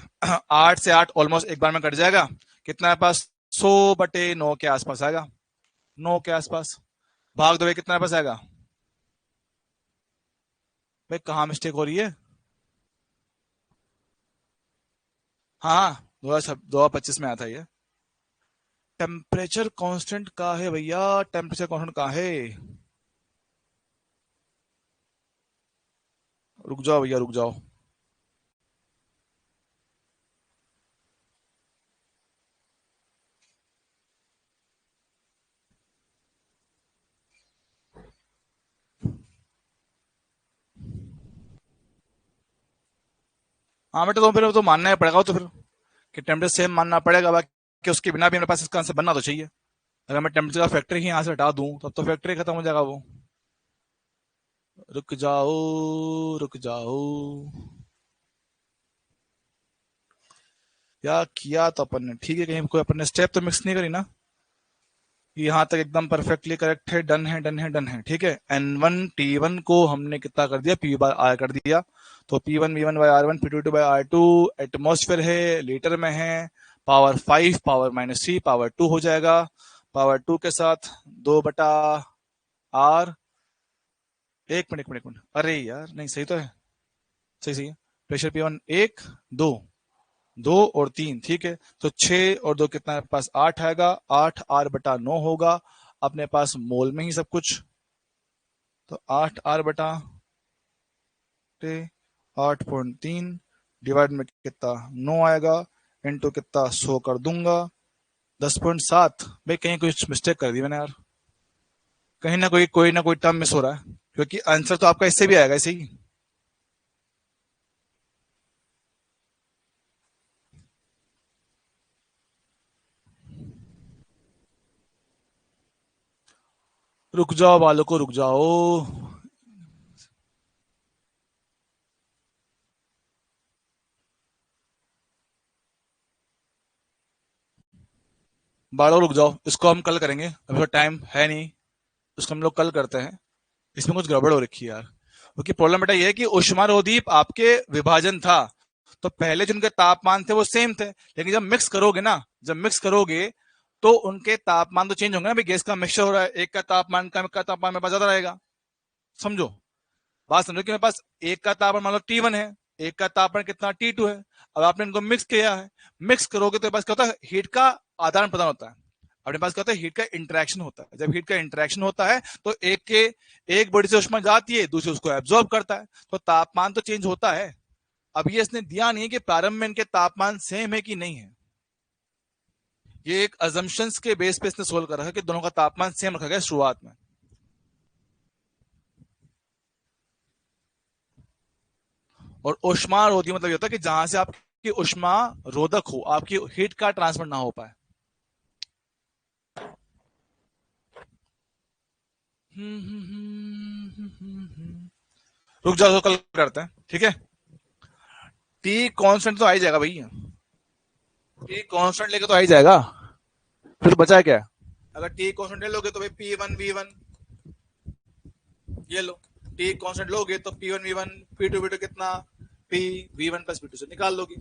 8 से 8 ऑलमोस्ट एक बार में कट जाएगा। कितना है पास, 100/9 के आसपास आएगा, 9 के आसपास। भाग दो भाई, कितना पास आएगा भाई, कहाँ मिस्टेक हो रही है। हाँ 2025 में आया था ये। टेम्परेचर कांस्टेंट का है भैया, टेम्परेचर कांस्टेंट का है। रुक जाओ भैया रुक जाओ। हाँ बेटा, तो फिर तो मानना ही पड़ेगा तो फिर, कि टेम्परेचर सेम मानना पड़ेगा, बाकी उसके बिना भी मेरे पास इसका आंसर बनना तो चाहिए। अगर मैं टेम्परेचर का फैक्टर ही यहाँ से हटा दूं तब तो फैक्टर ही खत्म हो जाएगा वो। रुक जाओ रुक जाओ, क्या किया तो अपन ने ठीक है, कहीं कोई अपन ने स्टेप तो मिक्स नहीं करी ना। यहाँ तक एकदम परफेक्टली करेक्ट है, डन है डन है डन है। ठीक है, N1 T1 को हमने कितना कर दिया, P/R कर दिया। तो P1V1/R1 P2V2/R2 एटमोस्फेयर है, लीटर में है, पावर 5 पावर-3 पावर 2 हो जाएगा। पावर 2 के साथ 2/R। एक मिनट, अरे यार नहीं सही तो है, सही सही है। प्रेशर P1 1 2, 2 और 3, ठीक है। तो 6 और 2 कितना है पास 8 आएगा, 8R/9 होगा। अपने पास मोल में ही सब कुछ, तो 8R/8.3 डिवाइड में कितना 9 आएगा, इंटू कितना 100 कर दूंगा, 10.7। भाई कहीं कुछ मिस्टेक कर दी मैंने यार, कहीं ना कोई टर्म मिस हो रहा है, क्योंकि आंसर तो आपका इससे भी आएगा ऐसे ही। रुक जाओ बालको रुक जाओ। बालको रुक जाओ, इसको हम कल करेंगे, अभी तो टाइम है नहीं, इसको हम लोग कल करते हैं। इसमें कुछ गड़बड़ हो रखी है यार, क्योंकि प्रॉब्लम बेटा ये है कि उष्मारोधी आपके विभाजन था, तो पहले जिनके तापमान थे वो सेम थे, लेकिन जब मिक्स करोगे ना, जब मिक्स करोगे तो उनके तापमान तो चेंज होंगे ना भाई, गैस का मिक्सचर हो रहा है, एक का तापमान का, का तापमान मेरे पास ज्यादा रहेगा। समझो, बात समझो कि मेरे पास एक का तापमान मान लो T1 है, एक का तापमान कितना T2 है। अब आपने इनको मिक्स किया है, मिक्स करोगे तो पास क्या होता है, हीट का आदान प्रदान होता है। अपने पास क्या होता है, हीट का इंटरेक्शन होता है। जब हीट का इंटरेक्शन होता है तो एक बॉडी से उष्मा जाती है, दूसरे उसको एब्जॉर्ब करता है, तो तापमान तो चेंज होता है। अब ये इसने दिया नहीं है कि प्रारंभ में इनके तापमान सेम है कि नहीं है, ये एक अजम्पशंस के बेस पे इसने सोल्व कर रखा है कि दोनों का तापमान सेम रखा गया शुरुआत में। और ऊष्मा रोधी मतलब ये होता है कि जहां से आपकी ऊष्मा रोधक हो, आपकी हीट का ट्रांसफर ना हो पाए। रुक जाओ, तो कल करते हैं, ठीक है। टी कांस्टेंट तो आ ही जाएगा भैया, टी कांस्टेंट लेके तो आ ही जाएगा, फिर तो बचा क्या। अगर टी कांस्टेंट ले लोगे तो भाई P1 V1, ये लो, टी कांस्टेंट लोगे तो P1 V1 P2 V2 कितना, P V1 प्लस P2 से निकाल लोगे,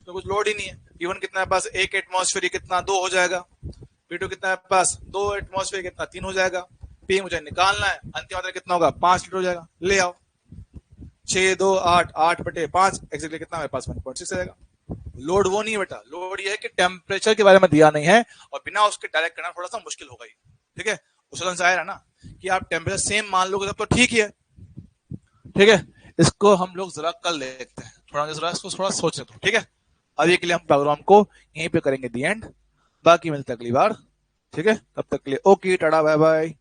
तो कुछ लोड ही नहीं है। P1 कितना है पास, 1 एटमॉस्फेयर, कितना 2 हो जाएगा। P2 कितना है पास, 2 एटमॉस्फेयर, कितना 3 हो जाएगा। P मुझे निकालना है, अंतिम मात्रा कितना होगा, 5 लीटर हो जाएगा, ले आओ। 6 2 8, 8/5 एक्जेक्टली कितना मेरे पास, 1.6 आएगा। लोड वो नहीं है बेटा, लोड ये है कि टेम्परेचर के बारे में दिया नहीं है, और बिना उसके डायरेक्ट करना थोड़ा सा मुश्किल होगा ही, ठीक है। उस से आया ना कि आप टेम्परेचर सेम मान लोगे तब तो ठीक ही है, ठीक है। इसको हम लोग जरा कल देखते हैं, थोड़ा जरा इसको थोड़ा सोचने दो, ठीक है। अभी के लिए हम प्रोग्राम को यहीं पे करेंगे दी एंड, बाकी मिलते हैं अगली बार, ठीक है। तब तक के लिए ओके, टाटा बाय बाय।